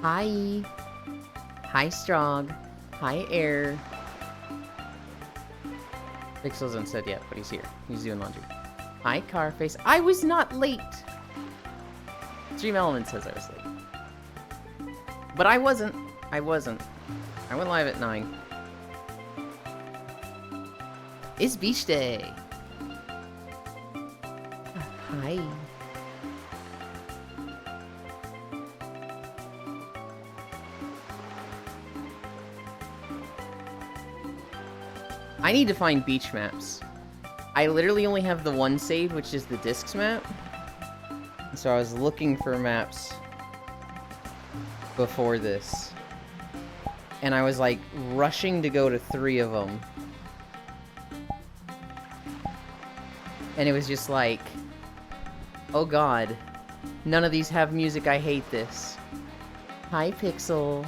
Hi. Hi, Strong. Hi, Air. Pixel hasn't said yet, but he's here. He's doing laundry. Hi, Carface. I was not late. Stream Element says I was late. But I wasn't. I went live at 9. It's beach day. Hi. I need to find beach maps. I literally only have the one saved, which is the discs map. So I was looking for maps before this. And I was like rushing to go to 3 of them. And it was just like, oh god, none of these have music, I hate this. Hi, Pixel.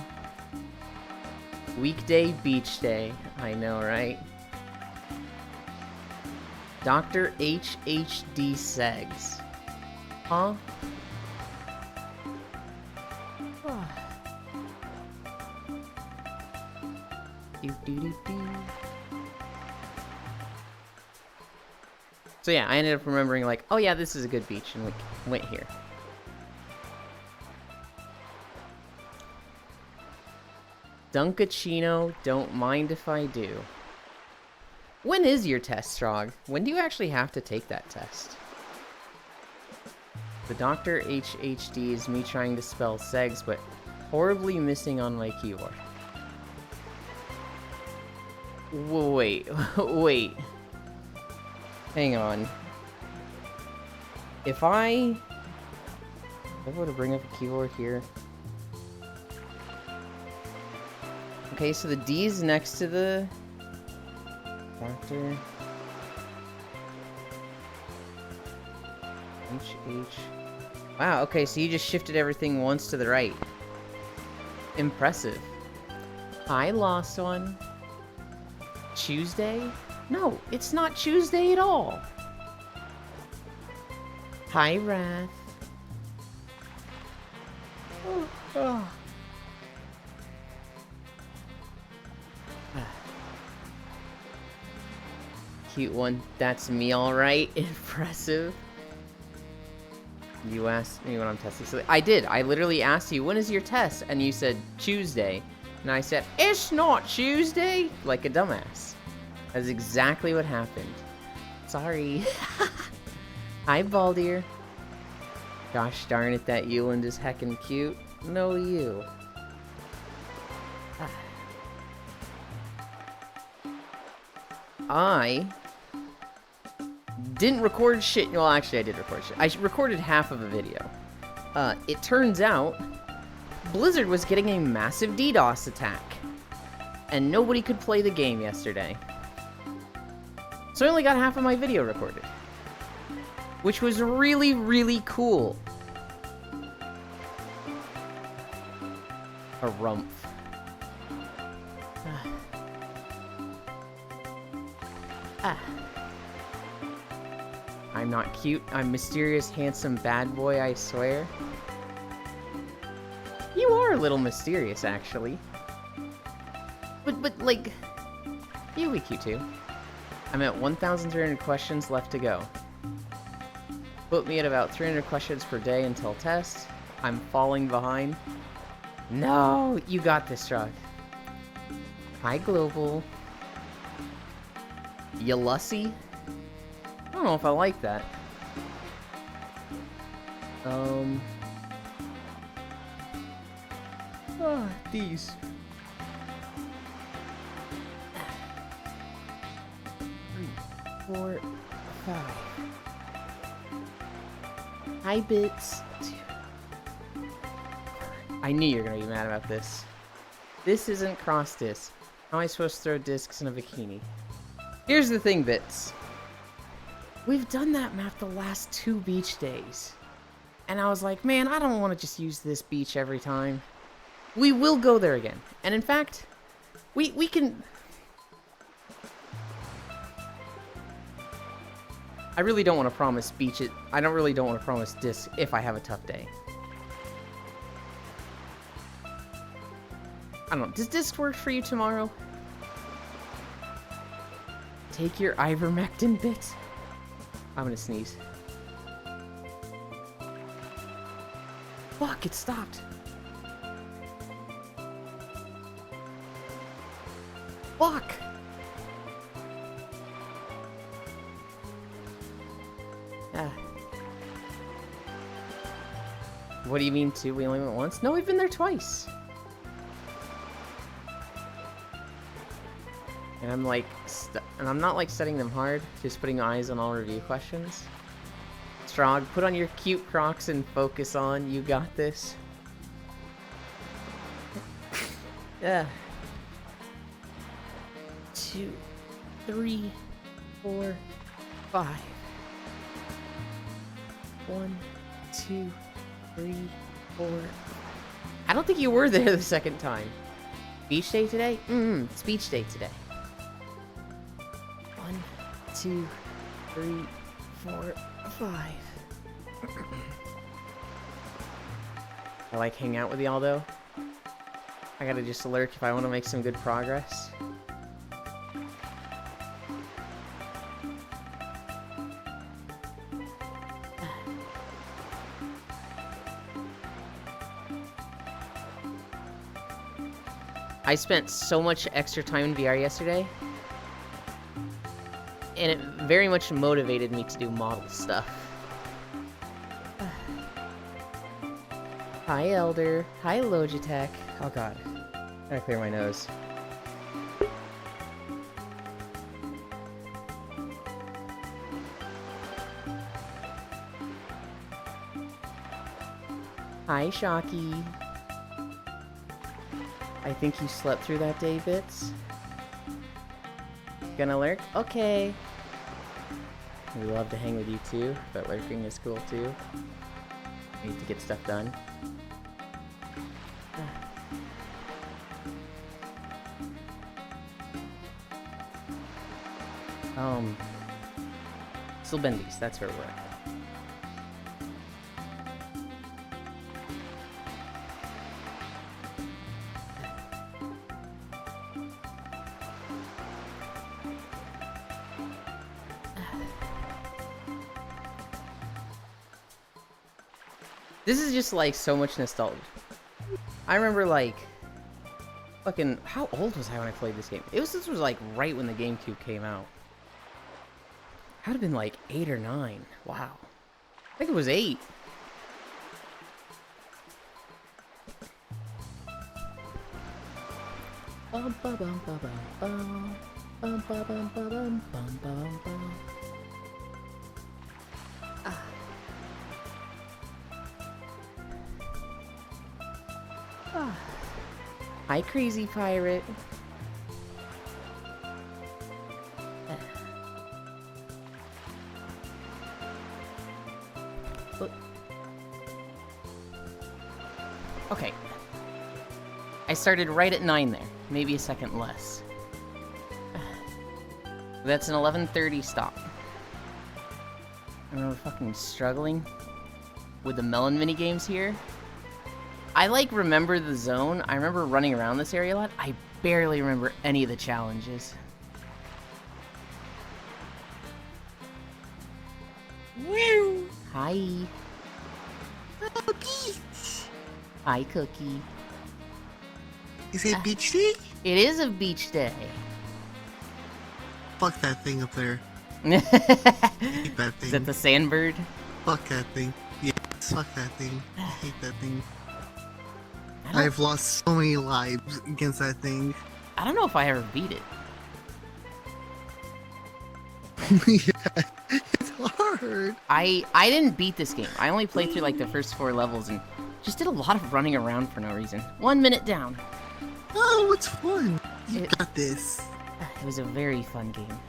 Weekday beach day. I know, right? Dr. HHD Segs. Huh? So yeah, I ended up remembering like, oh yeah, this is a good beach, and we went here. Dunkachino, don't mind if I do. When is your test, Strog? When do you actually have to take that test? The Dr. HHD is me trying to spell segs, but horribly missing on my keyboard. Wait, wait. Hang on. If I were to bring up a keyboard here. Okay, so the D is next to the Doctor. HH. Wow, okay, so you just shifted everything once to the right. Impressive. I lost one. Tuesday? No, it's not Tuesday at all. Hi, Wrath. Oh. Cute one. That's me, alright. Impressive. You asked me when I'm testing. So I did. I literally asked you, when is your test? And you said, Tuesday. And I said, it's not Tuesday! Like a dumbass. That's exactly what happened. Sorry. Hi, Baldir. Gosh darn it, that Euland is heckin' cute. No, you. I didn't record shit. Well, actually, I did record shit. I recorded half of a video. It turns out Blizzard was getting a massive DDoS attack, and nobody could play the game yesterday. So I only got half of my video recorded, which was really, really cool. A rumph. I'm not cute. I'm mysterious, handsome, bad boy, I swear. You are a little mysterious, actually. But like, you'll be cute too. I'm at 1,300 questions left to go. Put me at about 300 questions per day until test. I'm falling behind. No, you got this, Strug. Hi, Global. Yalussi? I don't know if I like that. These. 3, 4, 5. Hi, Bits. I knew you were gonna be mad about this. This isn't cross disc. How am I supposed to throw discs in a bikini? Here's the thing, Bits. We've done that map the last 2 beach days. And I was like, man, I don't want to just use this beach every time. We will go there again. And in fact, we can... I really don't want to promise beaches. I really don't want to promise discs if I have a tough day. I don't know. Does disc work for you tomorrow? Take your ivermectin bit. I'm gonna sneeze. Fuck, it stopped. Fuck! Ah. What do you mean two? We only went once? No, we've been there twice. And I'm like, and I'm not like setting them hard, just putting eyes on all review questions. Strog, put on your cute Crocs and focus on. You got this. Yeah. 2, 3, 4, 5. 1, 2, 3, 4. I don't think you were there the second time. Beach day today? It's beach day today. 1, 2, 3, 4, 5. I like hang out with y'all though. I gotta just lurk if I want to make some good progress. I spent so much extra time in VR yesterday, and it very much motivated me to do model stuff. Hi, Elder. Hi, Logitech. Oh god. I gotta clear my nose. Hi, Shocky. I think you slept through that day, Bits. Gonna lurk? Okay. We love to hang with you too, but lurking is cool too. Need to get stuff done. Still Bendy's, that's where we're at. This is just like so much nostalgia. I remember like fucking how old was I when I played this game? This was like right when the GameCube came out. I'd have been like 8 or 9. Wow. I think it was 8. Bum ba bum ba bum bum. Bum ba bum ba bum bum bum bum. Hi, Crazy Pirate. Okay. I started right at 9 there. Maybe a second less. That's an 11:30 stop. I remember fucking struggling with the melon minigames here. I like remember the zone. I remember running around this area a lot. I barely remember any of the challenges. Woo! Hi. Oh, beach. Hi, Cookie. Is it beach day? It is a beach day. Fuck that thing up there. Hate that thing. Is that the sandbird? Fuck that thing. Yes, fuck that thing. I hate that thing. I've lost so many lives against that thing. I don't know if I ever beat it. Yeah, it's hard. I didn't beat this game. I only played through like the first 4 levels and just did a lot of running around for no reason. 1 minute down. Oh, it's fun. You got this. It was a very fun game.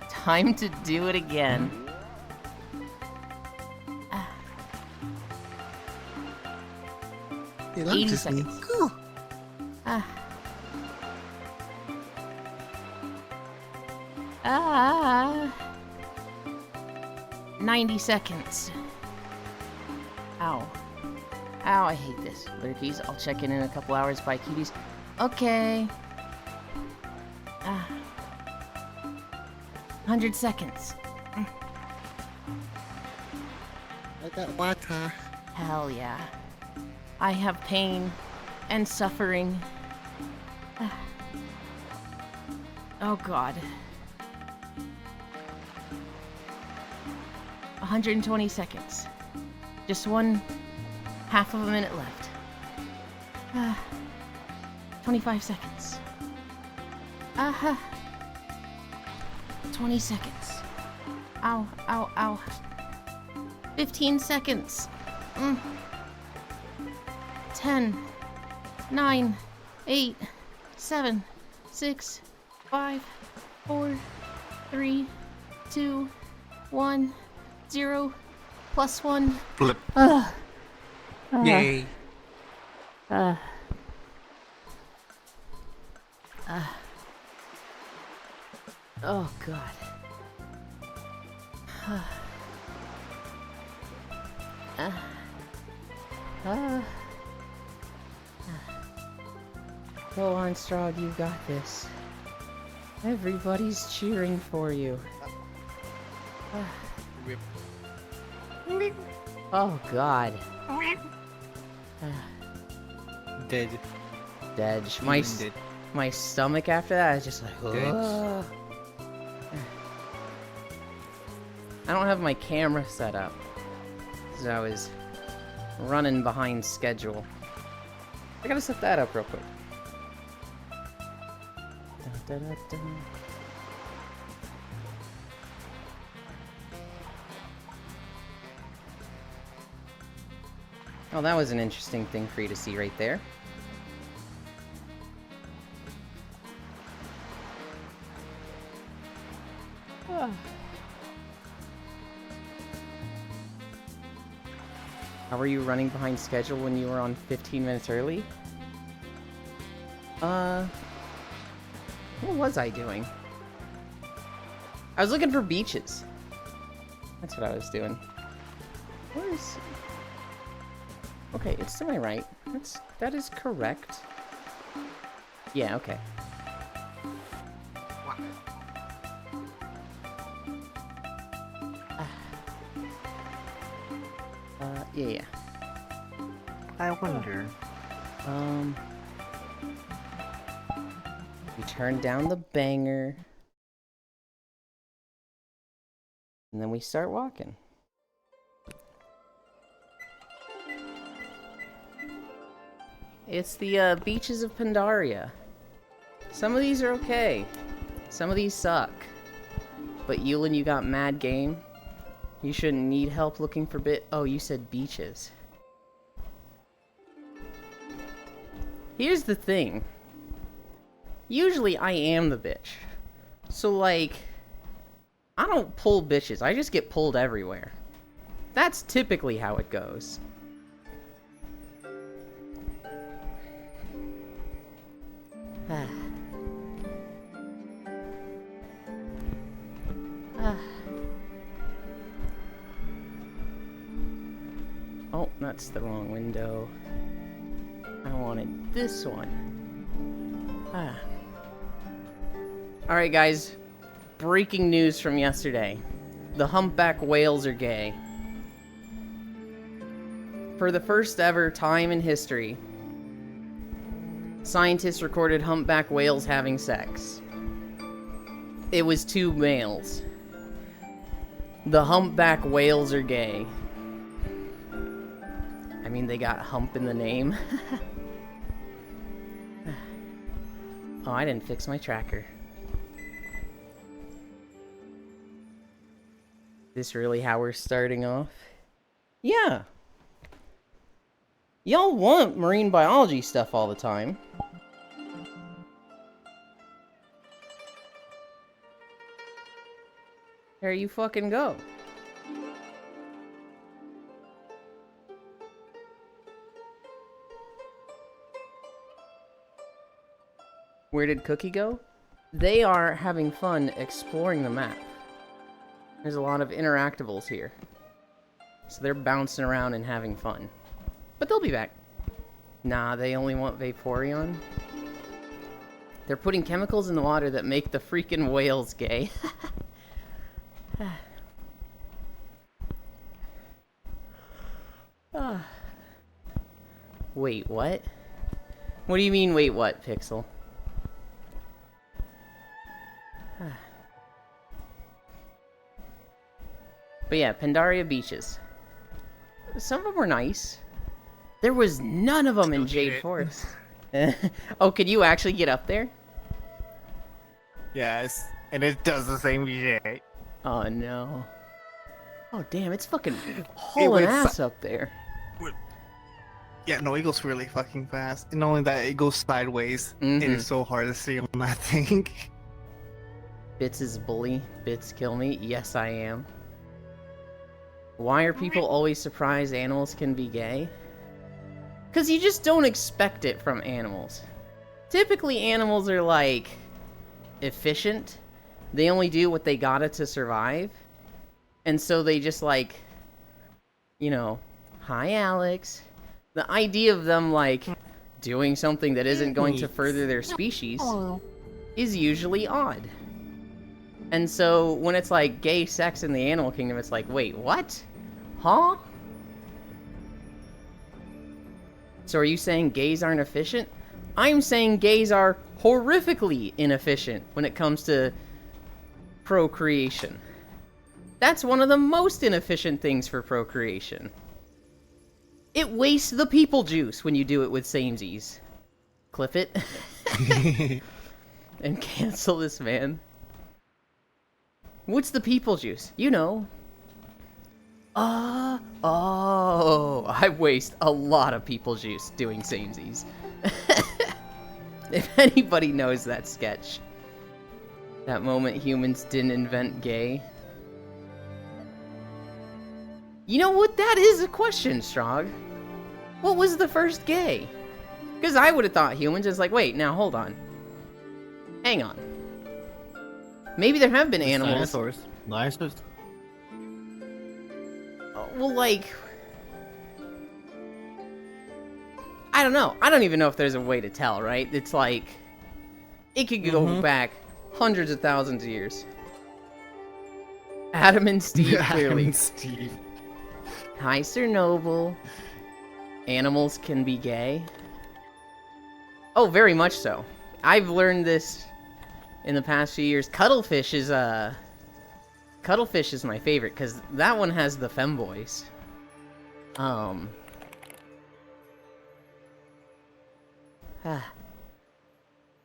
Time to do it again. It 80 just me. seconds. Cool. 90 seconds. Ow. Ow, I hate this. Litter keys, I'll check in a couple hours, buy cuties. Okay. 100 seconds. I got water. Hell yeah. I have pain and suffering. Oh god. 120 seconds. Just one half of a minute left. 25 seconds. 20 seconds. Ow, ow, ow. 15 seconds. 10, 9, 8, 7, 6, 5, 4, 3, 2, 1, 0, +1. Flip. Yay. Oh god. Go on, Strahd, you got this. Everybody's cheering for you. Oh god. Dead. Dead. Dead. My stomach after that is just like, ugh. I don't have my camera set up, because I was running behind schedule. I gotta set that up real quick. Dun, dun, dun, dun. Oh, that was an interesting thing for you to see right there. How were you running behind schedule when you were on 15 minutes early? What was I doing? I was looking for beaches. That's what I was doing. Where's... Okay, it's to my right. That is correct. Yeah, okay. Yeah. I wonder. We turn down the banger. And then we start walking. It's the beaches of Pandaria. Some of these are okay. Some of these suck. But Yulin, you got mad game. You shouldn't need help looking for Oh, you said beaches. Here's the thing. Usually I am the bitch. So like, I don't pull bitches. I just get pulled everywhere. That's typically how it goes. Oh, that's the wrong window. I wanted this one. Alright guys, breaking news from yesterday. The humpback whales are gay. For the first ever time in history, scientists recorded humpback whales having sex. It was 2 males. The humpback whales are gay. I mean, they got hump in the name. Oh, I didn't fix my tracker. This really how we're starting off? Yeah. Y'all want marine biology stuff all the time. There you fucking go. Where did Cookie go? They are having fun exploring the map. There's a lot of interactables here. So they're bouncing around and having fun. But they'll be back. Nah, they only want Vaporeon. They're putting chemicals in the water that make the freaking whales gay. Wait, what? What do you mean, wait, what, Pixel? But yeah, Pandaria beaches. Some of them were nice. There was none of them in Jade Forest. Oh, could you actually get up there? Yes, and it does the same shit. Oh no. Oh damn, it's fucking hauling ass up there. Yeah, no, it goes really fucking fast. And not only that, it goes sideways. It is so hard to see on that thing. Bits is bully. Bits kill me. Yes, I am. Why are people always surprised animals can be gay? Because you just don't expect it from animals. Typically, animals are, like, efficient. They only do what they gotta to survive. And so they just, like, you know, hi, Alex. The idea of them, like, doing something that isn't going to further their species is usually odd. And so when it's, like, gay sex in the animal kingdom, it's like, wait, what? Huh? So are you saying gays aren't efficient? I'm saying gays are horrifically inefficient when it comes to procreation. That's one of the most inefficient things for procreation. It wastes the people juice when you do it with samesies. Clip it. And cancel this man. What's the people juice? You know. Oh, I waste a lot of people juice doing samesies. If anybody knows that sketch. That moment humans didn't invent gay. You know what? That is a question, Strog. What was the first gay? Because I would have thought humans is like, wait, now hold on. Hang on. Maybe there have been animals. Dinosaurs. Well, like... I don't know. I don't even know if there's a way to tell, right? It's like... It could go back hundreds of thousands of years. Adam and Steve, clearly. Adam and Steve. Hi, Sir Noble. Animals can be gay. Oh, very much so. I've learned this in the past few years. Cuttlefish is my favorite, because that one has the femboys.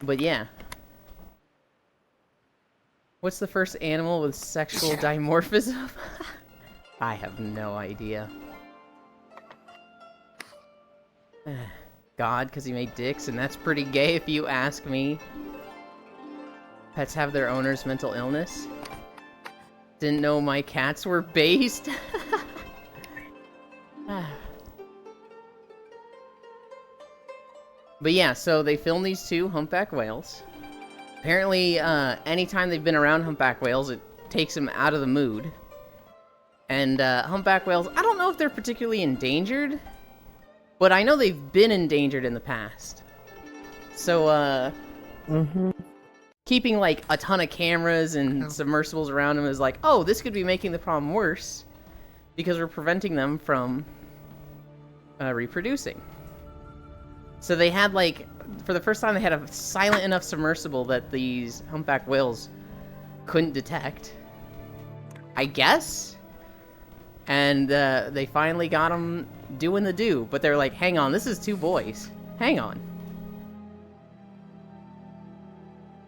But yeah. What's the first animal with sexual dimorphism? I have no idea. God, because he made dicks, and that's pretty gay if you ask me. Pets have their owner's mental illness. Didn't know my cats were based. But yeah, so they filmed these two humpback whales. Apparently, anytime they've been around humpback whales, it takes them out of the mood. And humpback whales, I don't know if they're particularly endangered, but I know they've been endangered in the past. So, keeping, like, a ton of cameras and submersibles around them is like, oh, this could be making the problem worse, because we're preventing them from reproducing. So they had, like, for the first time, they had a silent enough submersible that these humpback whales couldn't detect, I guess? And they finally got them doing the do, but they're like, hang on, this is two boys. Hang on.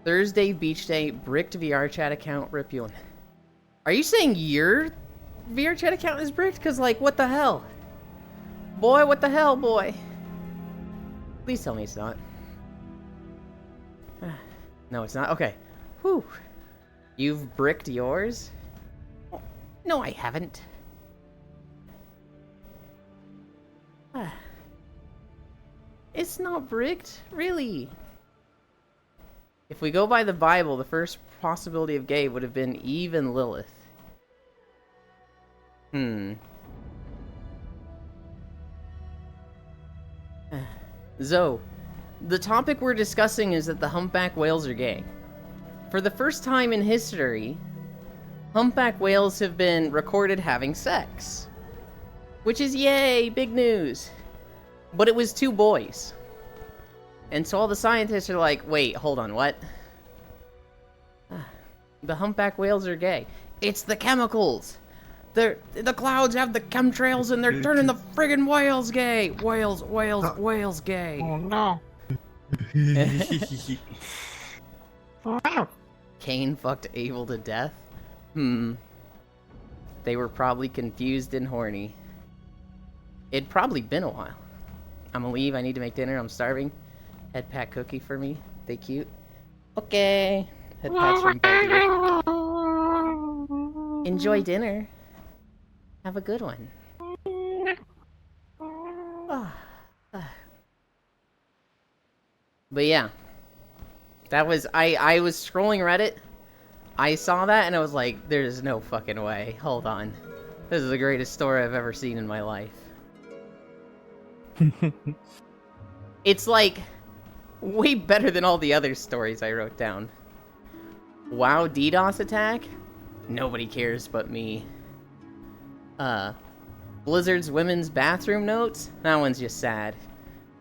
Thursday Beach Day, bricked VR chat account, rip you. Are you saying your VR chat account is bricked? Because, like, what the hell? Boy, what the hell, boy? Please tell me it's not. No, it's not. Okay. Whew. You've bricked yours? No, I haven't. It's not bricked? Really? If we go by the Bible, the first possibility of gay would have been Eve and Lilith. Zoe, the topic we're discussing is that the humpback whales are gay. For the first time in history, humpback whales have been recorded having sex. Which is yay, big news. But it was 2 boys. And so all the scientists are like, wait, hold on, what? The humpback whales are gay. It's the chemicals. The clouds have the chemtrails and they're turning the friggin' whales gay. Whales gay. Oh no. Cain fucked Abel to death? They were probably confused and horny. It'd probably been a while. I'm gonna leave, I need to make dinner, I'm starving. Head pat cookie for me. They cute. Okay. Head pat's from Betty. Enjoy dinner. Have a good one. But yeah. That was, I was scrolling Reddit. I saw that and I was like, there's no fucking way. Hold on. This is the greatest story I've ever seen in my life. It's like way better than all the other stories I wrote down. WoW DDoS attack? Nobody cares but me. Blizzard's women's bathroom notes? That one's just sad.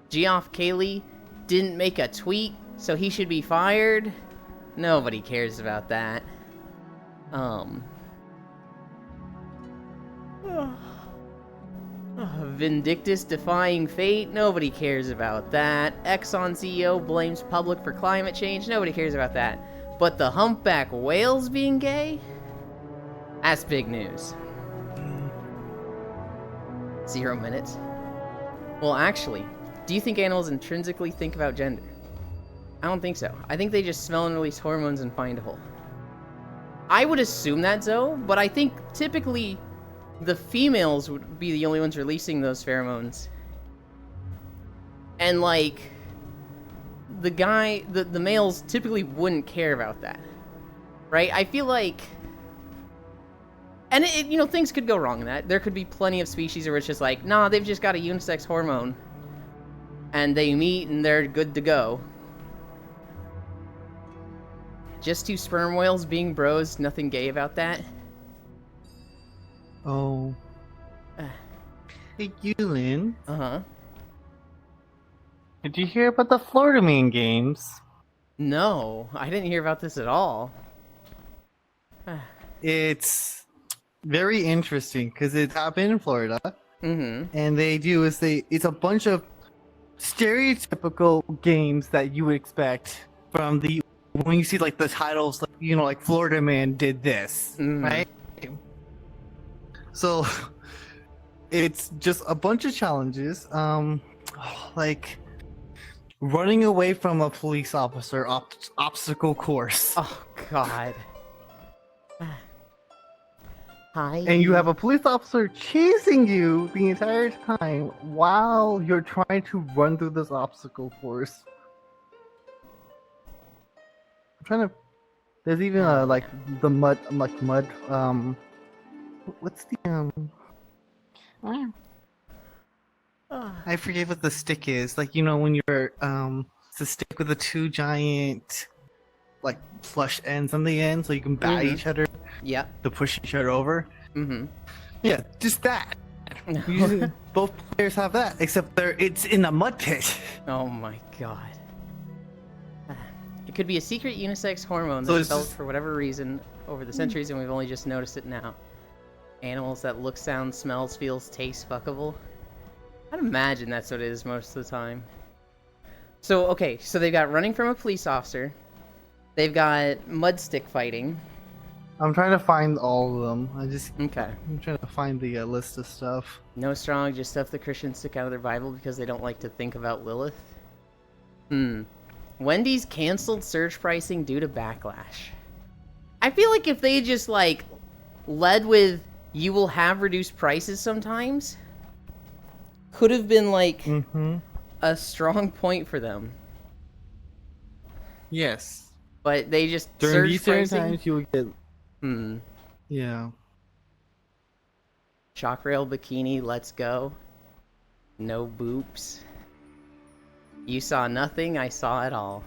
Geoff Keighley didn't make a tweet, so he should be fired? Nobody cares about that. Vindictus defying fate? Nobody cares about that. Exxon CEO blames public for climate change? Nobody cares about that. But the humpback whales being gay? That's big news. 0 minutes. Well, actually, do you think animals intrinsically think about gender? I don't think so. I think they just smell and release hormones and find a hole. I would assume that, Zoe, but I think typically the females would be the only ones releasing those pheromones. And, like, the males typically wouldn't care about that. Right? I feel like... And, you know, things could go wrong in that. There could be plenty of species where it's just like, nah, they've just got a unisex hormone. And they meet and they're good to go. Just 2 sperm whales being bros, nothing gay about that. Oh. Hey, Yulin. Uh-huh. Did you hear about the Florida Man games? No, I didn't hear about this at all. It's very interesting because it happened in Florida. Mm-hmm. And it's a bunch of stereotypical games that you would expect from when you see like the titles, like, you know, like Florida Man did this, right? So it's just a bunch of challenges, like running away from a police officer, obstacle course. Oh God. Hi. And you have a police officer chasing you the entire time while you're trying to run through this obstacle course. I'm trying to. There's even like the mud, what's the I forget what the stick is. Like, you know, when you're it's a stick with the 2 giant like flush ends on the end, so you can bat each other. Yeah. To push each other over. Mm-hmm. Yeah, just that. Usually, both players have that, except it's in a mud pit. Oh my God. It could be a secret unisex hormone So that's it's developed just- for whatever reason over the centuries, and we've only just noticed it now. Animals that look, sound, smells, feels, taste fuckable. I'd imagine that's what it is most of the time. So, okay, so they've got running from a police officer. They've got mud stick fighting. I'm trying to find all of them. Okay. I'm trying to find the list of stuff. No strong, just stuff the Christians took out of their Bible because they don't like to think about Lilith. Wendy's canceled surge pricing due to backlash. I feel like if they just, like, led with, you will have reduced prices sometimes, could have been, like, a strong point for them. Yes. But they just During surge these certain pricing. times, you would get. Yeah. Shock rail bikini, let's go. No boops. You saw nothing, I saw it all.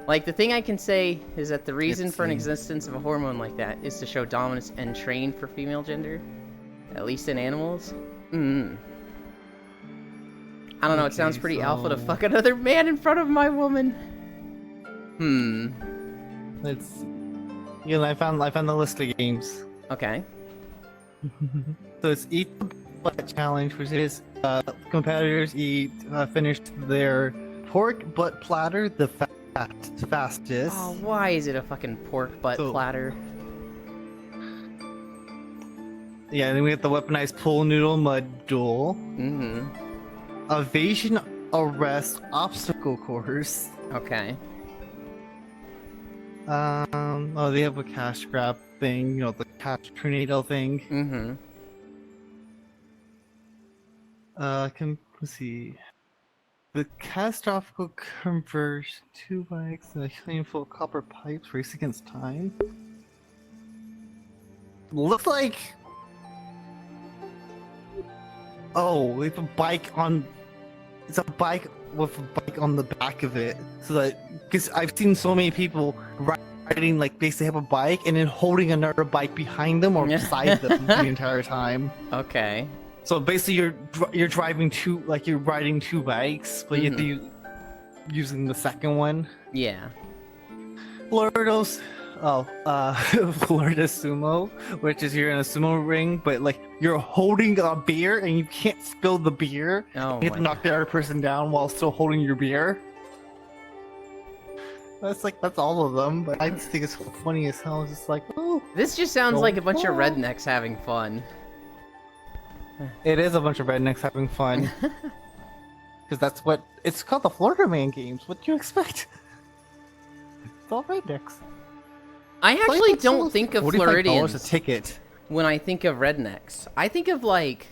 Like, the thing I can say is that the reason for an existence of a hormone like that is to show dominance and train for female gender. At least in animals. I don't know, it sounds pretty alpha to fuck another man in front of my woman. It's... You know, I found the list of games. Okay. So it's Eat the Butt Challenge, which is competitors finish their pork butt platter the fastest. Oh, why is it a fucking pork butt platter? Yeah, and then we have the weaponized pool noodle mud duel. Evasion arrest obstacle course. Okay. Oh, they have a cash grab thing, you know, the cash tornado thing. Let's see. The catastrophic converge 2 bikes and a helium full of copper pipes race against time. Looks like... Oh, we have a bike on... It's a bike with a bike on the back of it. So that... Because I've seen so many people riding, like, basically have a bike and then holding another bike behind them or beside them the entire time. Okay. So basically you're driving two... Like, you're riding 2 bikes, but you have to using the second one. Yeah. Florida's... Florida Sumo, which is you're in a sumo ring, but like you're holding a beer and you can't spill the beer. Oh, you have to knock the other person down while still holding your beer. That's all of them, but I just think it's funny as hell. It's just like, oh. This just sounds like a bunch of rednecks having fun. It is a bunch of rednecks having fun. Because that's what it's called, the Florida Man Games. What do you expect? It's all rednecks. I actually don't think of Floridians a ticket when I think of rednecks. I think of like...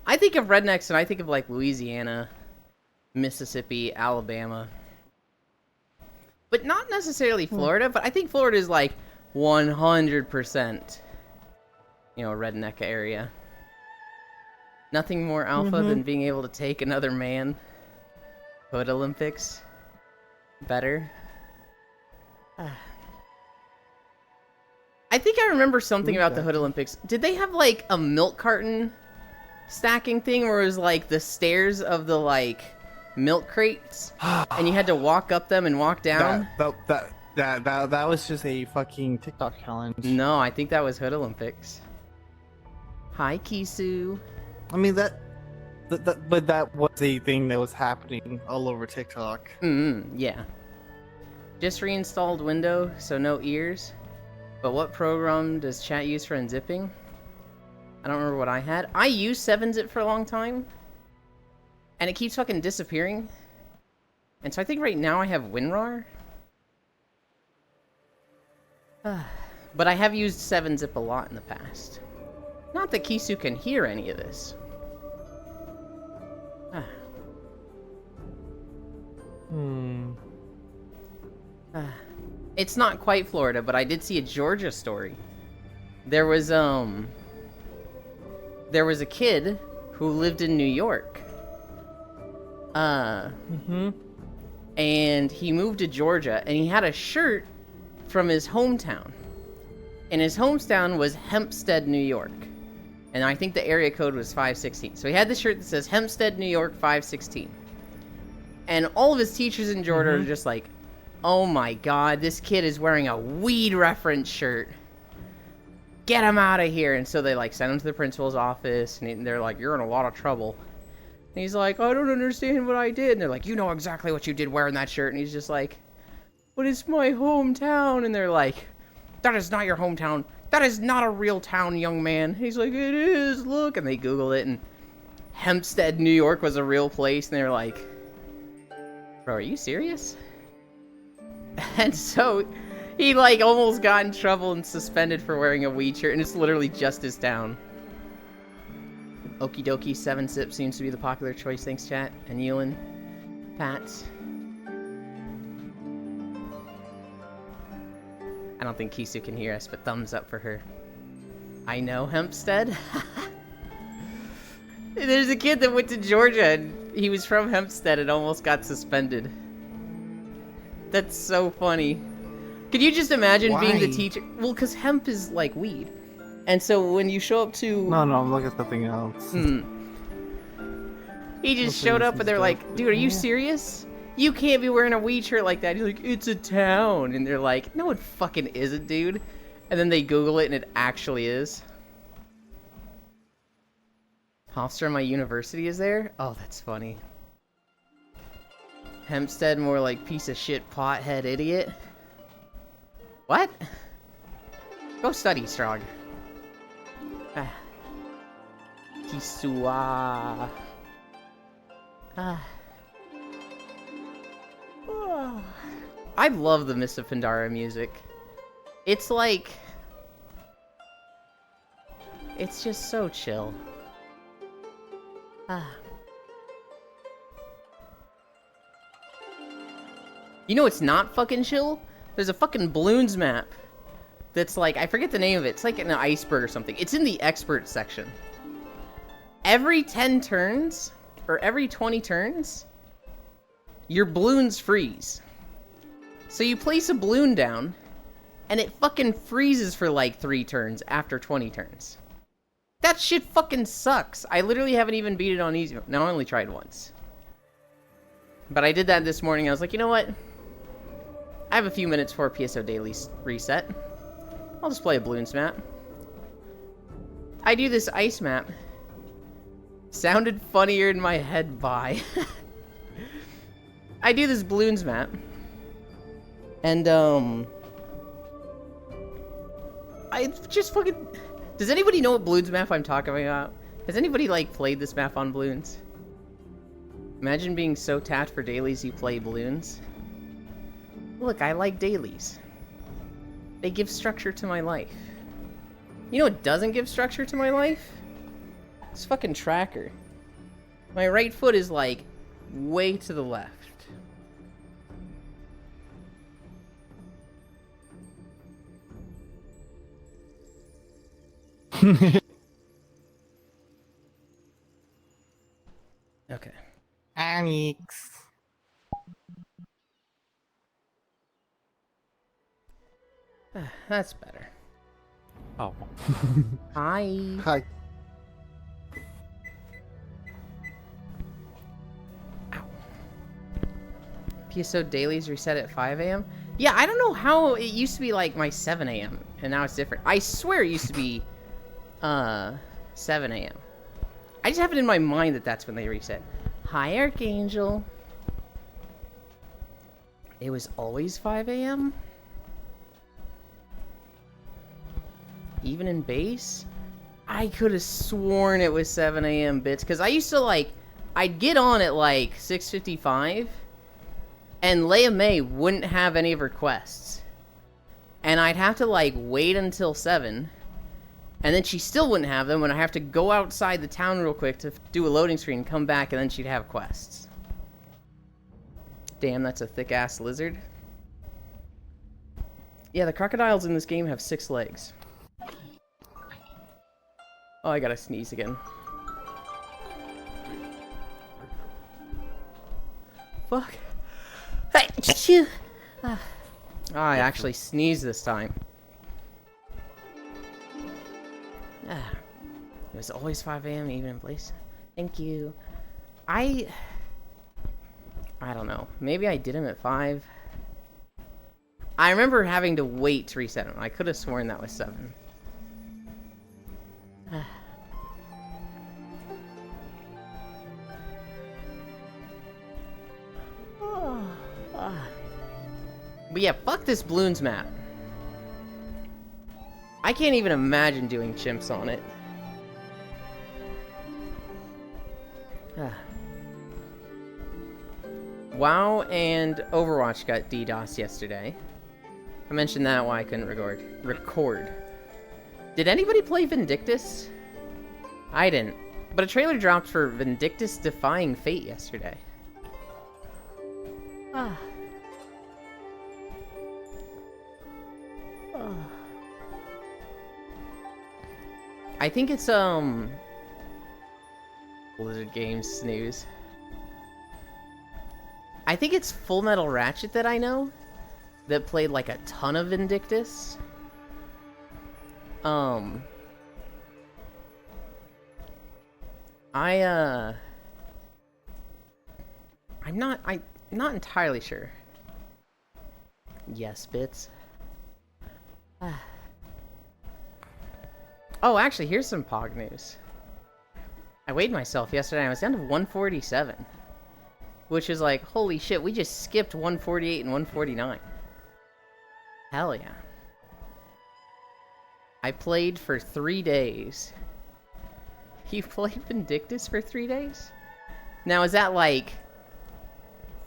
I think of rednecks and I think of like Louisiana, Mississippi, Alabama. But not necessarily Florida, but I think Florida is like 100%, you know, a redneck area. Nothing more alpha than being able to take another man. Hood Olympics. Better. I think I remember something about the Hood Olympics. Did they have, like, a milk carton stacking thing where it was, like, the stairs of the, like, milk crates? And you had to walk up them and walk down? That was just a fucking TikTok challenge. No, I think that was Hood Olympics. Hi, Kisu. I mean, but that was a thing that was happening all over TikTok. Yeah. Just reinstalled Windows, so no ears. But what program does chat use for unzipping? I don't remember what I had. I used 7-zip for a long time. And it keeps fucking disappearing. And so I think right now I have WinRAR. But I have used 7-zip a lot in the past. Not that Kisu can hear any of this. It's not quite Florida, but I did see a Georgia story. There was a kid who lived in New York. And he moved to Georgia, and he had a shirt from his hometown. And his hometown was Hempstead, New York. And I think the area code was 516. So he had this shirt that says Hempstead, New York, 516. And all of his teachers in Georgia are just like, oh my god, this kid is wearing a weed reference shirt. Get him out of here. And so they like send him to the principal's office, and they're like, you're in a lot of trouble. And he's like, I don't understand what I did. And they're like, you know exactly what you did wearing that shirt. And he's just like, but it's my hometown. And they're like, that is not your hometown. That is not a real town, young man. He's like, it is, look. And they Googled it, and Hempstead, New York was a real place. And they're like, bro, are you serious? And so he like almost got in trouble and suspended for wearing a weed shirt, and it's literally just his town. Okie dokie, 7-zip seems to be the popular choice. Thanks, chat. And Ewan, Pats. I don't think Kisu can hear us, but thumbs up for her. I know Hempstead. There's a kid that went to Georgia, and he was from Hempstead and almost got suspended. That's so funny. Could you just imagine being the Why? teacher? Well, because hemp is like weed. And so when you show up to... No, I'm looking at something else. He just Hopefully showed this up is and they're good. like, dude, are you serious? You can't be wearing a weed shirt like that. He's like, it's a town. And they're like, no, it fucking isn't, dude. And then they Google it and it actually is. Hofstra, my university, is there? Oh, that's funny. Hempstead, more like piece of shit pothead idiot. What? Go study, Strog. Ah. Kisua. Ah. Oh. I love the Mists of Pandaria music. It's like... It's just so chill. Ah. You know it's not fucking chill? There's a fucking Bloons map that's like, I forget the name of it. It's like an iceberg or something. It's in the expert section. Every 10 turns, or every 20 turns, your balloons freeze. So you place a balloon down, and it fucking freezes for like 3 turns after 20 turns. That shit fucking sucks. I literally haven't even beat it on easy. No, I only tried once. But I did that this morning. I was like, you know what? I have a few minutes for PSO Daily reset. I'll just play a balloons map. I do this ice map. Sounded funnier in my head, bye. I do this balloons map. And, I just fucking... Does anybody know what balloons map I'm talking about? Has anybody, like, played this map on balloons? Imagine being so tapped for dailies you play balloons. Look, I like dailies. They give structure to my life. You know what doesn't give structure to my life? This fucking tracker. My right foot is, like, way to the left. Okay. Alex. That's better. Oh. Hi. Hi. PSO dailies reset at 5 a.m. Yeah, I don't know how it used to be like my 7 a.m. and now it's different. I swear it used to be 7 a.m. I just have it in my mind that that's when they reset. Hi, Archangel. It was always 5 a.m.? Even in base? I could have sworn it was 7 a.m. bits, because I used to, like, I'd get on at, like, 6:55, and Leia May wouldn't have any of her quests. And I'd have to, like, wait until 7, and then she still wouldn't have them, and I'd have to go outside the town real quick to do a loading screen, come back, and then she'd have quests. Damn, that's a thick-ass lizard. Yeah, the crocodiles in this game have 6 legs. Oh, I gotta sneeze again. Fuck. Hey, achoo. Ah, I actually sneezed this time. Ah, it was always 5 a.m. even in place. Thank you. I don't know. Maybe I did him at 5. I remember having to wait to reset him. I could have sworn that was 7. But yeah, fuck this balloons map. I can't even imagine doing chimps on it. WoW and Overwatch got DDoS yesterday. I mentioned that why I couldn't record. Did anybody play Vindictus? I didn't. But a trailer dropped for Vindictus Defying Fate yesterday. I think it's Blizzard Games snooze. I think it's Full Metal Ratchet that I know that played like a ton of Invictus. I'm not entirely sure. Yes, bits. Oh, actually, here's some Pog news. I weighed myself yesterday and I was down to 147. Which is like, holy shit, we just skipped 148 and 149. Hell yeah. I played for 3 days. You played Vindictus for 3 days? Now, is that like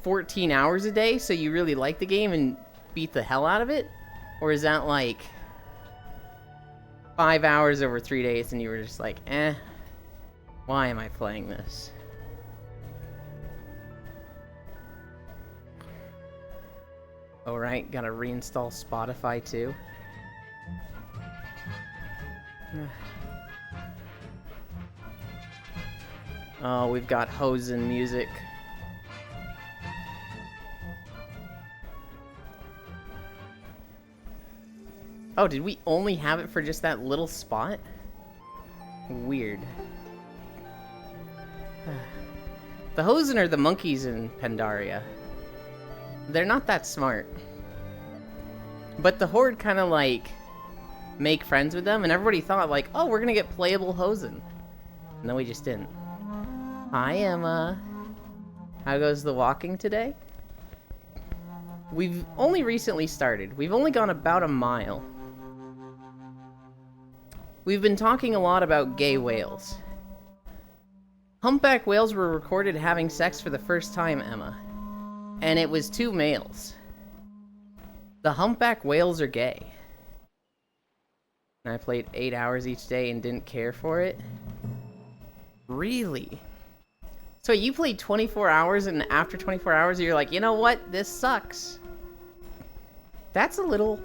14 hours a day, so you really like the game and beat the hell out of it? Or is that like 5 hours over 3 days and you were just like, eh, why am I playing this? Alright, gotta reinstall Spotify too. Oh, we've got Hosen music. Oh, did we only have it for just that little spot? Weird. The Hosen are the monkeys in Pandaria. They're not that smart. But the Horde kind of like make friends with them, and everybody thought like, oh, we're gonna get playable Hosen. No, we just didn't. Hi, Emma. How goes the walking today? We've only recently started. We've only gone about a mile. We've been talking a lot about gay whales. Humpback whales were recorded having sex for the first time, Emma. And it was 2 males. The humpback whales are gay. And I played 8 hours each day and didn't care for it. Really? So you played 24 hours and after 24 hours you're like, you know what? This sucks. That's a little,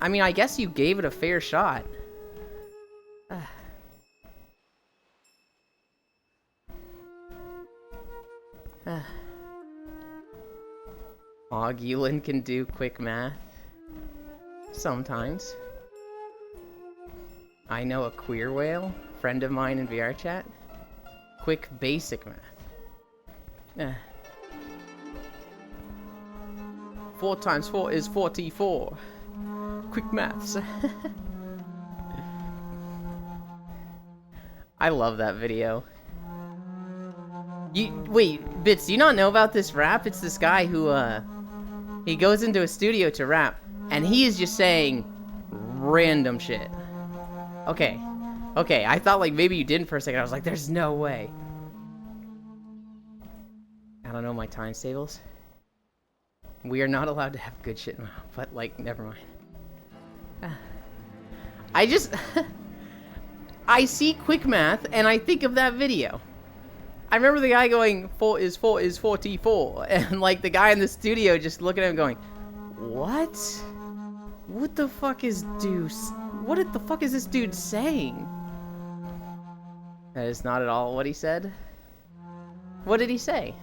I mean, I guess you gave it a fair shot. Ogulin can do quick math. Sometimes. I know a queer whale, friend of mine in VR chat. Quick basic math. 4 times 4 is 44. Quick maths. I love that video. Wait, Bits, do you not know about this rap? It's this guy who, he goes into a studio to rap, and he is just saying random shit. Okay, I thought like maybe you didn't for a second. I was like, there's no way. I don't know my times tables. We are not allowed to have good shit now, but like, never mind. I just, I see quick math and I think of that video. I remember the guy going, 4 is 44, and like the guy in the studio just looking at him going, what? What the fuck is what the fuck is this dude saying? That is not at all what he said. What did he say?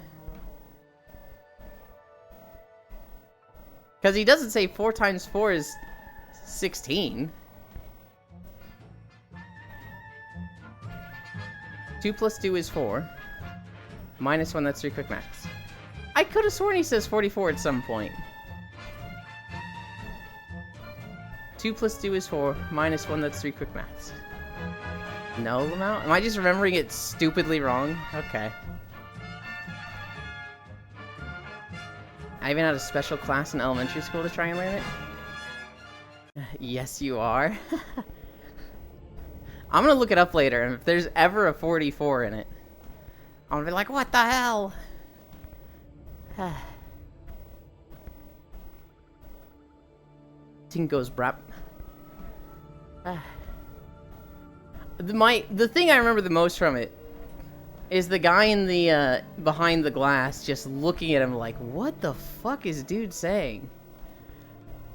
Because he doesn't say 4 times 4 is 16. 2 plus 2 is 4. Minus 1, that's 3 quick maths. I could have sworn he says 44 at some point. 2 plus 2 is 4. Minus 1, that's 3 quick maths. No amount? Am I just remembering it stupidly wrong? Okay. I even had a special class in elementary school to try and learn it. Yes, you are. I'm gonna look it up later, and if there's ever a 44 in it, I'm gonna be like, what the hell? Tinko's brap. The thing I remember the most from it is the guy in the behind the glass just looking at him like, what the fuck is dude saying?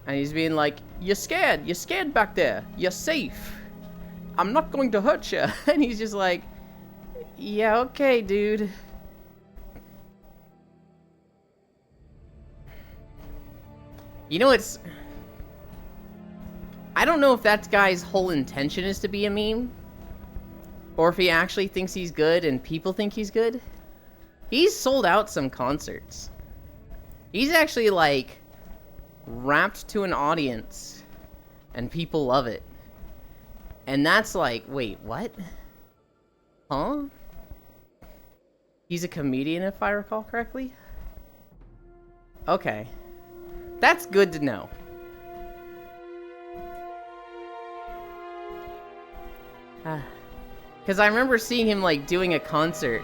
And he's being like, you're scared back there, you're safe, I'm not going to hurt you. And he's just like, yeah, okay, dude. You know, I don't know if that guy's whole intention is to be a meme, or if he actually thinks he's good and people think he's good. He's sold out some concerts. He's actually, like, rapped to an audience, and people love it. And that's like, wait, what? Huh? He's a comedian, if I recall correctly? Okay. That's good to know. Because I remember seeing him, like, doing a concert,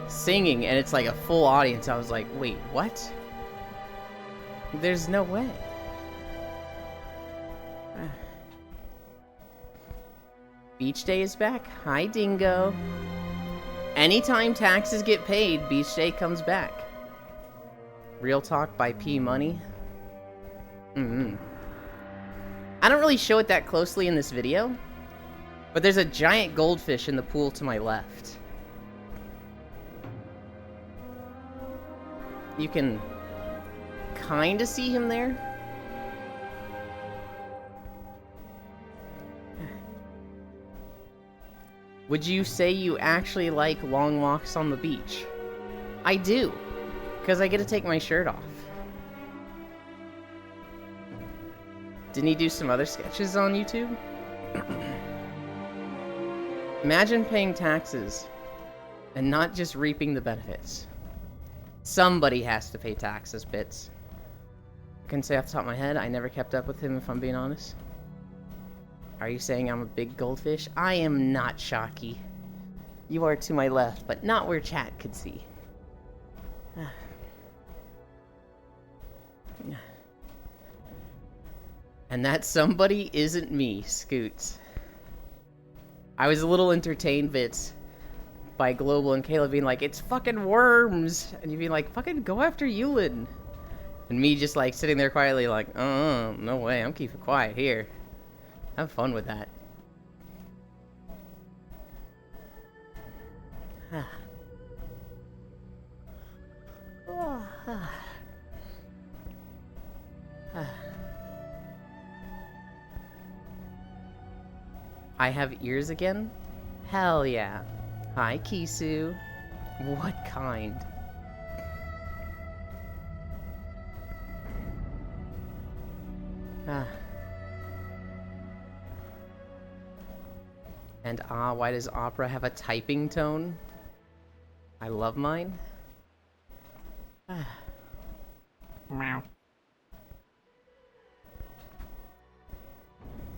singing, and it's like a full audience. I was like, wait, what? There's no way. Beach Day is back. Hi, Dingo. Anytime taxes get paid, Beach Day comes back. Real Talk by P Money. I don't really show it that closely in this video, but there's a giant goldfish in the pool to my left. You can kind of see him there. Would you say you actually like long walks on the beach? I do, because I get to take my shirt off. Didn't he do some other sketches on YouTube? Imagine paying taxes and not just reaping the benefits. Somebody has to pay taxes, Bits. I couldn't say off the top of my head. I never kept up with him, if I'm being honest. Are you saying I'm a big goldfish? I am not, Shocky. You are to my left, but not where chat could see. And that somebody isn't me, Scoots. I was a little entertained, Bits, by Global and Caleb being like, it's fucking worms! And you being like, fucking go after Yulin. And me just like sitting there quietly like, no way, I'm keeping quiet here. Have fun with that. I have ears again? Hell yeah. Hi, Kisu. What kind? And why does Opera have a typing tone? I love mine. Meow.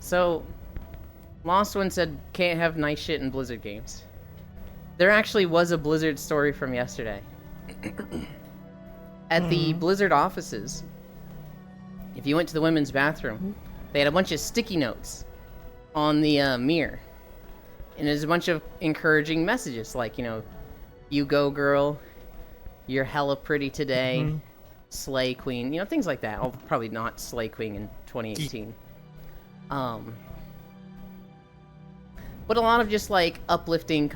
So, Lost One said can't have nice shit in Blizzard games. There actually was a Blizzard story from yesterday. At the Blizzard offices, if you went to the women's bathroom, they had a bunch of sticky notes on the mirror. And there's a bunch of encouraging messages like, you know, you go girl, you're hella pretty today, slay queen, you know, things like that. I'll probably not slay queen in 2018. But a lot of just like uplifting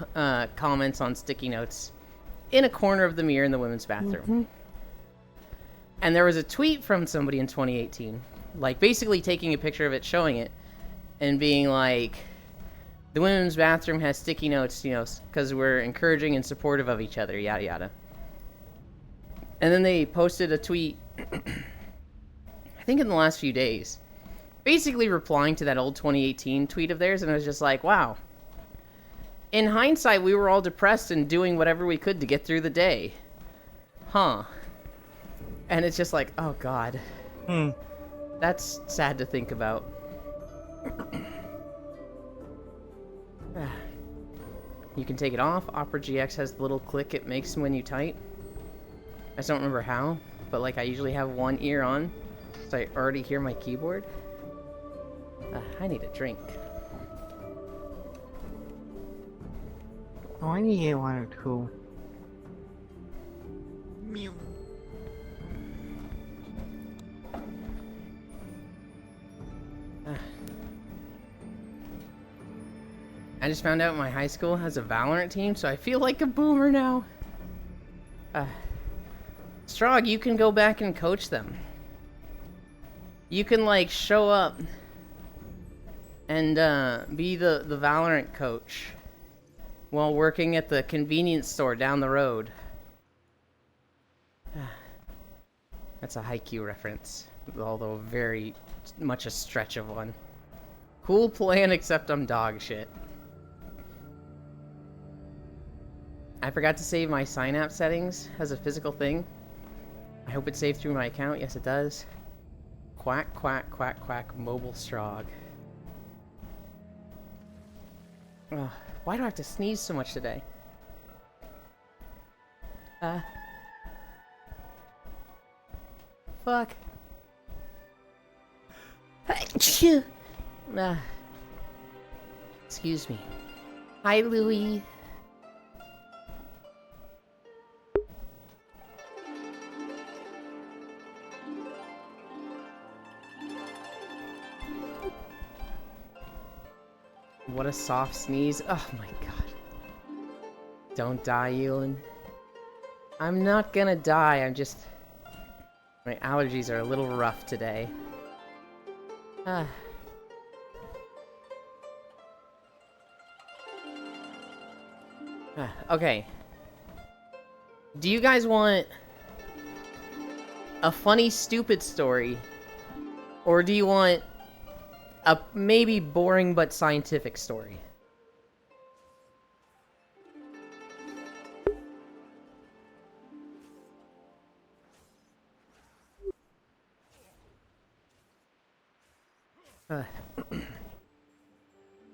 comments on sticky notes in a corner of the mirror in the women's bathroom. And there was a tweet from somebody in 2018, like basically taking a picture of it, showing it, and being like, the women's bathroom has sticky notes, you know, because we're encouraging and supportive of each other, yada yada. And then they posted a tweet, I think in the last few days, basically replying to that old 2018 tweet of theirs, and I was just like, wow. In hindsight, we were all depressed and doing whatever we could to get through the day. Huh. And it's just like, oh god. That's sad to think about. You can take it off. Opera GX has the little click it makes when you type. I just don't remember how, but like I usually have one ear on, so I already hear my keyboard. I need a drink. Oh, I need to get one or two. Meow. I just found out my high school has a Valorant team, so I feel like a boomer now. Strog, you can go back and coach them. You can like show up and be the Valorant coach while working at the convenience store down the road. That's a Haikyuu reference, although very much a stretch of one. Cool plan, except I'm dog shit. I forgot to save my Synapse settings as a physical thing. I hope it saved through my account. Yes, it does. Quack, quack, quack, quack, mobile strog. Ugh, why do I have to sneeze so much today? Fuck. Excuse me. Hi, Louie. What a soft sneeze. Oh my god. Don't die, Elin. I'm not gonna die, I'm just... My allergies are a little rough today. Okay. Do you guys want a funny, stupid story? Or do you want a maybe boring but scientific story?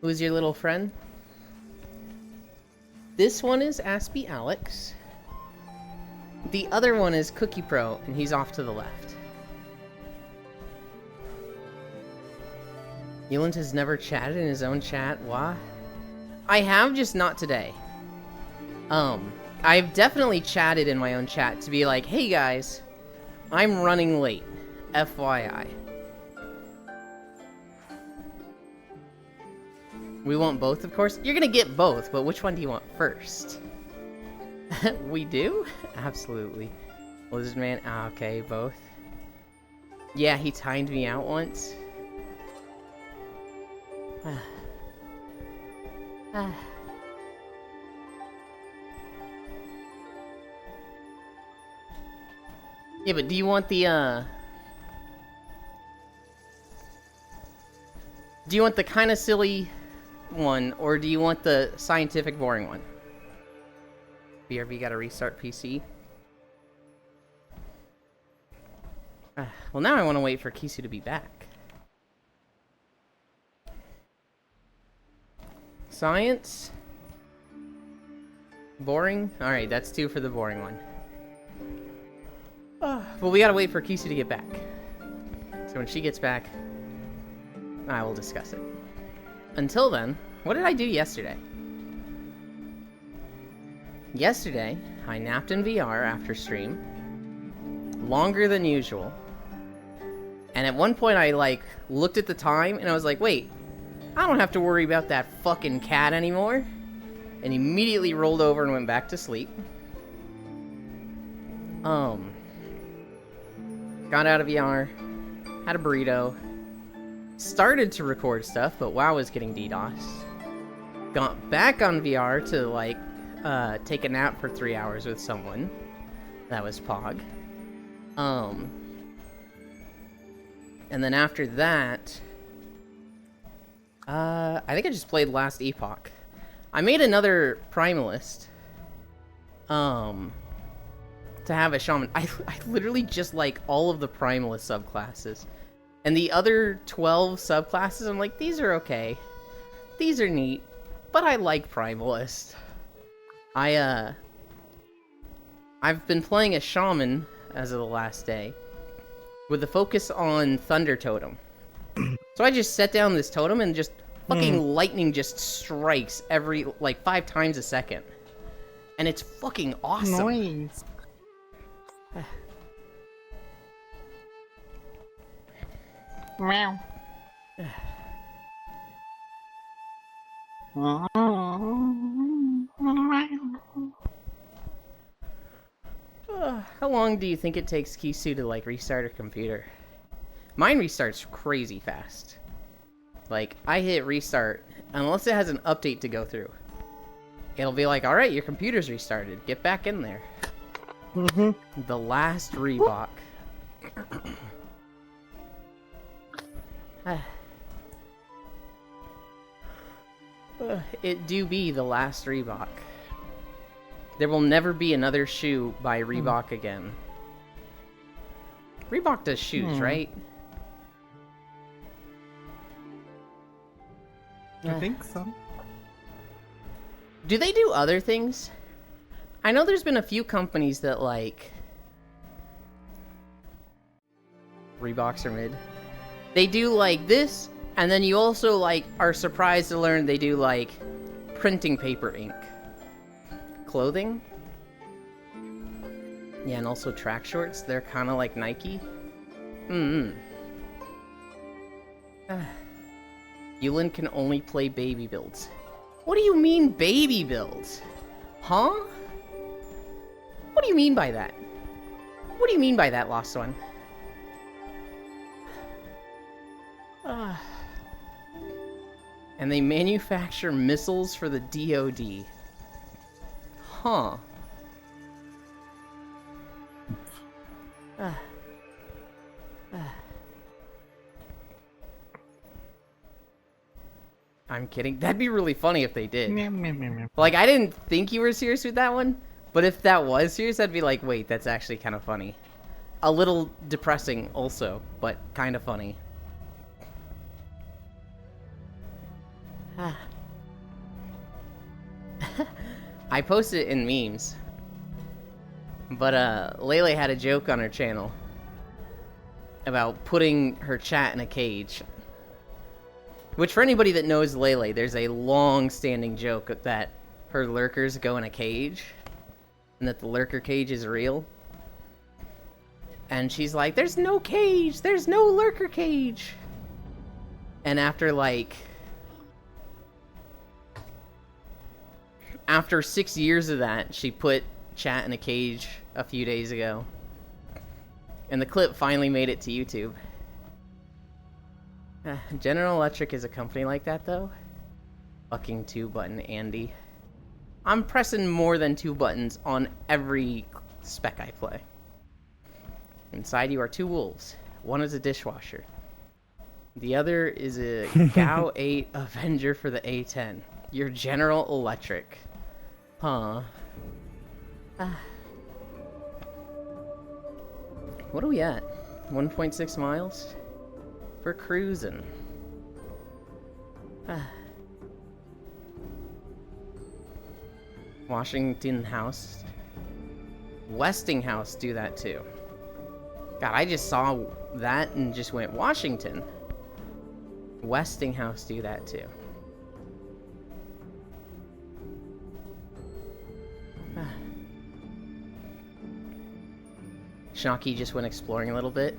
Who's your little friend? This one is Aspie Alex. The other one is Cookie Pro, and he's off to the left. Euland has never chatted in his own chat. Why? I have, just not today. I've definitely chatted in my own chat to be like, hey guys, I'm running late. FYI. We want both, of course. You're gonna get both, but which one do you want first? We do? Absolutely. Lizard Man, okay, both. Yeah, he timed me out once. Yeah, but do you want the, do you want the kind of silly one, or do you want the scientific boring one? BRB gotta restart PC. Well, now I want to wait for Kisu to be back. Science. Boring? Alright, that's 2 for the boring one. Well, we gotta wait for Kisu to get back. So when she gets back, I will discuss it. Until then, what did I do yesterday? Yesterday, I napped in VR after stream. Longer than usual. And at one point I, like, looked at the time and I was like, wait, I don't have to worry about that fucking cat anymore. And immediately rolled over and went back to sleep. Got out of VR. Had a burrito. Started to record stuff, but WoW was getting DDoS. Got back on VR to, like, take a nap for 3 hours with someone. That was Pog. And then after that, I think I just played Last Epoch. I made another Primalist, to have a Shaman. I literally just like all of the Primalist subclasses. And the other 12 subclasses, I'm like, these are okay. These are neat. But I like Primalist. I've been playing a Shaman as of the last day, with a focus on Thunder Totem. So I just set down this totem and just fucking lightning just strikes every, like, 5 times a second. And it's fucking awesome. Noise. Meow. How long do you think it takes Kisu to, like, restart her computer? Mine restarts crazy fast. Like, I hit restart, unless it has an update to go through. It'll be like, alright, your computer's restarted. Get back in there. Mm-hmm. The last Reebok. It do be the last Reebok. There will never be another shoe by Reebok again. Reebok does shoes, right? I think so. Do they do other things? I know there's been a few companies that, like... Reeboks are mid. They do, like, this, and then you also, like, are surprised to learn they do, like, printing paper ink. Clothing? Yeah, and also track shorts. They're kind of like Nike. Yulin can only play baby builds. What do you mean baby builds? Huh? What do you mean by that? What do you mean by that, Lost One? And they manufacture missiles for the DoD. Huh. I'm kidding. That'd be really funny if they did. Like, I didn't think you were serious with that one, but if that was serious, I'd be like, wait, that's actually kind of funny. A little depressing also, but kind of funny. I posted it in memes. But, Lele had a joke on her channel about putting her chat in a cage. Which, for anybody that knows Lele, there's a long-standing joke that her lurkers go in a cage, and that the lurker cage is real. And she's like, there's no cage! There's no lurker cage! And after, like... After 6 years of that, she put chat in a cage a few days ago. And the clip finally made it to YouTube. General Electric is a company like that, though. Fucking 2-button Andy. I'm pressing more than 2 buttons on every spec I play. Inside you are 2 wolves. One is a dishwasher. The other is a GAU 8 Avenger for the A10. You're General Electric. Huh. What are we at? 1.6 miles? We're cruising. Washington House. Westinghouse do that too. God, I just saw that and just went, Washington. Westinghouse do that too. Shocky just went exploring a little bit.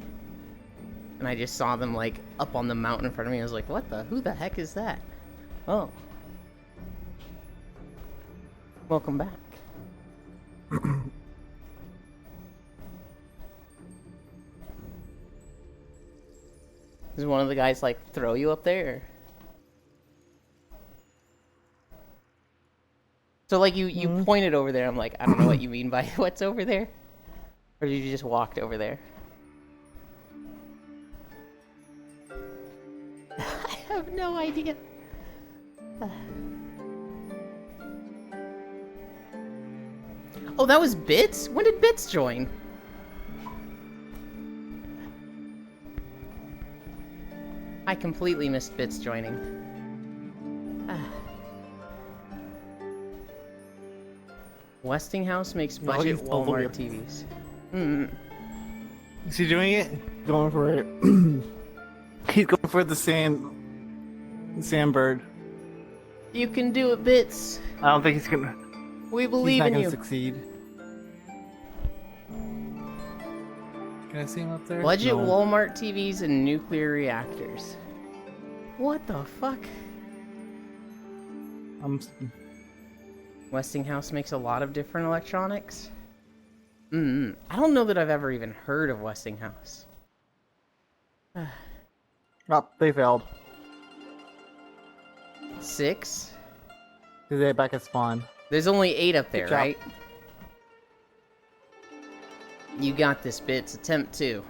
And I just saw them, like, up on the mountain in front of me. I was like, what the? Who the heck is that? Oh. Welcome back. Does one of the guys, like, throw you up there? So, like, you pointed over there. I'm like, I don't know what you mean by what's over there. Or did you just walked over there? I have no idea. Oh, that was Bits? When did Bits join? I completely missed Bits joining. Westinghouse makes budget Walmart TVs. Is he doing it? Going for it. He's going for the sandbird. You can do it, Bits. I don't think he's gonna. We believe in He's not you. gonna succeed. Can I see him up there? Budget No. Walmart TVs and nuclear reactors. What the fuck? Westinghouse makes a lot of different electronics. I don't know that I've ever even heard of Westinghouse. Oh, they failed. 6. They're back at spawn. There's only 8 up there, Good job. right? You got this, Bits. Attempt 2.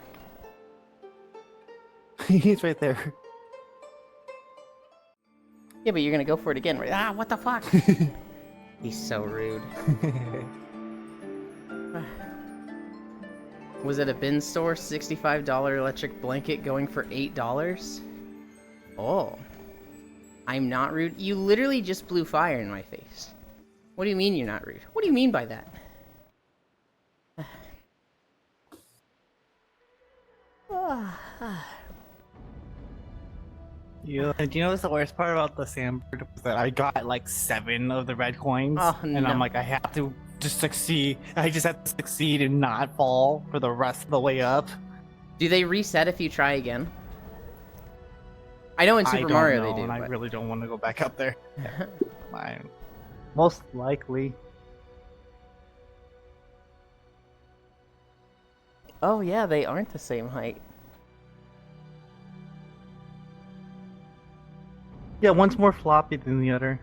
He's right there. Yeah, but you're gonna go for it again, right? Ah, what the fuck? He's so rude. Was it a bin store? $65 electric blanket going for $8? Oh. I'm not rude. You literally just blew fire in my face. What do you mean you're not rude? What do you mean by that? Do you know what's the worst part about the sandboard? Was that I got like 7 of the red coins, Oh, and no. I'm like, I have to just succeed. I just have to succeed and not fall for the rest of the way up. Do they reset if you try again? I know in I Super don't Mario know, they do. and I but- really don't want to go back up there. Most likely. Oh yeah, they aren't the same height. Yeah, one's more floppy than the other.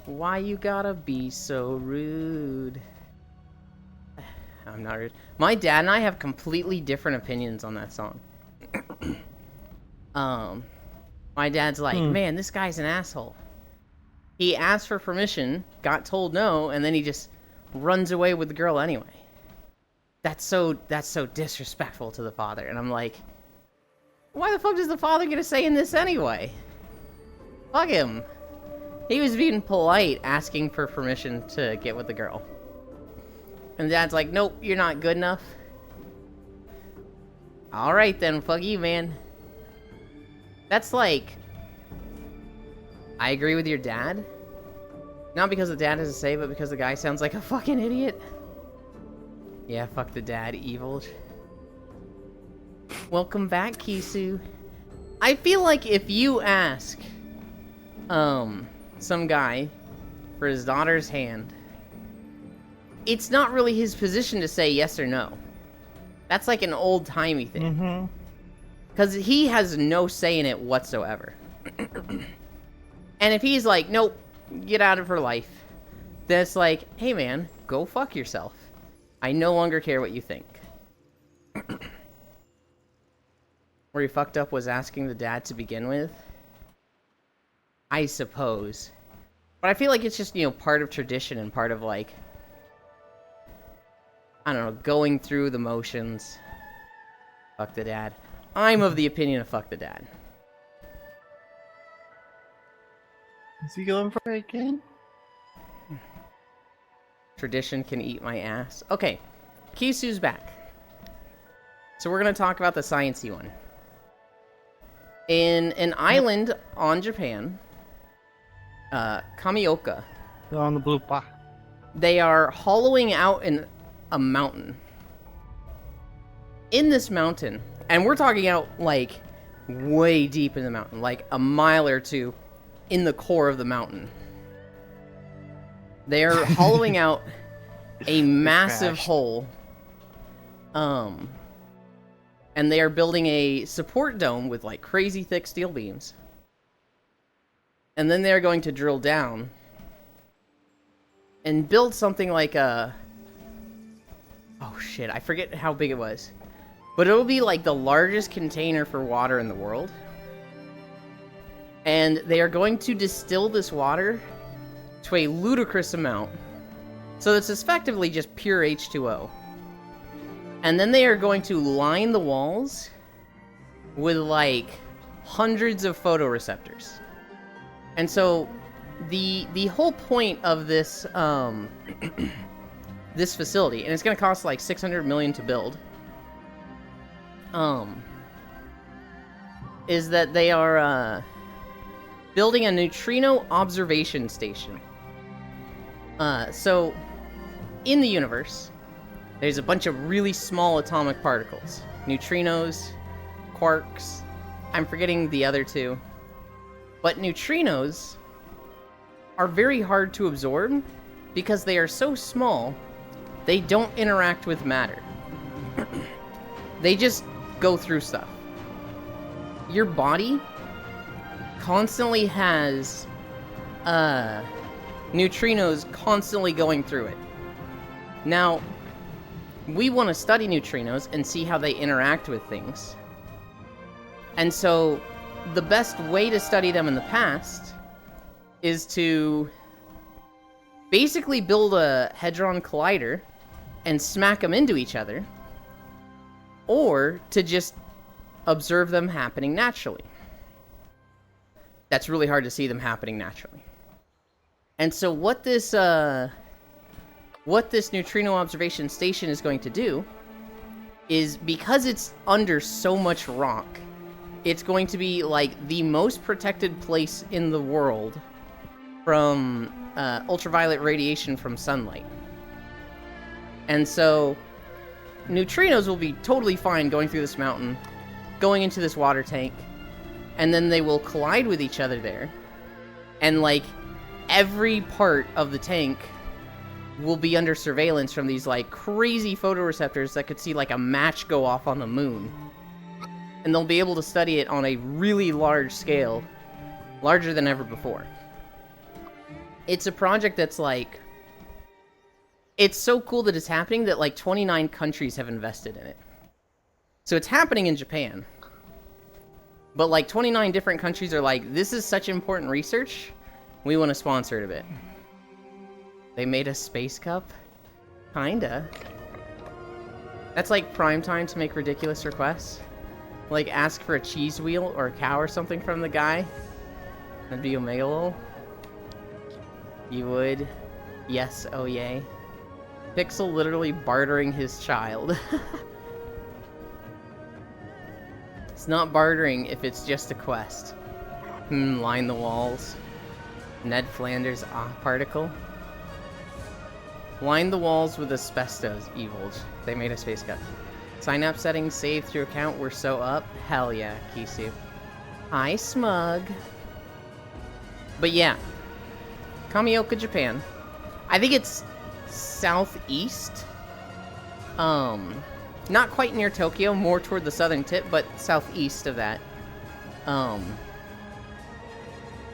Why you gotta be so rude? I'm not rude. My dad and I have completely different opinions on that song. My dad's like, man, this guy's an asshole. He asked for permission, got told no, and then he just runs away with the girl anyway. That's so disrespectful to the father. And I'm like, why the fuck does the father get a say in this anyway? Fuck him. He was being polite, asking for permission to get with the girl. And Dad's like, nope, you're not good enough. Alright then, fuck you, man. That's like... I agree with your dad. Not because the dad has a say, but because the guy sounds like a fucking idiot. Yeah, fuck the dad, evil. Welcome back, Kisu. I feel like if you ask... some guy for his daughter's hand, it's not really his position to say yes or no. That's like an old-timey thing. Mm-hmm. Because he has no say in it whatsoever. And if he's like, nope, get out of her life, then it's like, hey man, go fuck yourself. I no longer care what you think. Where he fucked up was asking the dad to begin with. I suppose. But I feel like it's just, part of tradition and part of, like, I don't know, going through the motions. Fuck the dad. I'm of the opinion of fuck the dad. Is he going for it again? Tradition can eat my ass. Okay, Kisu's back. So we're going to talk about the sciencey one. In an island on Japan, Kamioka, They're on the blue box. they are hollowing out a mountain. In this mountain, and we're talking out, like, way deep in the mountain, like a mile or two in the core of the mountain. They are hollowing out a massive crashed. hole. And they are building a support dome with, like, crazy thick steel beams. And then they're going to drill down and build something like a... Oh shit, I forget how big it was. But it'll be like the largest container for water in the world. And they are going to distill this water to a ludicrous amount. So it's effectively just pure H2O. And then they are going to line the walls with like hundreds of photoreceptors. And so the whole point of this this facility, and it's going to cost like $600 million to build, is that they are building a neutrino observation station. So in the universe, there's a bunch of really small atomic particles. Neutrinos, quarks, I'm forgetting the other two. But neutrinos are very hard to absorb because they are so small, they don't interact with matter. They just go through stuff. Your body constantly has neutrinos constantly going through it. Now, we want to study neutrinos and see how they interact with things. And so, the best way to study them in the past is to basically build a Hadron Collider and smack them into each other, or to just observe them happening naturally. That's really hard to see them happening naturally. And so what this neutrino observation station is going to do is, because it's under so much rock, it's going to be like the most protected place in the world from ultraviolet radiation from sunlight. And so neutrinos will be totally fine going through this mountain, going into this water tank, and then they will collide with each other there. And like every part of the tank will be under surveillance from these like crazy photoreceptors that could see like a match go off on the moon. And they'll be able to study it on a really large scale, larger than ever before. It's a project that's like, it's so cool that it's happening that like 29 countries have invested in it. So it's happening in Japan. But like 29 different countries are like, this is such important research, we want to sponsor it a bit. They made a space cup? Kinda. That's like prime time to make ridiculous requests. Like ask for a cheese wheel or a cow or something from the guy. That'd be Omega Lol. You would? Yes, oh yay. Pixel literally bartering his child. It's not bartering if it's just a quest. Line the walls. Ned Flanders particle. Line the walls with asbestos, Evil. They made a space cup. Synapse settings saved through account were so up. Hell yeah, Kisu. Hi, Smug. But yeah. Kamioka, Japan. I think it's southeast. Not quite near Tokyo, more toward the southern tip, but southeast of that.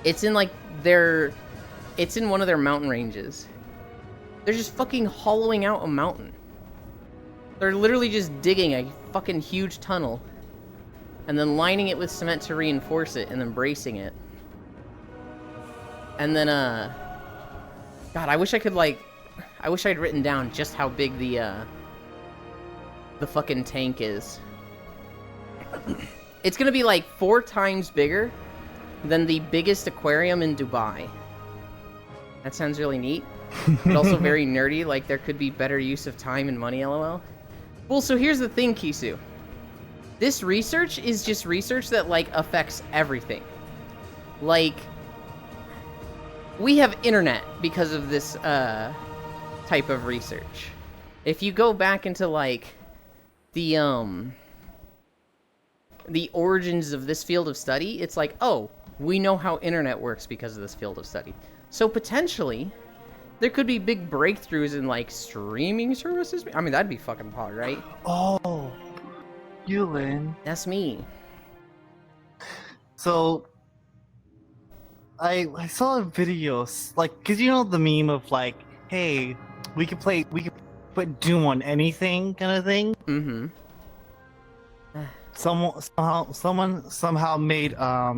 It's in like it's in one of their mountain ranges. They're just fucking hollowing out a mountain. They're literally just digging a fucking huge tunnel and then lining it with cement to reinforce it and then bracing it. And then, God, I wish I could I wish I'd written down just how big the fucking tank is. It's gonna be like 4 times bigger than the biggest aquarium in Dubai. That sounds really neat, but also very nerdy, like there could be better use of time and money, lol. Well, so here's the thing, Kisu. This research is just research that, like, affects everything. Like, we have internet because of this, type of research. If you go back into, like, the origins of this field of study, it's like, oh, we know how internet works because of this field of study. So potentially, there could be big breakthroughs in, like, streaming services. I mean, that'd be fucking hard, right? Oh, Yulin. That's me. So, I saw a video, like, cause you know the meme of like, hey, we could put Doom on anything kind of thing. Mm-hmm. Someone somehow made I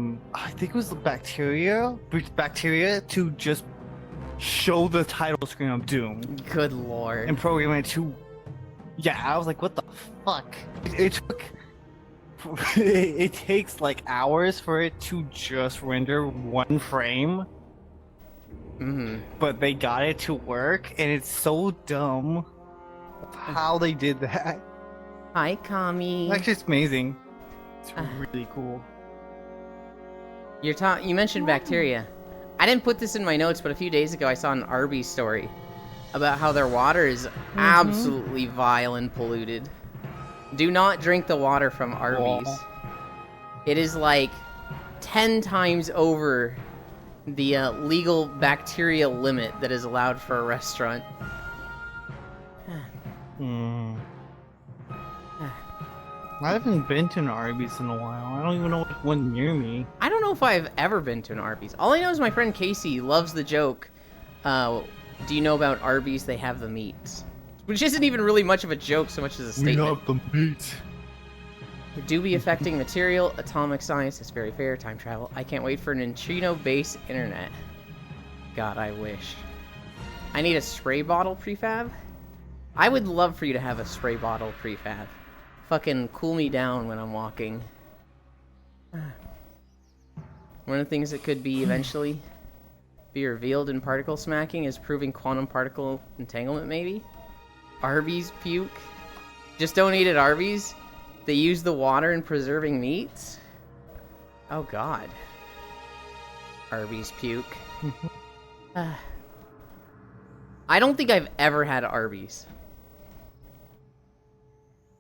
think it was bacteria to just show the title screen of Doom. Good lord. And program it to, yeah, I was like, what the fuck? It takes like hours for it to just render 1 frame. Mm-hmm. But they got it to work, and it's so dumb how they did that. Hi, Kami. Actually, it's amazing. It's really cool. You mentioned bacteria. I didn't put this in my notes, but a few days ago I saw an Arby's story about how their water is absolutely vile and polluted. Do not drink the water from Arby's. It is like 10 times over the legal bacterial limit that is allowed for a restaurant. Hmm. I haven't been to an Arby's in a while. I don't even know one near me. I don't know if I've ever been to an Arby's. All I know is my friend Casey loves the joke. Do you know about Arby's? They have the meat. Which isn't even really much of a joke so much as a statement. the meat. Do be affecting material, atomic science, it's very fair, time travel. I can't wait for neutrino-based internet. God, I wish. I need a spray bottle prefab? I would love for you to have a spray bottle prefab. Fucking cool me down when I'm walking. One of the things that could be eventually be revealed in particle smacking is proving quantum particle entanglement, maybe? Arby's puke? Just don't eat at Arby's? They use the water in preserving meats? Oh god. Arby's puke. I don't think I've ever had Arby's.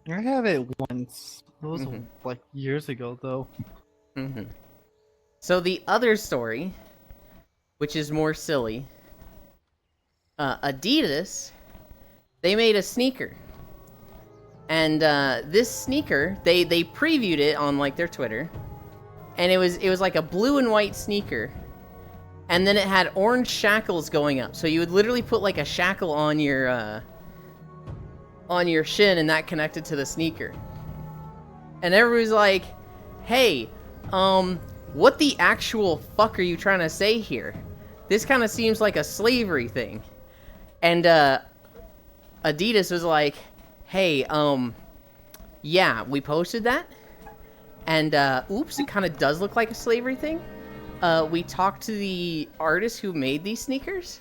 I have it once. It was like years ago, though. So the other story, which is more silly, Adidas, they made a sneaker. And this sneaker, they previewed it on like their Twitter, and it was like a blue and white sneaker, and then it had orange shackles going up. So you would literally put like a shackle on your shin, and that connected to the sneaker. And everybody's like, "Hey, what the actual fuck are you trying to say here? This kind of seems like a slavery thing." And Adidas was like, "Hey, yeah, we posted that, and oops, it kind of does look like a slavery thing. We talked to the artists who made these sneakers,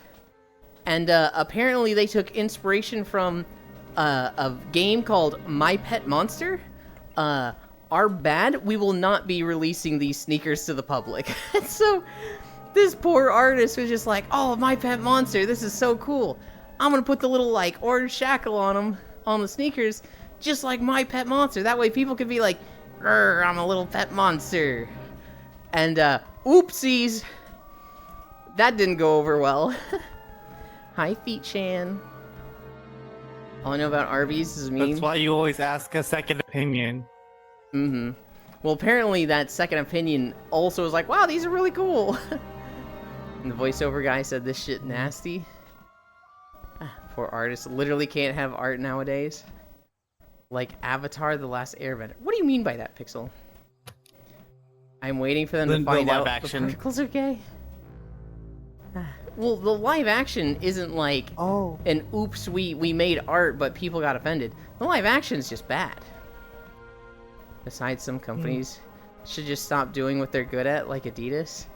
and apparently they took inspiration from a game called My Pet Monster. Our bad, we will not be releasing these sneakers to the public." And so this poor artist was just like, "Oh, My Pet Monster, this is so cool. I'm gonna put the little like orange shackle on them, on the sneakers, just like My Pet Monster. That way people can be like, I'm a little pet monster." And oopsies, that didn't go over well. Hi, Feet Chan. All I know about Arby's is meme. That's why you always ask a second opinion. Well, apparently that second opinion also was like, "Wow, these are really cool." And the voiceover guy said this shit nasty. Poor artists literally can't have art nowadays. Like Avatar: The Last Airbender. What do you mean by that, Pixel? I'm waiting for them to find out the particles are gay. Well, the live action isn't like an oops, we made art, but people got offended. The live action is just bad. Besides, some companies should just stop doing what they're good at, like Adidas.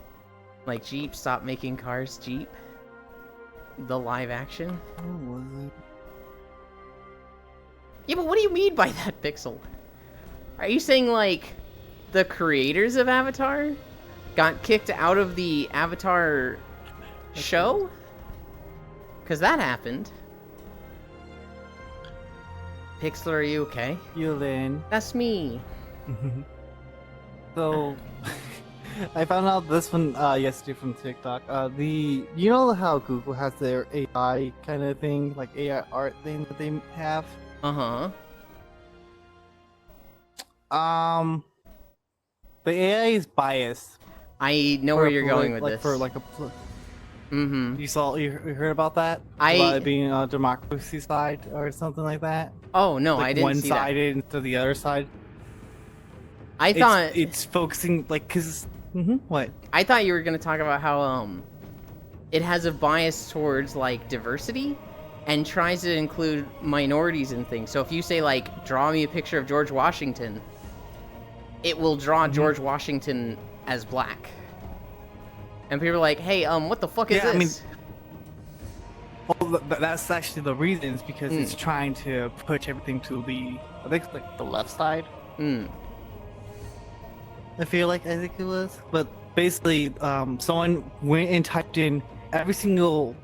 Like Jeep, stop making cars Jeep. The live action. Yeah, but what do you mean by that, Pixel? Are you saying, like, the creators of Avatar got kicked out of the Avatar show? Because that happened. Pixel, are you okay? Yulin. That's me. So, I found out this one yesterday from TikTok. You know how Google has their AI kind of thing, like AI art thing that they have? Uh-huh. The AI is biased. I know where you're going with this. For like a. You heard about that? About it being a democracy side or something like that. Oh no, like I didn't see that. one-sided instead of the other side. I thought it's focusing like what? I thought you were gonna talk about how it has a bias towards like diversity and tries to include minorities in things. So if you say like, draw me a picture of George Washington, it will draw George Washington as black. And people are like, "Hey, what the fuck is this?" I mean, well, that's actually the reason. Is because it's trying to push everything to the, I think, like the left side. I think it was, but basically, someone went and typed in every single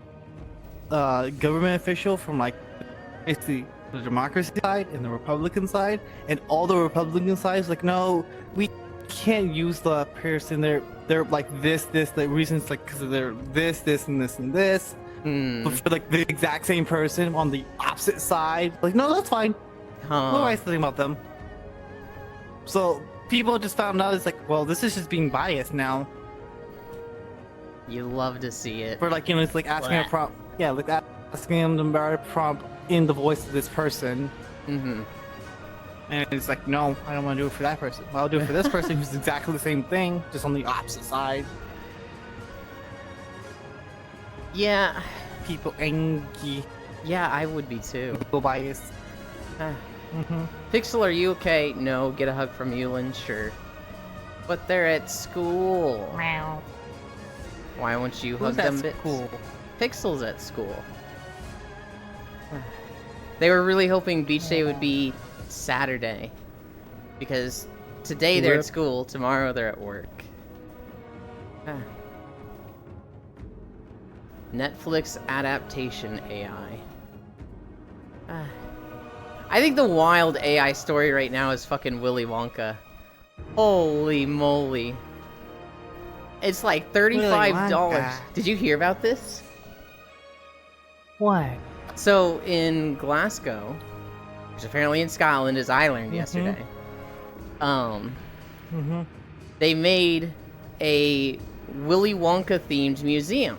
government official from like basically the democracy side and the Republican side, and all the Republican sides like, "No, we can't use the person. They're like this, the reasons like because they're this, and this, and this. Hmm. But for like the exact same person on the opposite side, like no, that's fine. Huh. No worries think about them. So people just found out it's like, well, this is just being biased now. You love to see it. For like it's like asking a Blech. prompt, yeah, like asking him to write a prompt in the voice of this person, Mm-hmm. and it's like, no, I don't want to do it for that person. Well, I'll do it for this person who's exactly the same thing, just on the opposite side. Yeah. People angry, Yeah, I would be too. people biased. Ah. Mm-hmm. Pixel, are you okay? No. Get a hug from Yulin? Sure. But they're at school. Meow. Why won't you hug Who's them at bits? school? Pixel's at school. They were really hoping beach day would be Saturday. Because today they're Rip. at school, tomorrow they're at work. Ah. Netflix adaptation AI. Ah. I think the wild AI story right now is fucking Willy Wonka. Holy moly. It's like $35. Wonka. Did you hear about this? What? So in Glasgow, which apparently in Scotland, as I learned yesterday, Mm-hmm. they made a Willy Wonka themed museum.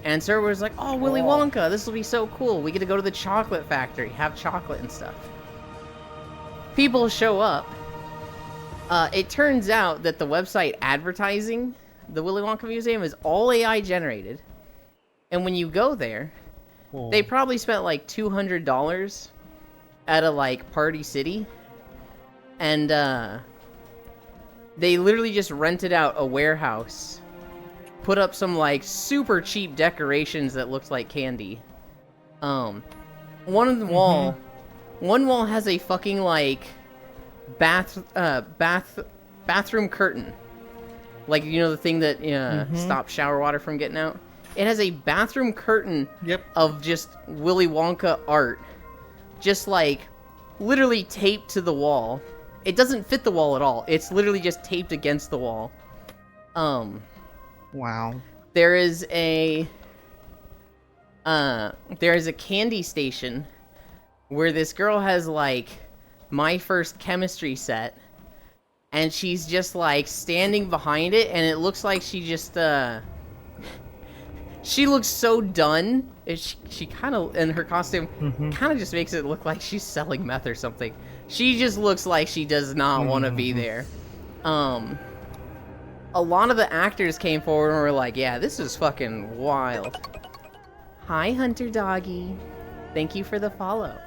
And Sir was like, oh, Willy Wonka, this will be so cool. We get to go to the chocolate factory, have chocolate and stuff. People show up. It turns out that the website advertising the Willy Wonka Museum is all AI generated. And when you go there, they probably spent like $200 at a like Party City. And they literally just rented out a warehouse, put up some like super cheap decorations that looked like candy. One wall has a fucking like bathroom curtain, like the thing that stops shower water from getting out. It has a bathroom curtain of just Willy Wonka art, just like literally taped to the wall. It doesn't fit the wall at all. It's literally just taped against the wall. Wow. There is a candy station where this girl has like my first chemistry set, and she's just like standing behind it, and it looks like she just she looks so done. She kind of, in her costume, kind of just makes it look like she's selling meth or something. She just looks like she does not want to be there. A lot of the actors came forward and were like, yeah, this is fucking wild. Hi, Hunter Doggy. Thank you for the follow.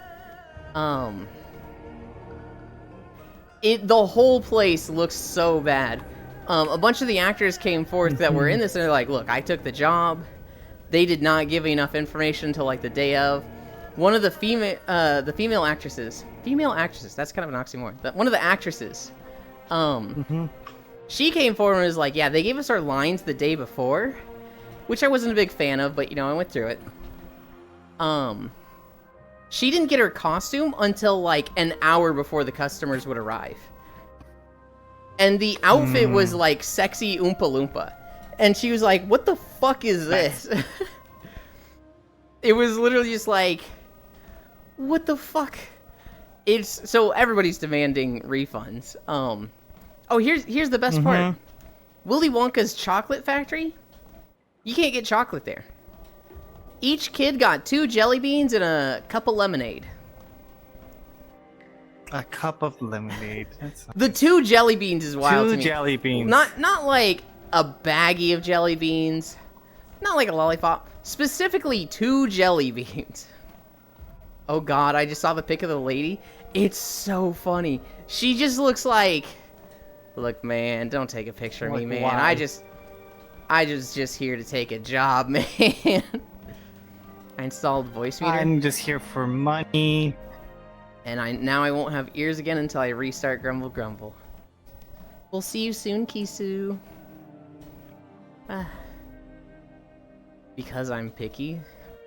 The whole place looks so bad. A bunch of the actors came forth that were in this, and they're like, look, I took the job. They did not give me enough information until like the day of. One of the female actresses, that's kind of an oxymoron. One of the actresses, she came forward and was like, yeah, they gave us our lines the day before, which I wasn't a big fan of, but I went through it. She didn't get her costume until like an hour before the customers would arrive. And the outfit was like sexy Oompa Loompa. And she was like, what the fuck is this? It was literally just like, what the fuck? So everybody's demanding refunds. Oh, here's the best part. Willy Wonka's chocolate factory? You can't get chocolate there. Each kid got 2 jelly beans and a cup of lemonade. A cup of lemonade. The 2 jelly beans is wild to 2 me. jelly beans. Not like a baggie of jelly beans. Not like a lollipop. Specifically 2 jelly beans. Oh god, I just saw the pic of the lady. It's so funny. She just looks like... Look, man, don't take a picture of me, man. Why? I just here to take a job, man. I installed voice meter. I'm just here for money. And now I won't have ears again until I restart Grumble Grumble. We'll see you soon, Kisu. Because I'm picky?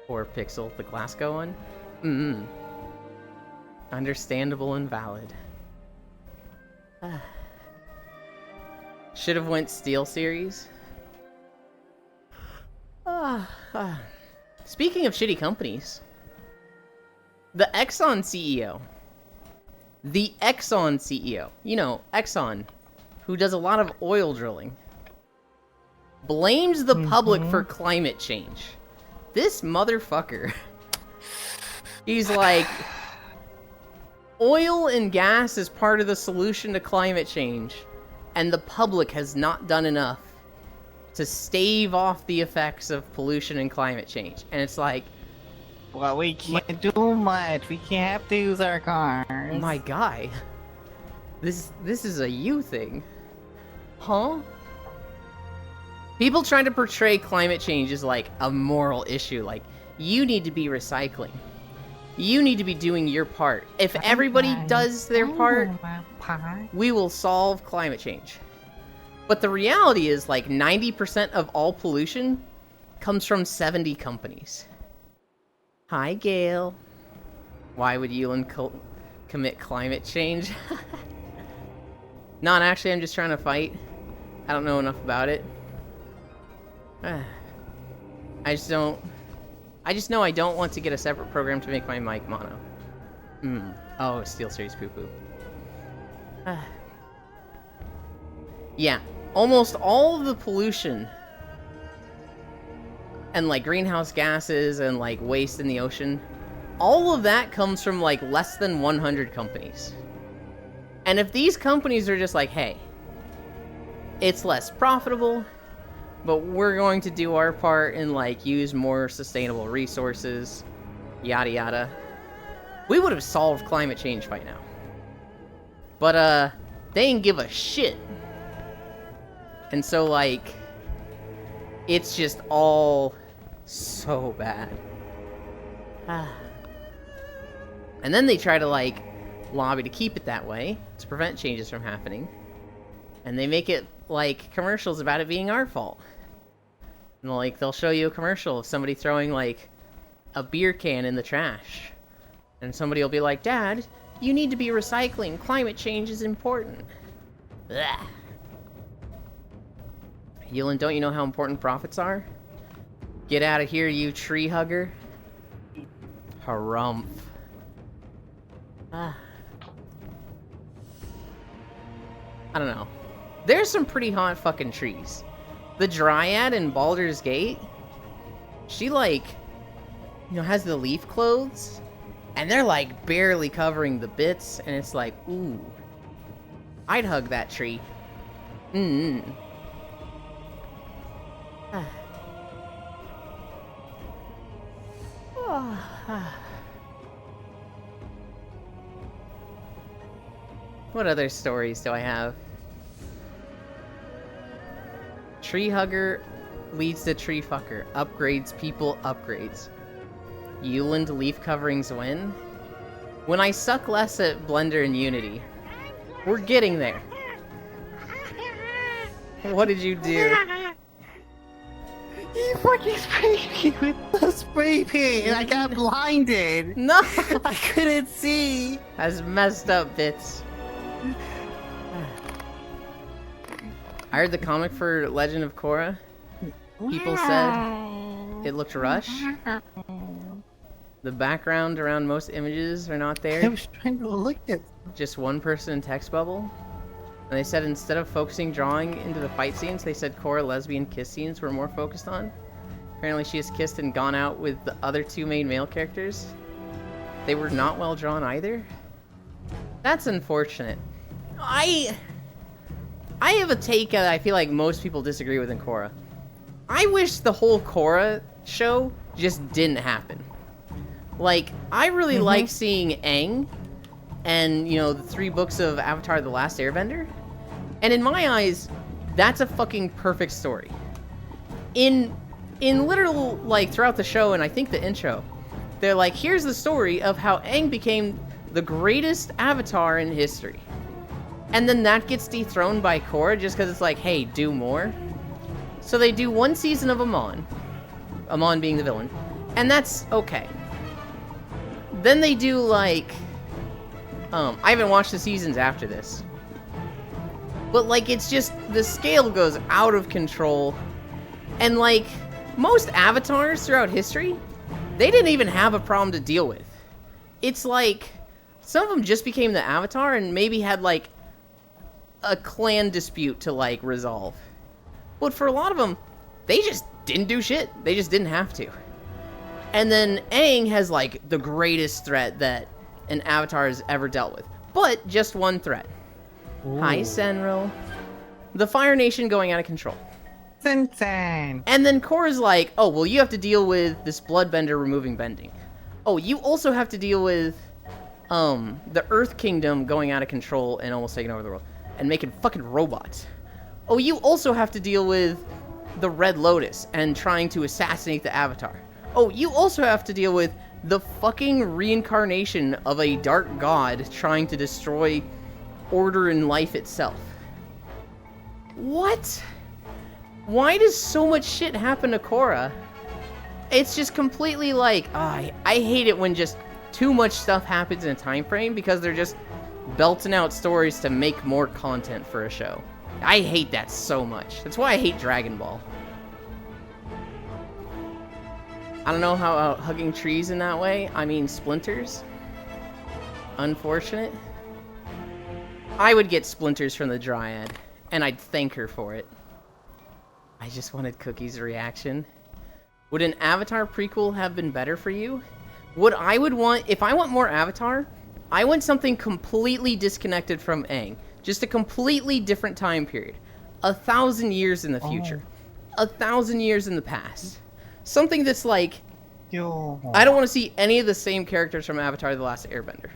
Or Pixel, the Glasgow one? Understandable and valid. Should have went Steel Series. Speaking of shitty companies, the Exxon CEO. The Exxon CEO. You know, Exxon, who does a lot of oil drilling, blames the public for climate change. This motherfucker. He's like, oil and gas is part of the solution to climate change, and the public has not done enough to stave off the effects of pollution and climate change. And it's like, Well, we can't do much. We can't have to use our cars. my guy, this is a you thing. Huh? People trying to portray climate change as like a moral issue, like, you need to be recycling. You need to be doing your part. If everybody does their part, we will solve climate change. But the reality is, like, 90% of all pollution comes from 70 companies. Hi, Gail. Why would Yulin commit climate change? Not actually, I'm just trying to fight. I don't know enough about it. I just know I don't want to get a separate program to make my mic mono. Oh, SteelSeries poo-poo. Yeah, almost all of the pollution and, like, greenhouse gases and, like, waste in the ocean, all of that comes from, like, less than 100 companies. And if these companies are just like, hey, it's less profitable, but we're going to do our part and, like, use more sustainable resources, yada yada, we would have solved climate change by now. But, they didn't give a shit. And so, like, it's just all so bad. And then they try to, like, lobby to keep it that way, to prevent changes from happening. And they make it, like, commercials about it being our fault. And, like, they'll show you a commercial of somebody throwing, like, a beer can in the trash. And somebody will be like, Dad, you need to be recycling. Climate change is important. Blah. Yulin, don't you know how important profits are? Get out of here, you tree hugger. Harumph. I don't know. There's some pretty hot fucking trees. The Dryad in Baldur's Gate, she, like, you know, has the leaf clothes, and they're, like, barely covering the bits, and it's like, ooh, I'd hug that tree. What other stories do I have? Tree hugger leads to tree fucker. Upgrades people upgrades. Yulin leaf coverings win. When I suck less at Blender and Unity. We're getting there. What did you do? You fucking sprayed me with the spray paint and I got blinded. No! I couldn't see. That's messed up, bits. I heard the comic for Legend of Korra. People said it looked rushed. The background around most images are not I there. was trying to look at. Just one person in text bubble. And they said instead of focusing drawing into the fight scenes, they said Korra lesbian kiss scenes were more focused on. Apparently she has kissed and gone out with the other two main male characters. They were not well drawn either. That's unfortunate. I have a take that I feel like most people disagree with in Korra. I wish the whole Korra show just didn't happen. Like, I really like seeing Aang and, you know, the 3 books of Avatar: The Last Airbender. And in my eyes, that's a fucking perfect story. In literal, like, throughout the show, and I think the intro, they're like, here's the story of how Aang became the greatest Avatar in history. And then that gets dethroned by Korra just because it's like, hey, do more. So they do 1 season of Amon. Amon being the villain. And that's okay. Then they do, like... I haven't watched the seasons after this. But, like, it's just, the scale goes out of control. And, like, most avatars throughout history, they didn't even have a problem to deal with. It's like, some of them just became the avatar and maybe had, like, a clan dispute to, like, resolve. But for a lot of them, they just didn't do shit. They just didn't have to. And then Aang has, like, the greatest threat that an avatar has ever dealt with. But just one threat. Ooh. Hi, Senro. The Fire Nation going out of control. Sen. And then Korra's like, oh, well, you have to deal with this bloodbender removing bending. Oh, you also have to deal with, the Earth Kingdom going out of control and almost taking over the world. And making fucking robots. Oh, you also have to deal with the Red Lotus and trying to assassinate the Avatar. Oh, you also have to deal with the fucking reincarnation of a dark god trying to destroy order in life itself. What? Why does so much shit happen to Korra? It's just completely like, I hate it when just too much stuff happens in a time frame because they're just belting out stories to make more content for a show. I hate that so much. That's why I hate Dragon Ball. I don't know how hugging trees in that way. I mean, splinters. Unfortunate. I would get splinters from the Dryad, and I'd thank her for it. I just wanted Cookie's reaction. Would an Avatar prequel have been better for you? What I would want, if I want more Avatar, I want something completely disconnected from Aang. Just a completely different time period. 1,000 years in the future. 1,000 years in the past. Something that's like, I don't want to see any of the same characters from Avatar: The Last Airbender.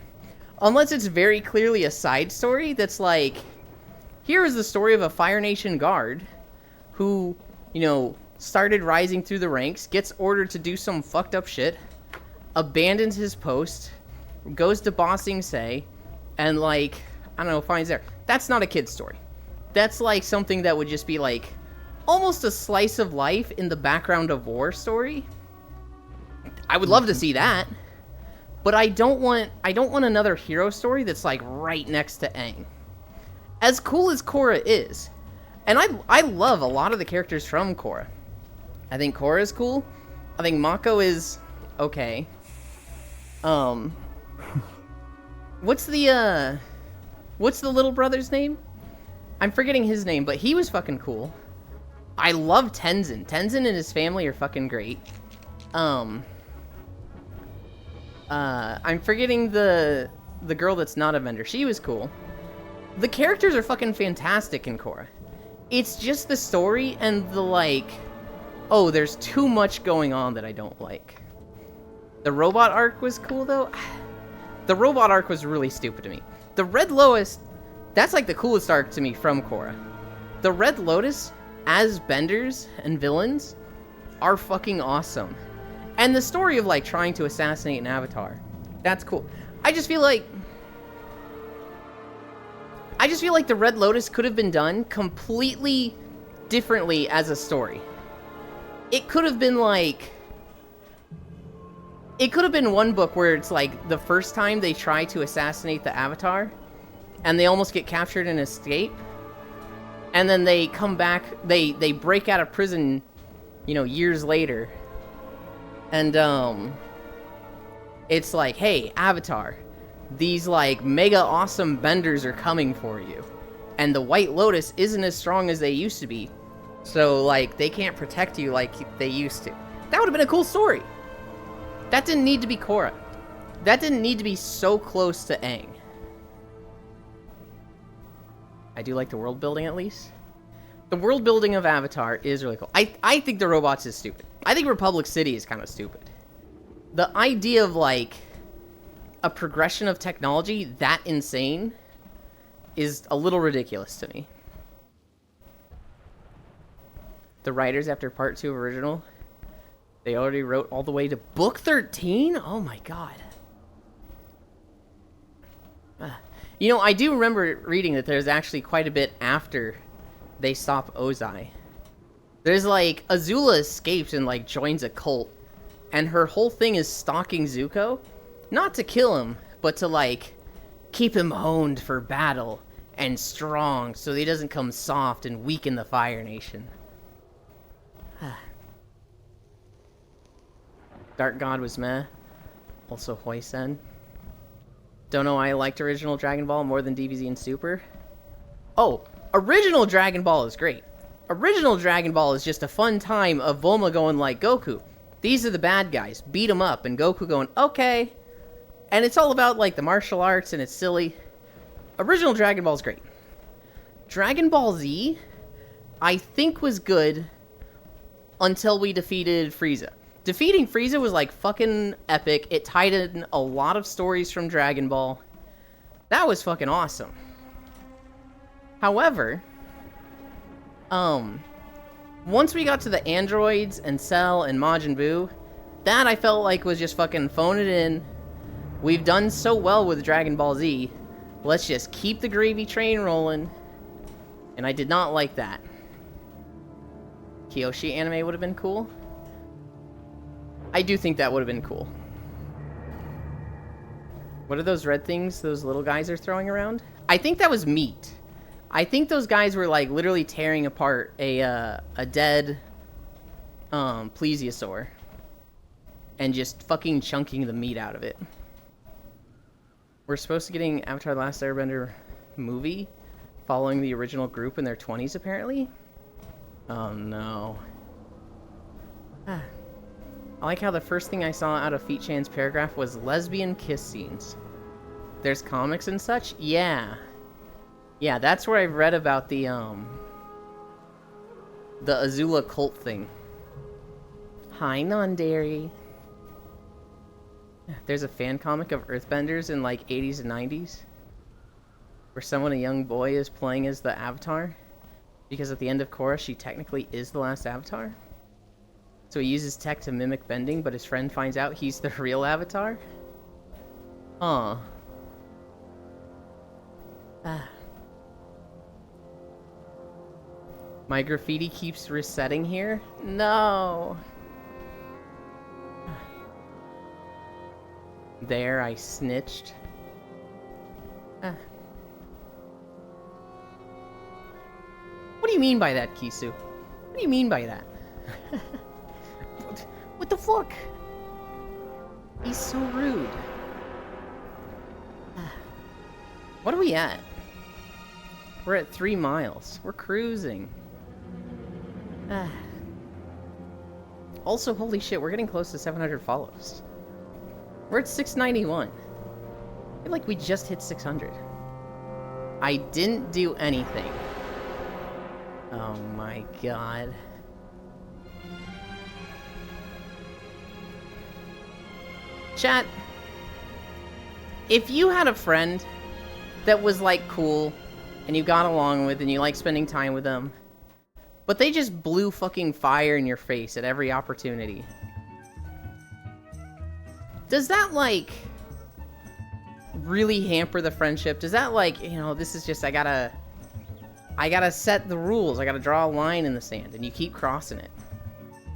Unless it's very clearly a side story that's like, here is the story of a Fire Nation guard who, you know, started rising through the ranks, gets ordered to do some fucked up shit, abandons his post, goes to Ba Sing Se, and like, I don't know, finds there. That's not a kid's story. That's like something that would just be like, almost a slice of life in the background of war story. I would love to see that. But I don't want another hero story that's like right next to Aang. As cool as Korra is, and I love a lot of the characters from Korra. I think Korra is cool. I think Mako is okay. What's the little brother's name? I'm forgetting his name, but he was fucking cool. I love Tenzin. Tenzin and his family are fucking great. I'm forgetting the girl that's not a vendor. She was cool. The characters are fucking fantastic in Korra. It's just the story and the like, oh, there's too much going on that I don't like. The robot arc was cool though. The robot arc was really stupid to me. The Red Lotus, that's like the coolest arc to me from Korra. The Red Lotus as benders and villains are fucking awesome. And the story of like trying to assassinate an avatar, that's cool. I just feel like the Red Lotus could have been done completely differently as a story. It could have been like, it could have been one book where it's like the first time they try to assassinate the Avatar and they almost get captured and escape. And then they come back, they break out of prison, you know, years later. And it's like, hey, Avatar, these like mega awesome benders are coming for you. And the White Lotus isn't as strong as they used to be. So like they can't protect you like they used to. That would have been a cool story. That didn't need to be Korra. That didn't need to be so close to Aang. I do like the world building at least. The world building of Avatar is really cool. I think the robots is stupid. I think Republic City is kind of stupid. The idea of like a progression of technology that insane is a little ridiculous to me. The writers after part 2 of original, they already wrote all the way to book 13? Oh my god. You know, I do remember reading that there's actually quite a bit after they stop Ozai. There's like, Azula escapes and like joins a cult, and her whole thing is stalking Zuko. Not to kill him, but to like, keep him honed for battle, and strong so he doesn't come soft and weaken the Fire Nation. Dark God was meh. Also Hoisen. Don't know why I liked original Dragon Ball more than DBZ and Super. Oh, original Dragon Ball is great. Original Dragon Ball is just a fun time of Bulma going like, Goku, these are the bad guys, beat them up, and Goku going, okay. And it's all about like the martial arts and it's silly. Original Dragon Ball is great. Dragon Ball Z, I think was good until we defeated Frieza. Defeating Frieza was like fucking epic. It tied in a lot of stories from Dragon Ball. That was fucking awesome. However, once we got to the androids and Cell and Majin Buu, that I felt like was just fucking phone it in. We've done so well with Dragon Ball Z. Let's just keep the gravy train rolling. And I did not like that. Kyoshi anime would have been cool. I do think that would have been cool. What are those red things those little guys are throwing around? I think that was meat. I think those guys were like literally tearing apart a dead plesiosaur and just fucking chunking the meat out of it. We're supposed to getting Avatar: The Last Airbender movie following the original group in their 20s apparently. Oh no. I like how the first thing I saw out of Feet Chan's paragraph was lesbian kiss scenes. There's comics and such? Yeah. Yeah, that's where I've read about the Azula cult thing. Hi, non-dairy. There's a fan comic of Earthbenders in like 80s and 90s where a young boy is playing as the Avatar because at the end of Korra she technically is the last Avatar. So he uses tech to mimic bending, but his friend finds out he's the real Avatar? Huh. My graffiti keeps resetting here? No! There, I snitched. What do you mean by that, Kisu? What do you mean by that? What the fuck? He's so rude. What are we at? We're at 3 miles. We're cruising. Also, holy shit, we're getting close to 700 follows. We're at 691. I feel like we just hit 600. I didn't do anything. Oh my god. Chat, if you had a friend that was like cool and you got along with and you like spending time with them, but they just blew fucking fire in your face at every opportunity, does that like really hamper the friendship? Does that like, you know, this is just, I gotta set the rules, I gotta draw a line in the sand and you keep crossing it.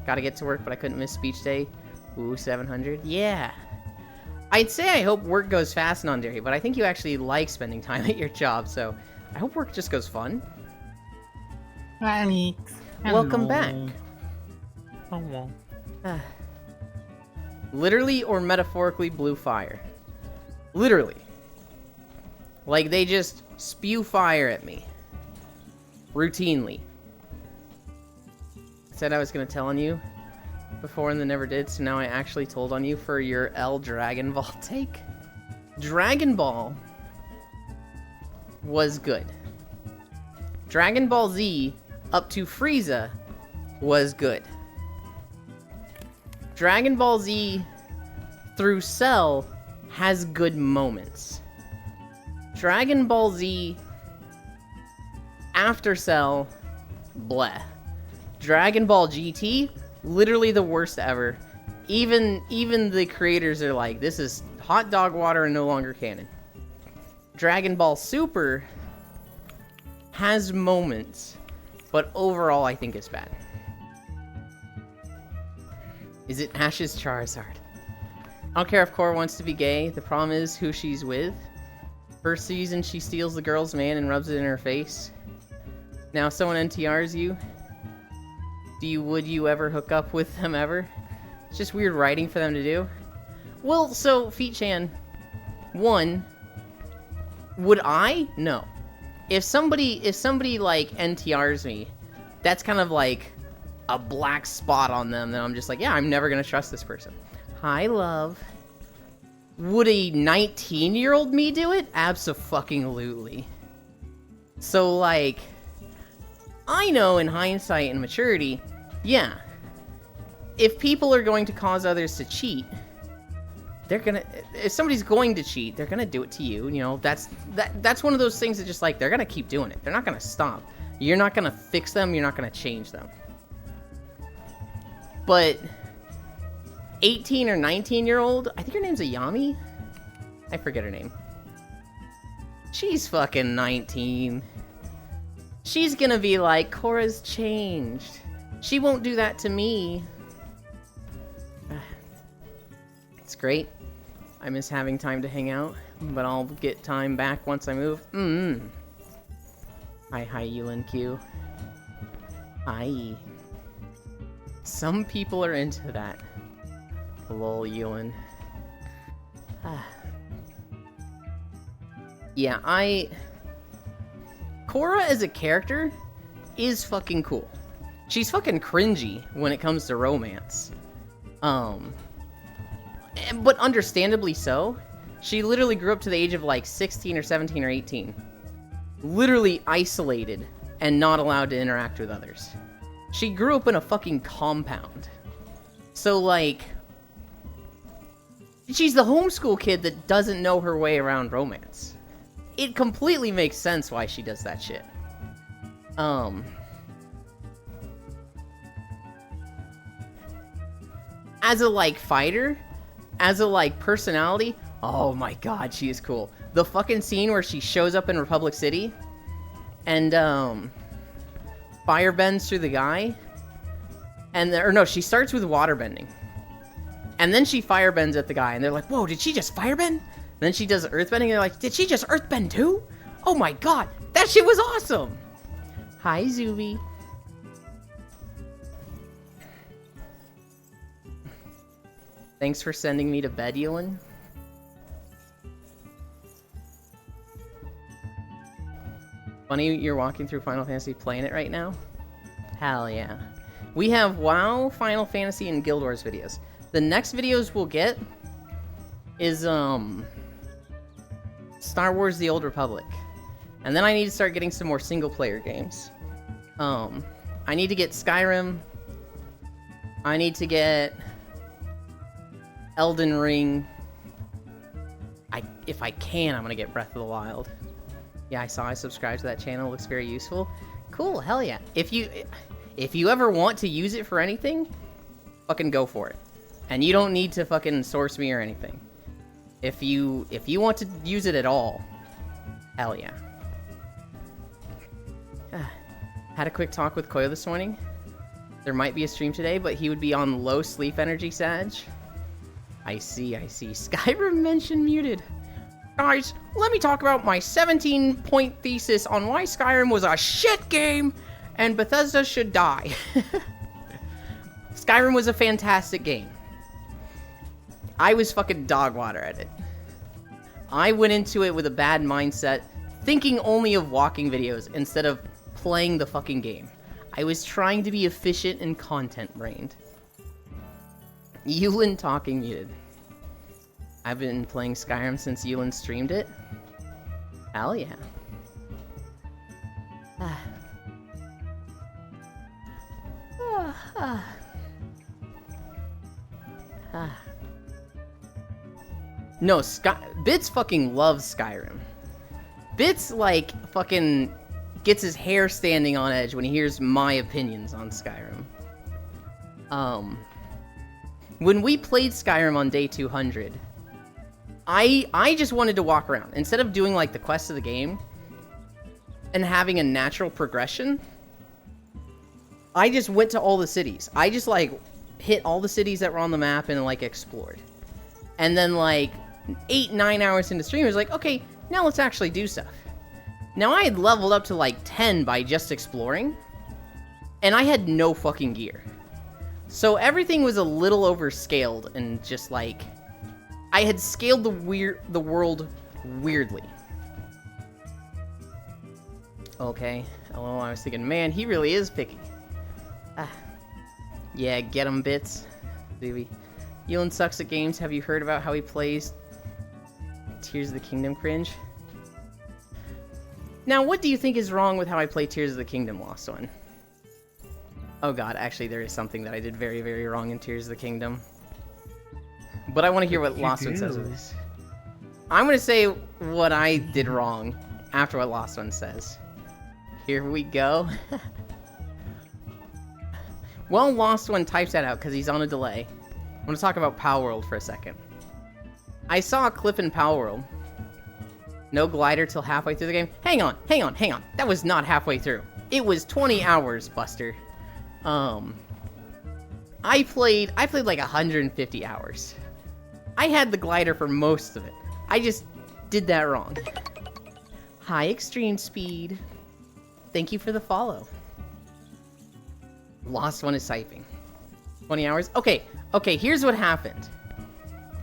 Gotta get to work, but I couldn't miss speech day. Ooh, 700. Yeah. I'd say I hope work goes fast, non-dairy, but I think you actually like spending time at your job, so I hope work just goes fun. Alex. Welcome back. Hello. Literally or metaphorically blue fire. Literally. Like they just spew fire at me. Routinely. I said I was gonna tell on you before and then never did, so now I actually told on you for your L Dragon Ball take. Dragon Ball was good. Dragon Ball Z up to Frieza was good. Dragon Ball Z through Cell has good moments. Dragon Ball Z after Cell, bleh. Dragon Ball GT, literally the worst ever. Even the creators are like, this is hot dog water and no longer canon. Dragon Ball Super has moments, but overall I think it's bad. Is it Ash's Charizard? I don't care if Korra wants to be gay, the problem is who she's with. First season, she steals the girl's man and rubs it in her face. Now someone NTRs you. Would you ever hook up with them ever? It's just weird writing for them to do. Well, so, Feet-chan, one, would I? No. If somebody, like, NTRs me, that's kind of like a black spot on them, then I'm just like, yeah, I'm never gonna trust this person. Hi, love. Would a 19-year-old me do it? Abso-fucking-lutely. So, like, I know in hindsight and maturity, yeah, if people are going to cause others to cheat, they're gonna, if somebody's going to cheat, they're gonna do it to you, you know, that's one of those things that just, like, they're gonna keep doing it. They're not gonna stop. You're not gonna fix them, you're not gonna change them. But 18 or 19-year-old, I think her name's Ayami? I forget her name. She's fucking 19. She's gonna be like, Korra's changed. She won't do that to me. It's great. I miss having time to hang out, but I'll get time back once I move. Hi, Yulin Q. Hi. Some people are into that. Lol, Yulin. Yeah, Korra as a character is fucking cool. She's fucking cringy when it comes to romance. But understandably so. She literally grew up to the age of like 16 or 17 or 18. Literally isolated and not allowed to interact with others. She grew up in a fucking compound. So like, she's the homeschool kid that doesn't know her way around romance. It completely makes sense why she does that shit. As a, like, fighter, as a, like, personality, oh my god, she is cool. The fucking scene where she shows up in Republic City and, firebends through the guy. And, or no, she starts with waterbending. And then she firebends at the guy, and they're like, whoa, did she just firebend? Then she does earthbending, and they're like, did she just earthbend too? Oh my god, that shit was awesome! Hi, Zuby. Thanks for sending me to bed, Yulin. Funny you're walking through Final Fantasy playing it right now? Hell yeah. We have WoW, Final Fantasy, and Guild Wars videos. The next videos we'll get is, Star Wars The Old Republic. And then I need to start getting some more single-player games. I need to get Skyrim. I need to get Elden Ring. If I can, I'm gonna get Breath of the Wild. Yeah, I subscribed to that channel. It looks very useful. Cool, hell yeah. If you ever want to use it for anything, fucking go for it. And you don't need to fucking source me or anything. If you want to use it at all, hell yeah. Had a quick talk with Koyo this morning. There might be a stream today, but he would be on low sleep energy, Sag. I see. Skyrim mention muted. Guys, let me talk about my 17-point thesis on why Skyrim was a shit game and Bethesda should die. Skyrim was a fantastic game. I was fucking dog water at it. I went into it with a bad mindset, thinking only of walking videos instead of playing the fucking game. I was trying to be efficient and content-brained. Yulin talking muted. I've been playing Skyrim since Yulin streamed it. Hell yeah. No, Bits fucking loves Skyrim. Bits, like, fucking gets his hair standing on edge when he hears my opinions on Skyrim. When we played Skyrim on day 200, I just wanted to walk around. Instead of doing, like, the quest of the game and having a natural progression, I just went to all the cities. I just, like, hit all the cities that were on the map and, like, explored. And then, like, 8-9 hours into stream, it was like, okay, Now let's actually do stuff. Now I had leveled up to like 10 by just exploring, and I had no fucking gear. So everything was a little overscaled and just like, I had scaled the world weirdly. Okay. Oh, I was thinking, man, he really is picky. Yeah, get him, Bits. Baby. Ewan sucks at games. Have you heard about how he plays Tears of the Kingdom cringe? Now, what do you think is wrong with how I play Tears of the Kingdom, Lost One? Oh god, actually there is something that I did very, very wrong in Tears of the Kingdom. But I want to hear what Lost One says with this. I'm going to say what I did wrong after what Lost One says. Here we go. Well, Lost One types that out because he's on a delay. I'm going to talk about Palworld for a second. I saw a clip in Palworld. No glider till halfway through the game. Hang on. That was not halfway through. It was 20 hours, Buster. I played like 150 hours. I had the glider for most of it. I just did that wrong. Hi, Extreme Speed. Thank you for the follow. Lost One is typing. 20 hours? Okay, here's what happened.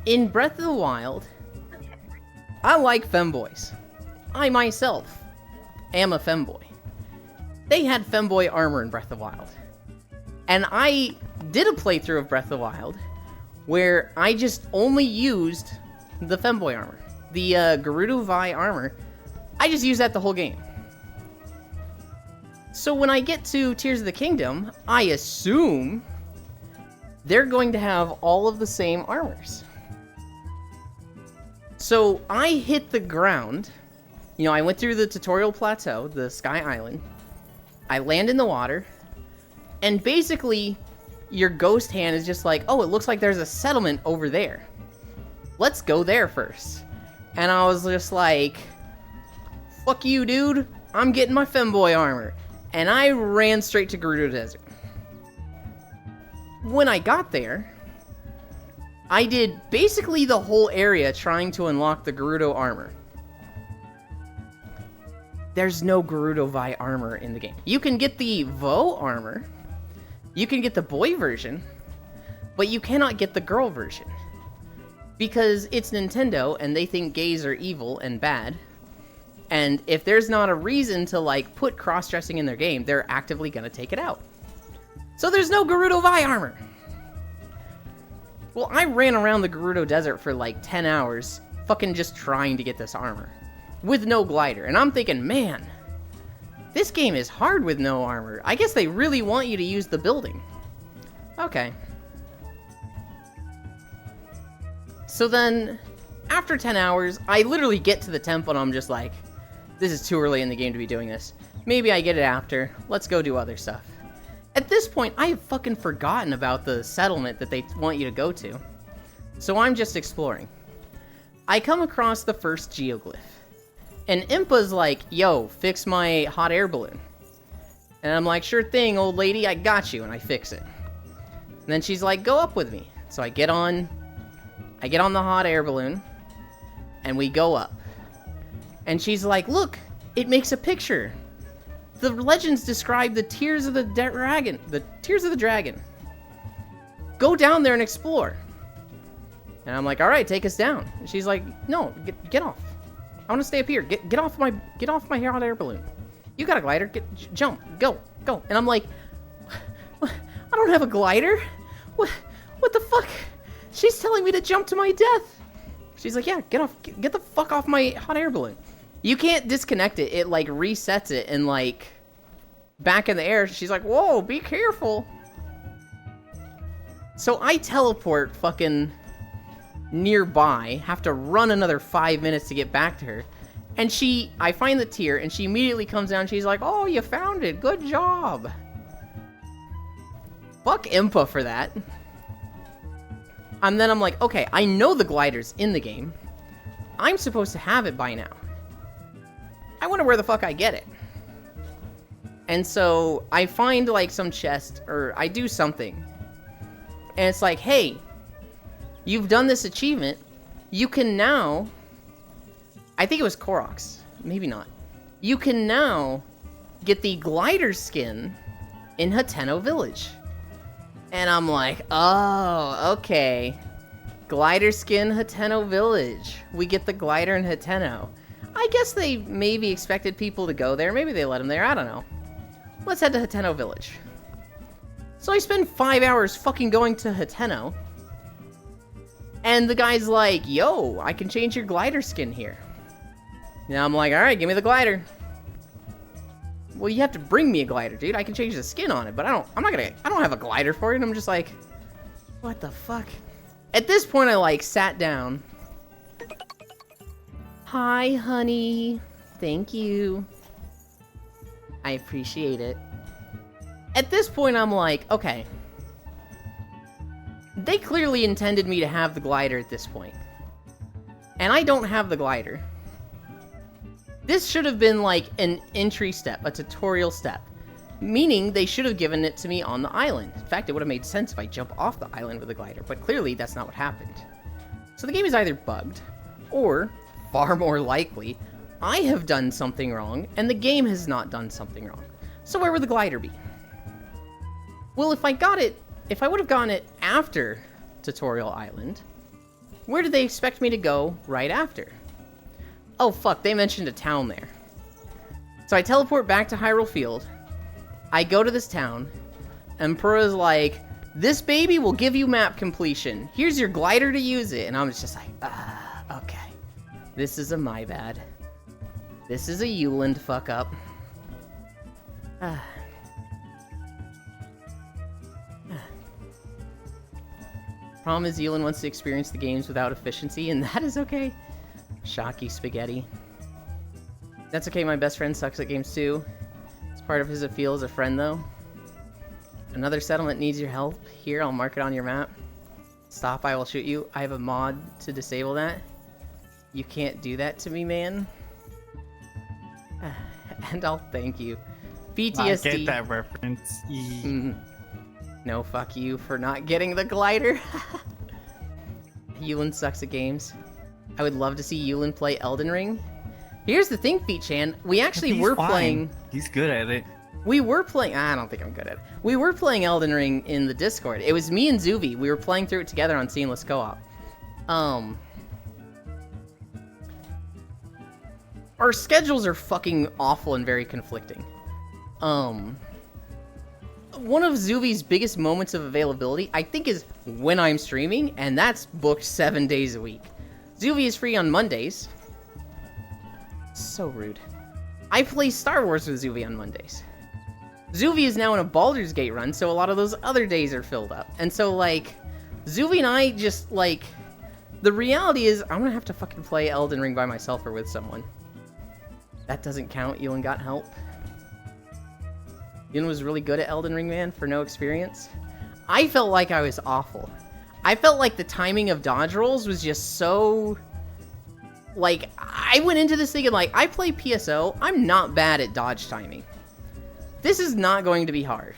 In Breath of the Wild, I like femboys. I myself am a femboy. They had femboy armor in Breath of the Wild. And I did a playthrough of Breath of the Wild where I just only used the femboy armor. The Gerudo Vi armor, I just used that the whole game. So when I get to Tears of the Kingdom, I assume they're going to have all of the same armors. So I hit the ground. You know, I went through the tutorial plateau, the Sky Island. I land in the water. And basically, your ghost hand is just like, oh, it looks like there's a settlement over there. Let's go there first. And I was just like, fuck you, dude. I'm getting my femboy armor. And I ran straight to Gerudo Desert. When I got there, I did basically the whole area trying to unlock the Gerudo armor. There's no Gerudo Vi armor in the game. You can get the Vo armor. You can get the boy version. But you cannot get the girl version. Because it's Nintendo and they think gays are evil and bad. And if there's not a reason to, like, put cross-dressing in their game, they're actively gonna take it out. So there's no Gerudo Vi armor! Well, I ran around the Gerudo Desert for, like, 10 hours, fucking just trying to get this armor. With no glider. And I'm thinking, man, this game is hard with no armor. I guess they really want you to use the building. Okay. So then, after 10 hours, I literally get to the temple and I'm just like, this is too early in the game to be doing this. Maybe I get it after. Let's go do other stuff. At this point, I have fucking forgotten about the settlement that they want you to go to. So I'm just exploring. I come across the first geoglyph. And Impa's like, yo, fix my hot air balloon. And I'm like, sure thing, old lady, I got you. And I fix it. And then she's like, go up with me. So I get on the hot air balloon. And we go up. And she's like, look, it makes a picture. The legends describe the Tears of the Dragon. The Tears of the Dragon. Go down there and explore. And I'm like, all right, take us down. And she's like, no, get off. I want to stay up here. Get off my hot air balloon. You got a glider. Jump. Go. And I'm like, I don't have a glider. What the fuck? She's telling me to jump to my death. She's like, yeah, get off. Get the fuck off my hot air balloon. You can't disconnect it. It, like, resets it and, like, back in the air. She's like, whoa, be careful. So I teleport fucking nearby, have to run another 5 minutes to get back to her. And I find the tear, and she immediately comes down. She's like, oh, you found it. Good job. Fuck Impa for that. And then I'm like, okay, I know the glider's in the game. I'm supposed to have it by now. I wonder where the fuck I get it. And so I find, like, some chest, or I do something. And it's like, hey, you've done this achievement. You can now I think it was Koroks. Maybe not. You can now get the glider skin in Hateno Village. And I'm like, oh, okay. Glider skin, Hateno Village. We get the glider in Hateno. I guess they maybe expected people to go there. Maybe they let them there. I don't know. Let's head to Hateno Village. So I spend 5 hours fucking going to Hateno. And the guy's like, yo, I can change your glider skin here. Now I'm like, alright, give me the glider. Well, you have to bring me a glider, dude. I can change the skin on it, but I don't have a glider for it. And I'm just like, what the fuck? At this point, I like sat down. Hi, honey. Thank you. I appreciate it. At this point, I'm like, okay. They clearly intended me to have the glider at this point. And I don't have the glider. This should have been like an entry step, a tutorial step. Meaning they should have given it to me on the island. In fact, it would have made sense if I jump off the island with a glider, but clearly that's not what happened. So the game is either bugged, or, far more likely, I have done something wrong, and the game has not done something wrong. So where would the glider be? Well, if I would have gotten it after Tutorial Island, where did they expect me to go right after? Oh fuck, they mentioned a town there. So I teleport back to Hyrule Field, I go to this town, and Purah's like, this baby will give you map completion. Here's your glider to use it. And I'm just like, okay. This is a my bad. This is a Yuland fuck up. Problem is, Yuland wants to experience the games without efficiency, and that is okay. Shocky spaghetti. That's okay, my best friend sucks at games too. It's part of his appeal as a friend, though. Another settlement needs your help. Here, I'll mark it on your map. Stop, I will shoot you. I have a mod to disable that. You can't do that to me, man. And I'll thank you. PTSD. I get that reference. No, fuck you for not getting the glider. Yuland sucks at games. I would love to see Yuland play Elden Ring. Here's the thing, Feet-chan. We actually were playing... He's good at it. We were playing... I don't think I'm good at it. We were playing Elden Ring in the Discord. It was me and Zuvi. We were playing through it together on Seamless Co-op. Our schedules are fucking awful and very conflicting. One of Zuvi's biggest moments of availability, I think, is when I'm streaming, and that's booked 7 days a week. Zuvi is free on Mondays. So rude. I play Star Wars with Zuvi on Mondays. Zuvi is now in a Baldur's Gate run, so a lot of those other days are filled up. And so, like, Zuvi and I just, like... The reality is, I'm gonna have to fucking play Elden Ring by myself or with someone. That doesn't count. Yuland got help. Yuland was really good at Elden Ring, man, for no experience. I felt like I was awful. I felt like the timing of dodge rolls was just so... Like, I went into this thinking, like, I play PSO, I'm not bad at dodge timing. This is not going to be hard.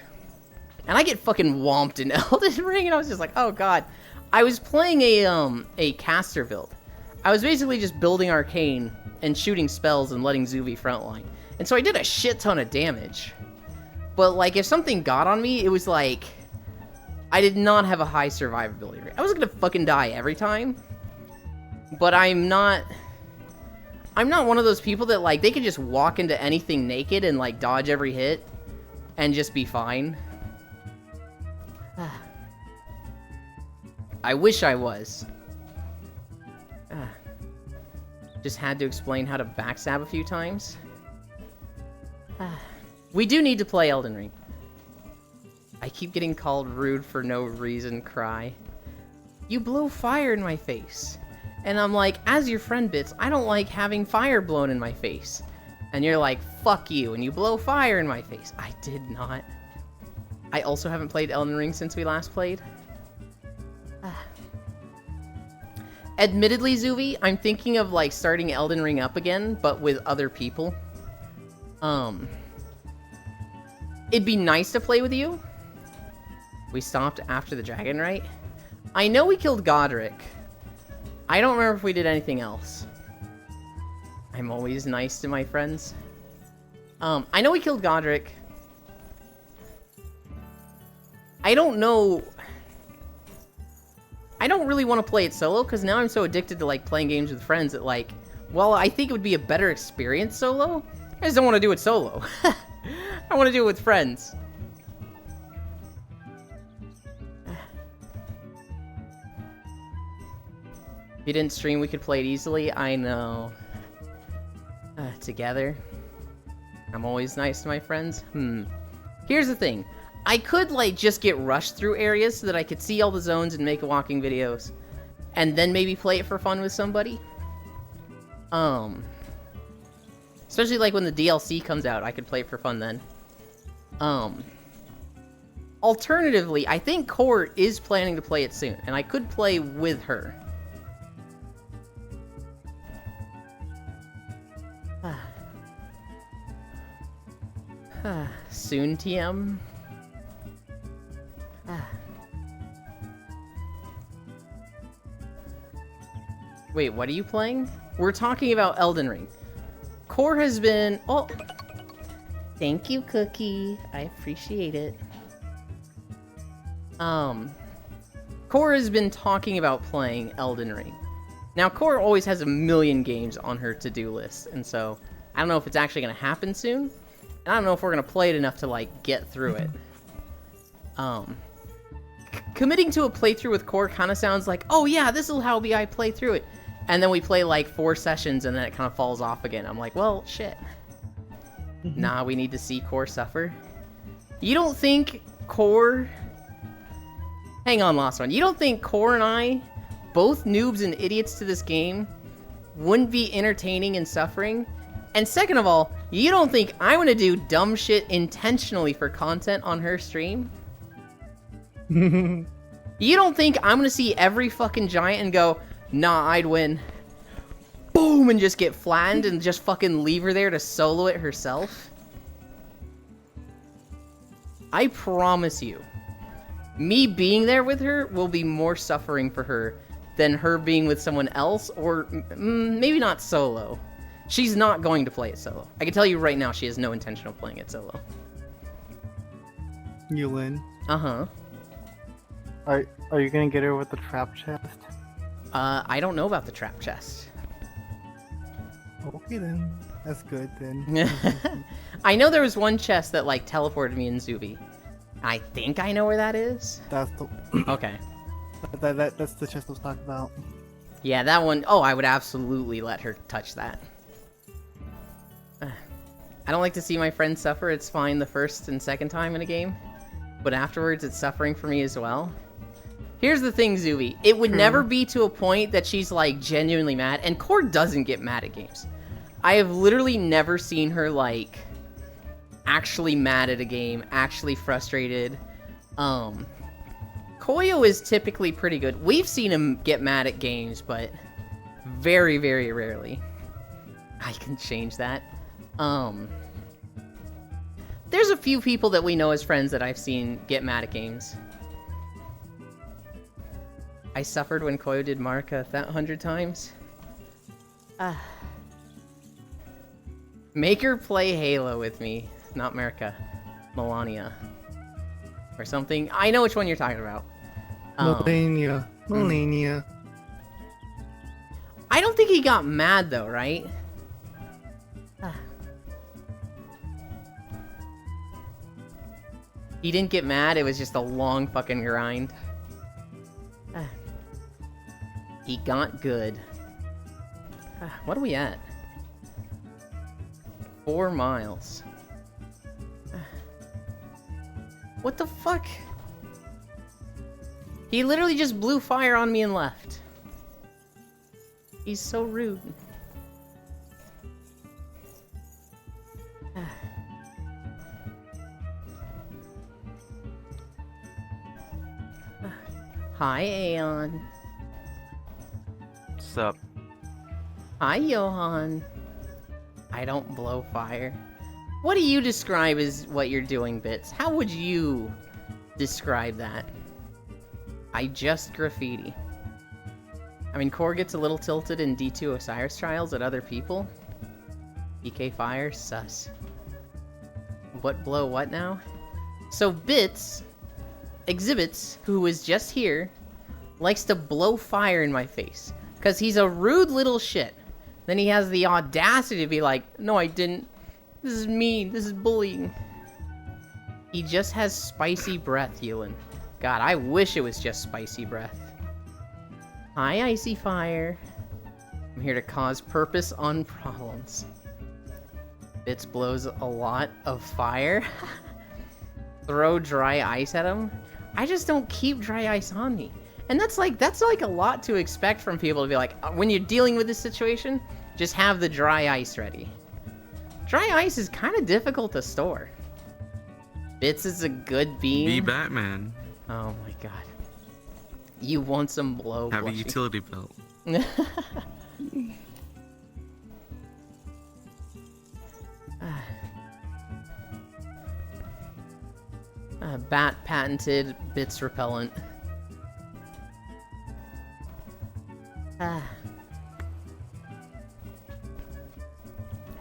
And I get fucking whomped in Elden Ring, and I was just like, oh god. I was playing a caster build. I was basically just building arcane and shooting spells and letting Zuvi frontline. And so I did a shit ton of damage. But, like, if something got on me, it was like... I did not have a high survivability rate. I was gonna fucking die every time. But I'm not one of those people that, like, they can just walk into anything naked and, like, dodge every hit and just be fine. I wish I was. Just had to explain how to backstab a few times. We do need to play Elden Ring. I keep getting called rude for no reason, cry. You blow fire in my face. And I'm like, as your friend, Bits, I don't like having fire blown in my face. And you're like, fuck you, and you blow fire in my face. I did not. I also haven't played Elden Ring since we last played. Admittedly, Zuvi, I'm thinking of, like, starting Elden Ring up again, but with other people. It'd be nice to play with you. We stopped after the dragon, right? I know we killed Godric. I don't remember if we did anything else. I'm always nice to my friends. I know we killed Godric. I don't know... I don't really want to play it solo, because now I'm so addicted to, like, playing games with friends that, like, while I think it would be a better experience solo, I just don't want to do it solo. I want to do it with friends. If you didn't stream, we could play it easily. I know. Together. I'm always nice to my friends. Here's the thing. I could, like, just get rushed through areas so that I could see all the zones and make walking videos. And then maybe play it for fun with somebody. Especially, like, when the DLC comes out, I could play it for fun then. Alternatively, I think Core is planning to play it soon, and I could play with her. Soon, TM. Wait, what are you playing? We're talking about Elden Ring. Core has been... Oh! Thank you, Cookie. I appreciate it. Core has been talking about playing Elden Ring. Now, Core always has a million games on her to-do list, and so I don't know if it's actually going to happen soon, and I don't know if we're going to play it enough to, like, get through it. Committing to a playthrough with Core kind of sounds like, oh yeah, this will how I play through it. And then we play like 4 sessions and then it kind of falls off again. I'm like, well, shit. Nah, we need to see Core suffer. You don't think Core... Hang on, Lost One. You don't think Core and I, both noobs and idiots to this game, wouldn't be entertaining and suffering? And second of all, you don't think I'm gonna do dumb shit intentionally for content on her stream? You don't think I'm gonna see every fucking giant and go, nah, I'd win. Boom, and just get flattened and just fucking leave her there to solo it herself? I promise you, me being there with her will be more suffering for her than her being with someone else, or maybe not solo. She's not going to play it solo. I can tell you right now, she has no intention of playing it solo. You win. Uh-huh. Are you gonna get her with the trap chest? I don't know about the trap chest. Okay then. That's good then. I know there was one chest that, like, teleported me in Zubi. I think I know where that is. That's the... Okay. That's the chest I was talking about. Yeah, that one... Oh, I would absolutely let her touch that. I don't like to see my friends suffer. It's fine the first and second time in a game. But afterwards, it's suffering for me as well. Here's the thing, Zubi. It would never be to a point that she's, like, genuinely mad. And Core doesn't get mad at games. I have literally never seen her, like, actually mad at a game, actually frustrated. Koyo is typically pretty good. We've seen him get mad at games, but very, very rarely. I can change that. There's a few people that we know as friends that I've seen get mad at games. I suffered when Koyo did Marika 100 times. Make her play Halo with me. Not Marika. Melania. Or something. I know which one you're talking about. Melania. Melania. I don't think he got mad though, right? He didn't get mad, it was just a long fucking grind. He got good. What are we at? 4 miles. What the fuck? He literally just blew fire on me and left. He's so rude. Hi, Aeon. What's up? Hi, Johan. I don't blow fire. What do you describe as what you're doing, Bits? How would you describe that? I just graffiti. I mean, Core gets a little tilted in D2 Osiris trials at other people. PK Fire? Sus. What blow what now? So Bits, Exhibits, who was just here, likes to blow fire in my face. Because he's a rude little shit. Then he has the audacity to be like, no, I didn't. This is mean. This is bullying. He just has spicy breath, Ewan. God, I wish it was just spicy breath. Hi, Icy Fire. I'm here to cause purpose on problems. Bits blows a lot of fire. Throw dry ice at him. I just don't keep dry ice on me. And that's like a lot to expect from people to be like, when you're dealing with this situation, just have the dry ice ready. Dry ice is kind of difficult to store. Bits is a good bean. Be Batman. Oh my god. You want some blow? Have a utility belt. Bat patented Bits repellent.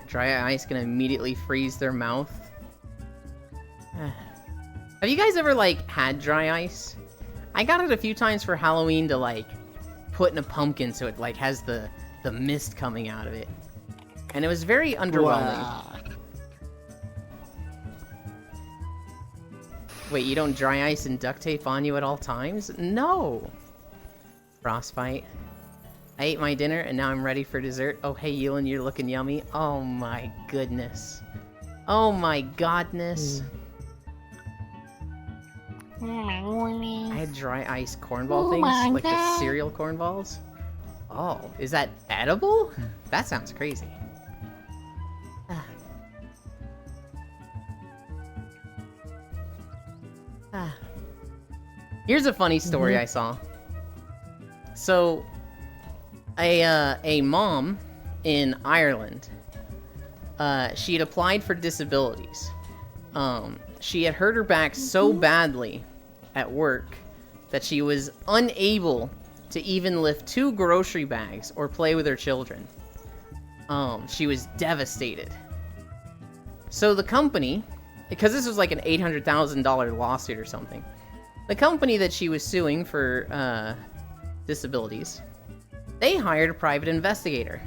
Dry ice gonna immediately freeze their mouth. Have you guys ever, like, had dry ice? I got it a few times for Halloween to, like, put in a pumpkin so it, like, has the mist coming out of it. And it was very underwhelming. Wow. Wait, you don't dry ice and duct tape on you at all times? No! Frostbite. I ate my dinner and now I'm ready for dessert. Oh, hey, Ewan, you're looking yummy. Oh my goodness. Oh my godness. I had dry ice cornball things, like the cereal cornballs. Oh, is that edible? That sounds crazy. Here's a funny story I saw. So, a mom in Ireland, she had applied for disabilities. She had hurt her back so badly at work that she was unable to even lift 2 grocery bags or play with her children. She was devastated. So the company, because this was like an $800,000 lawsuit or something, the company that she was suing for disabilities, they hired a private investigator.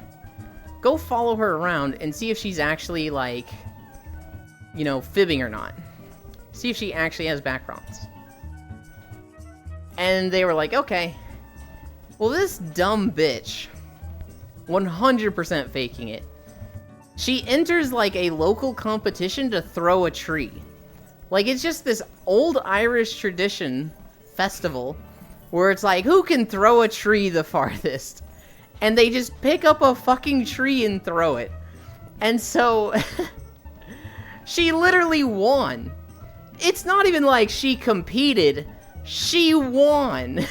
Go follow her around and see if she's actually, like, you know, fibbing or not. See if she actually has back problems. And they were like, okay. Well, this dumb bitch, 100% faking it. She enters, like, a local competition to throw a tree. Like, it's just this old Irish tradition festival where it's like, who can throw a tree the farthest? And they just pick up a fucking tree and throw it. And so, she literally won. It's not even like she competed. She won.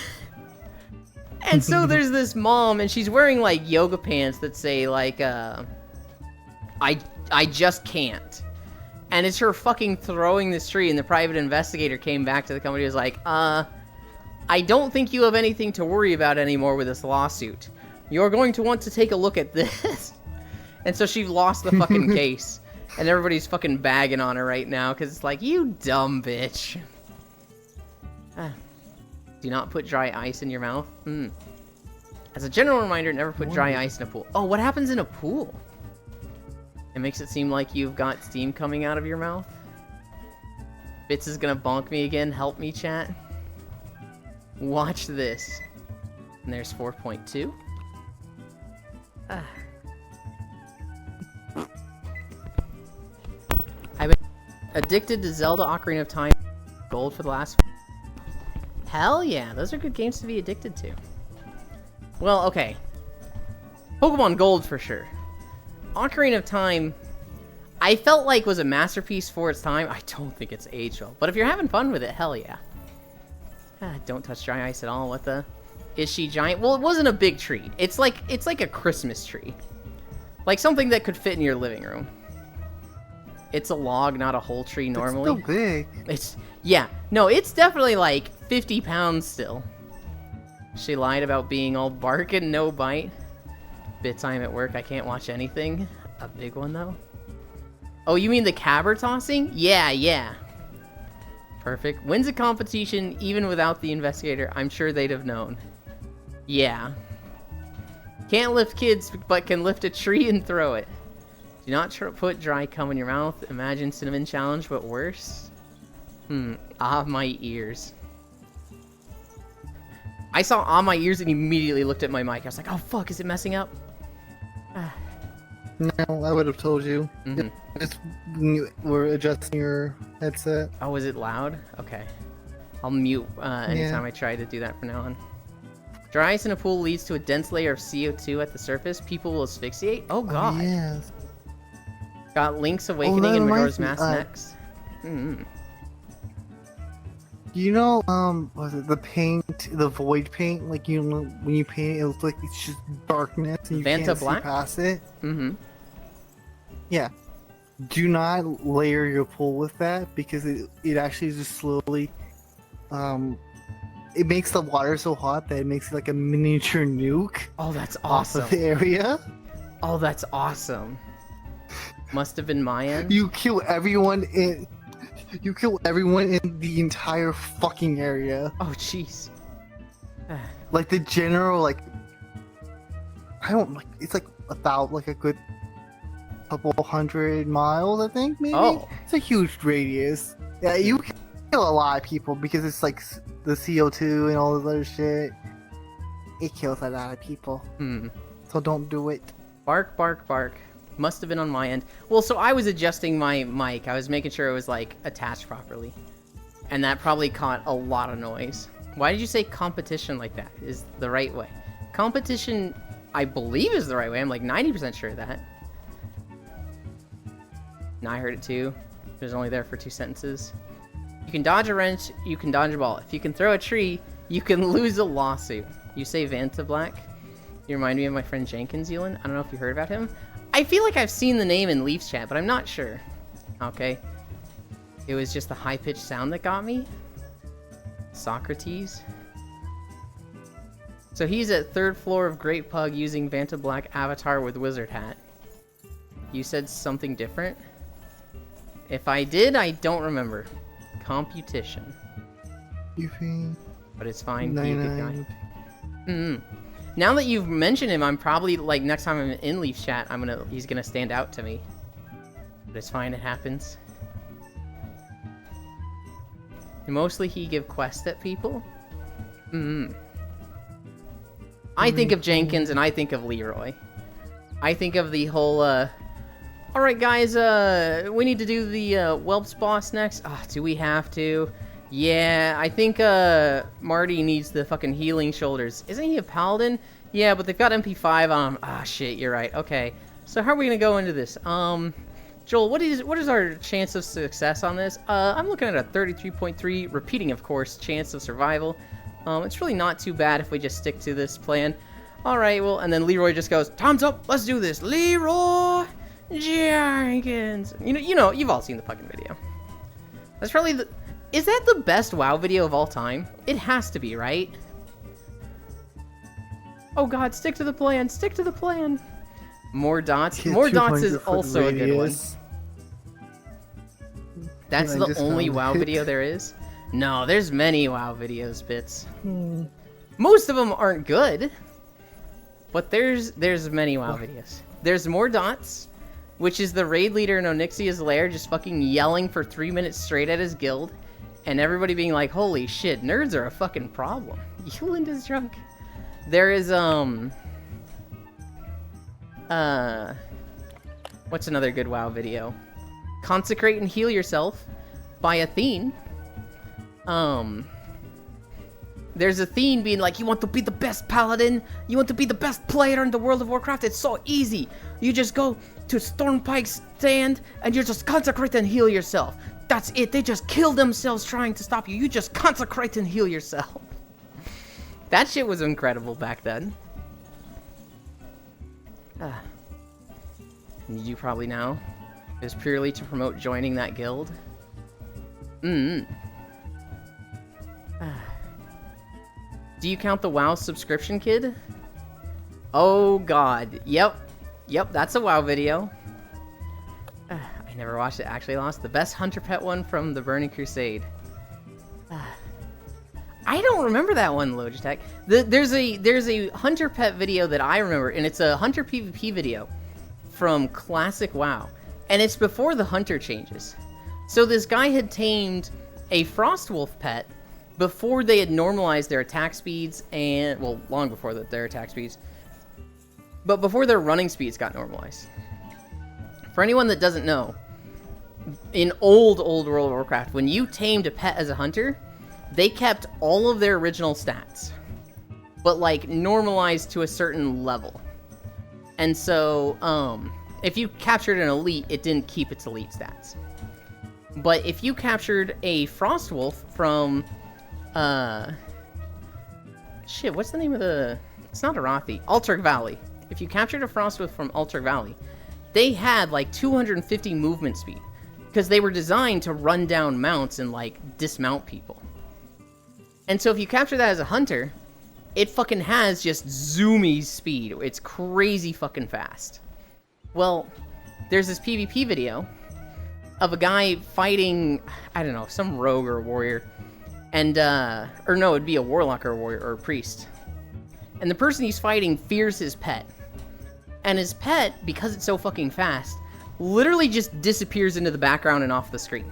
And so there's this mom, and she's wearing, like, yoga pants that say, like, I just can't. And it's her fucking throwing this tree, and the private investigator came back to the company and was like, I don't think you have anything to worry about anymore with this lawsuit. You're going to want to take a look at this. And so she lost the fucking case. And everybody's fucking bagging on her right now, because it's like, you dumb bitch. Do not put dry ice in your mouth. As a general reminder, never put dry ice in a pool. Oh, what happens in a pool? It makes it seem like you've got steam coming out of your mouth. Bits is gonna bonk me again. Help me, chat. Watch this. And there's 4.2. I've been addicted to Zelda Ocarina of Time Gold for the last... Hell yeah, those are good games to be addicted to. Well, okay. Pokemon Gold for sure. Ocarina of Time, I felt like was a masterpiece for its time. I don't think it's aged well. But if you're having fun with it, hell yeah. Don't touch dry ice at all. What the? Is she giant? Well, it wasn't a big tree. It's like a Christmas tree. Like something that could fit in your living room. It's a log, not a whole tree normally. It's still big. Yeah. No, it's definitely like 50 pounds still. She lied about being all bark and no bite. Bits, I'm at work. I can't watch anything. A big one, though? Oh, you mean the caber tossing? Yeah, yeah. Perfect. Wins a competition even without the investigator. I'm sure they'd have known. Yeah. Can't lift kids, but can lift a tree and throw it. Do not put dry cum in your mouth. Imagine cinnamon challenge, but worse. Ah, my ears. I saw on my ears and immediately looked at my mic. I was like, oh fuck, is it messing up? No, I would have told you. Mhm. Just when you were adjusting your headset. Oh, is it loud? Okay. I'll mute anytime I try to do that from now on. Dry ice in a pool leads to a dense layer of CO2 at the surface. People will asphyxiate. Oh god. Oh, yes. Got Link's Awakening that and reminds Majora's me, Mask next. You know, was it the paint, the void paint? Like, you know, when you paint it, it looks like it's just darkness and you Vanta can't Black? see past it. Mm-hmm. Yeah. Do not layer your pool with that because it actually just slowly, it makes the water so hot that it makes it like a miniature nuke Oh, that's off awesome. of the area. Oh, that's awesome. Must have been my end. You kill everyone in. You kill everyone in the entire fucking area. Oh, jeez. Like the general, like I don't like. It's like about like a good couple 100 miles, I think. Maybe. Oh. It's a huge radius. Yeah, you can kill a lot of people because it's like the CO2 and all this other shit. It kills a lot of people. So don't do it. Bark, bark, bark. Must have been on my end. Well, so I was adjusting my mic. I was making sure it was, like, attached properly. And that probably caught a lot of noise. Why did you say competition like that is the right way? Competition, I believe, is the right way. I'm, like, 90% sure of that. And I heard it, too. It was only there for 2 sentences. You can dodge a wrench, you can dodge a ball. If you can throw a tree, you can lose a lawsuit. You say Vanta Black? You remind me of my friend Jenkins Zealand. I don't know if you heard about him. I feel like I've seen the name in Leafs chat, but I'm not sure. Okay. It was just the high-pitched sound that got me. Socrates. So he's at 3rd floor of Great Pug using Vanta Black avatar with wizard hat. You said something different? If I did, I don't remember. Competition. You think? But it's fine. Be a good guy. Now that you've mentioned him, I'm probably, like, next time I'm in Leaf chat, he's gonna stand out to me. But it's fine, it happens. Mostly he give quests at people. I think of Jenkins and I think of Leroy. I think of the whole, alright guys, we need to do the, Whelps boss next. Ah, do we have to? Yeah, I think, Marty needs the fucking healing shoulders. Isn't he a paladin? Yeah, but they've got MP5 on him. Ah, shit, you're right. Okay. So how are we gonna go into this? Joel, what is our chance of success on this? I'm looking at a 33.3, repeating, of course, chance of survival. It's really not too bad if we just stick to this plan. Alright, well, and then Leroy just goes, time's up, let's do this. Leroy Jenkins. You know, you've all seen the fucking video. That's probably the... Is that the best WoW video of all time? It has to be, right? Oh god, stick to the plan, stick to the plan. More dots. More dots is also a good one. That's the only WoW video there is? No, there's many WoW videos, Bits. Most of them aren't good. But there's many WoW videos. There's More Dots, which is the raid leader in Onyxia's lair just fucking yelling for 3 minutes straight at his guild. And everybody being like, holy shit, nerds are a fucking problem. Euland is drunk. There is, what's another good WoW video? Consecrate and Heal Yourself by Athene. There's Athene being like, you want to be the best paladin? You want to be the best player in the World of Warcraft? It's so easy. You just go to Stormpike's stand and you just consecrate and heal yourself. That's it. They just kill themselves trying to stop you. You just consecrate and heal yourself. That shit was incredible back then. You probably know. It was purely to promote joining that guild. Do you count the WoW subscription kid? Oh god. Yep, that's a WoW video. never watched it. Actually lost. The best hunter pet one from the Burning Crusade. I don't remember that one, Logitech. There's a hunter pet video that I remember, and it's a hunter PvP video from Classic WoW, and it's before the hunter changes. So this guy had tamed a Frostwolf pet before they had normalized their attack speeds, and well, long before their attack speeds, but before their running speeds got normalized. For anyone that doesn't know, in old World of Warcraft, when you tamed a pet as a hunter, they kept all of their original stats, but like normalized to a certain level. And so, if you captured an elite, it didn't keep its elite stats. But if you captured a Frostwolf from, shit, what's the name of the... It's not Arathi. Alterac Valley. If you captured a Frostwolf from Alterac Valley, they had like 250 movement speed, because they were designed to run down mounts and like dismount people. And so if you capture that as a hunter, it fucking has just zoomy speed. It's crazy fucking fast. Well, there's this PvP video of a guy fighting, I don't know, some rogue or warrior. And, or no, it'd be a warlock or a warrior or a priest. And the person he's fighting fears his pet. And his pet, because it's so fucking fast, literally just disappears into the background and off the screen.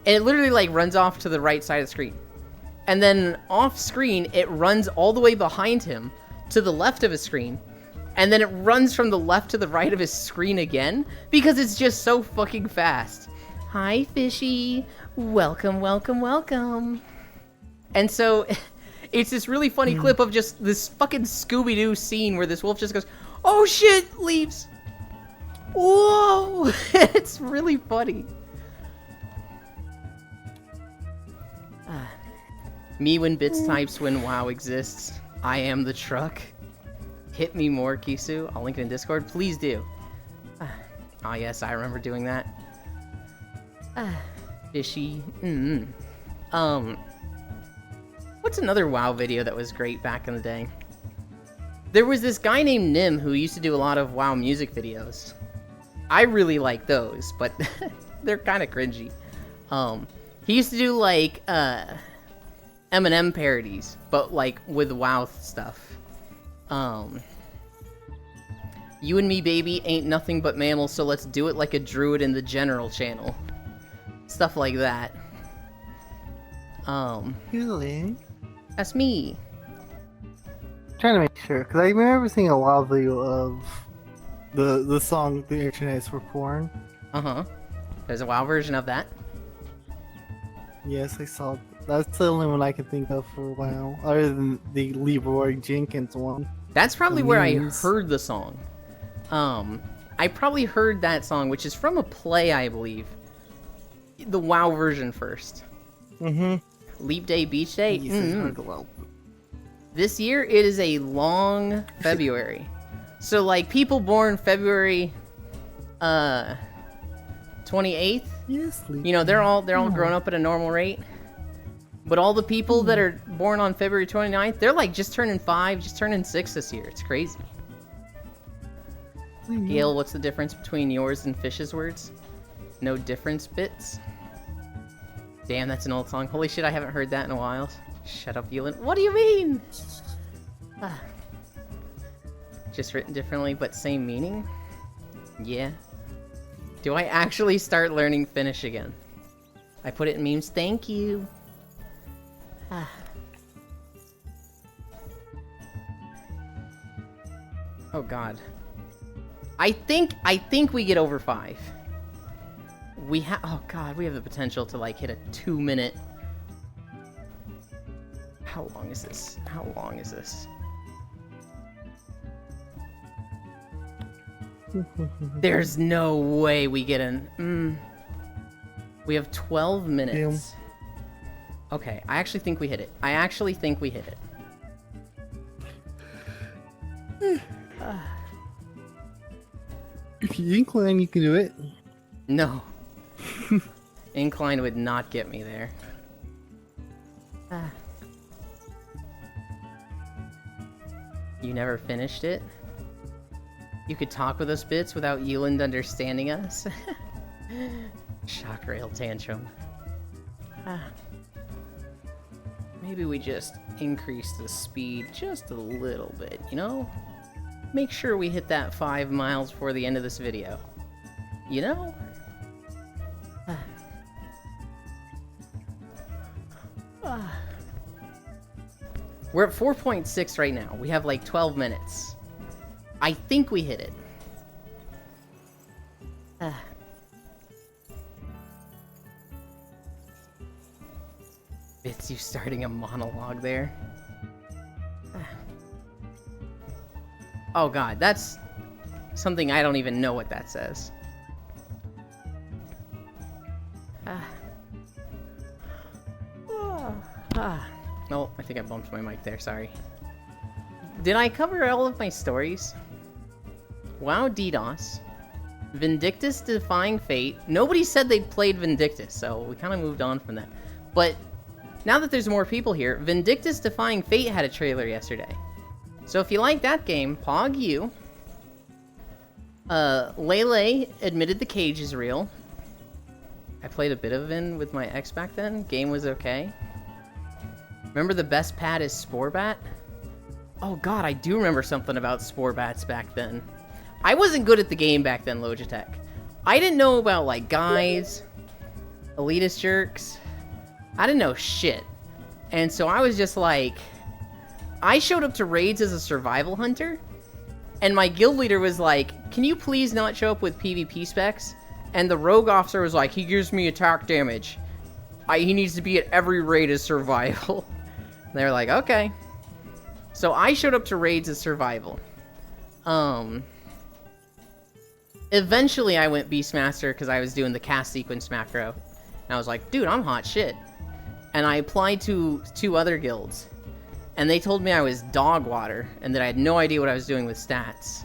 And it literally, like, runs off to the right side of the screen. And then off screen, it runs all the way behind him to the left of his screen. And then it runs from the left to the right of his screen again, because it's just so fucking fast. Hi, fishy. Welcome, welcome, welcome. And so, it's this really funny clip of just this fucking Scooby-Doo scene where this wolf just goes, oh shit, leaves. Whoa! It's really funny. Me when bits types when WoW exists. I am the truck. Hit me more, Kisu. I'll link it in Discord. Please do. Oh yes, I remember doing that. Fishy. What's another WoW video that was great back in the day? There was this guy named Nim who used to do a lot of WoW music videos. I really like those, but they're kind of cringy. He used to do like Eminem parodies, but like with WoW stuff. You and me, baby, ain't nothing but mammals, so let's do it like a druid in the general channel. Stuff like that. Really? That's me. Trying to make sure, because I remember seeing a lot of video of the song "The Internet is for Porn." There's a WoW version of that. Yes, I saw. That's the only one I can think of for a while, other than the Leroy Jenkins one. That's probably where I memes. heard the song. I probably heard that song, which is from a play, I believe. The WoW version first. Leap Day, Beach Day? Yes, I heard the WoW. This year, it is a long February. So, like, people born February 28th, Yes, you know, they're all grown up at a normal rate. But all the people that are born on February 29th, they're like just turning 5, just turning 6 this year. It's crazy. Gail, what's the difference between yours and Fish's words? No difference bits? Damn, that's an old song. Holy shit, I haven't heard that in a while. Shut up, Yulin. What do you mean? Just written differently, but same meaning? Yeah. Do I actually start learning Finnish again? I put it in memes. Thank you. Oh god. I think we get over 5. Oh god, we have the potential to like hit a 2-minute. How long is this? How long is this? There's no way we get an. We have 12 minutes. Okay, I actually think we hit it. I actually think we hit it. If you incline, you can do it. No. Incline would not get me there. You never finished it? You could talk with us bits without Yuland understanding us? Shock rail tantrum. Maybe we just increase the speed just a little bit, you know? Make sure we hit that 5 miles before the end of this video. You know? We're at 4.6 right now. We have like 12 minutes. I think we hit it. It's you starting a monologue there. Oh god, that's something I don't even know what that says. Oh, I think I bumped my mic there, sorry. Did I cover all of my stories? WoW DDoS. Vindictus Defying Fate. Nobody said they'd played Vindictus, so we kind of moved on from that. But now that there's more people here, Vindictus Defying Fate had a trailer yesterday. So if you like that game, Pog you. Lele admitted the cage is real. I played a bit of Vin with my ex back then. Game was okay. Remember the best pad is Sporebat? Oh god, I do remember something about Sporebats back then. I wasn't good at the game back then, Logitech. I didn't know about, like, guys, elitist jerks. I didn't know shit. And so I was just like... I showed up to raids as a survival hunter, and my guild leader was like, can you please not show up with PvP specs? And the rogue officer was like, he gives me attack damage. He needs to be at every raid as survival. They're like, okay. So I showed up to raids as survival. Eventually I went Beastmaster because I was doing the cast sequence macro. And I was like, dude, I'm hot shit. And I applied to 2 other guilds. And they told me I was dog water and that I had no idea what I was doing with stats.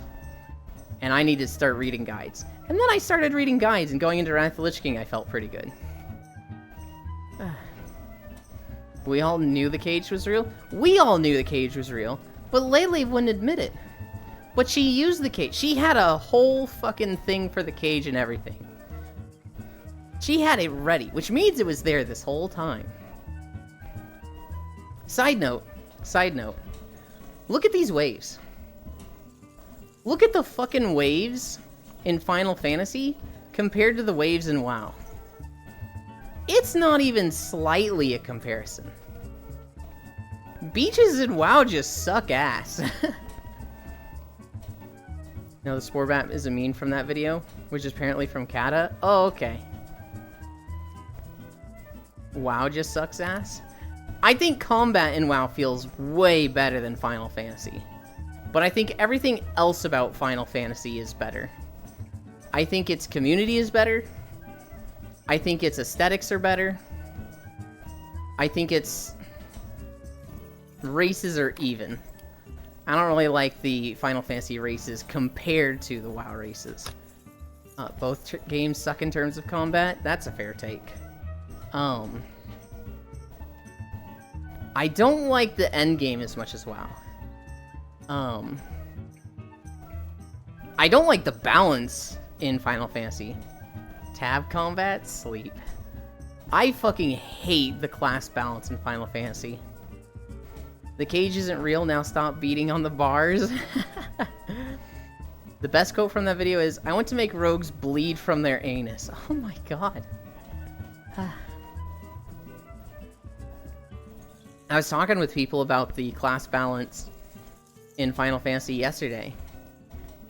And I needed to start reading guides. And then I started reading guides, and going into Wrath of the Lich King I felt pretty good. We all knew the cage was real? We all knew the cage was real, but Lele wouldn't admit it. But she used the cage. She had a whole fucking thing for the cage and everything. She had it ready, which means it was there this whole time. Side note. Look at these waves. Look at the fucking waves in Final Fantasy compared to the waves in WoW. It's not even slightly a comparison. Beaches in WoW just suck ass. No, the Sporebat is a meme from that video, which is apparently from Kata. Oh, okay. WoW just sucks ass? I think combat in WoW feels way better than Final Fantasy. But I think everything else about Final Fantasy is better. I think its community is better. I think its aesthetics are better. I think its races are even. I don't really like the Final Fantasy races compared to the WoW races. Both games suck in terms of combat. That's a fair take. I don't like the end game as much as WoW. I don't like the balance in Final Fantasy. Tab combat, sleep. I fucking hate the class balance in Final Fantasy. The cage isn't real, now stop beating on the bars. The best quote from that video is, I want to make rogues bleed from their anus. Oh my god. I was talking with people about the class balance in Final Fantasy yesterday,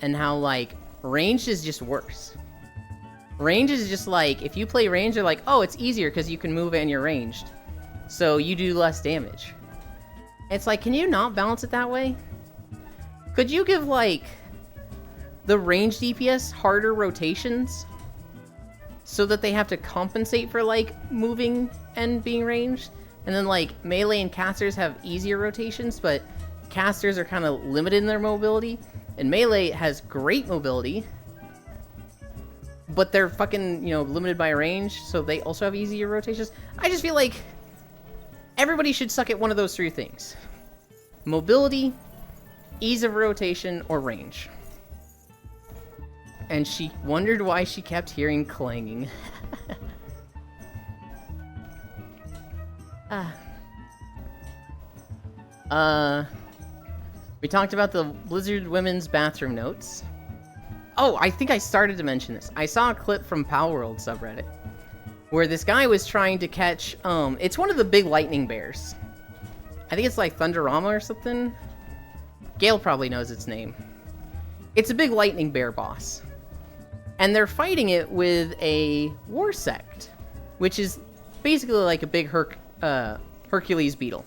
and how, like, ranged is just worse. Range is just like, if you play range, they're like, oh, it's easier because you can move and you're ranged. So you do less damage. It's like, can you not balance it that way? Could you give, like, the ranged DPS harder rotations? So that they have to compensate for, like, moving and being ranged? And then, like, melee and casters have easier rotations, but casters are kind of limited in their mobility. And melee has great mobility, but they're fucking, you know, limited by range, so they also have easier rotations. I just feel like everybody should suck at one of those 3 things. Mobility, ease of rotation, or range. and she wondered why she kept hearing clanging. We talked about the Blizzard women's bathroom notes. Oh, I think I started to mention this. I saw a clip from Palworld subreddit where this guy was trying to catch, it's one of the big lightning bears. I think it's like Thunderama or something. Gale probably knows its name. It's a big lightning bear boss. And they're fighting it with a war sect, which is basically like a big Hercules beetle.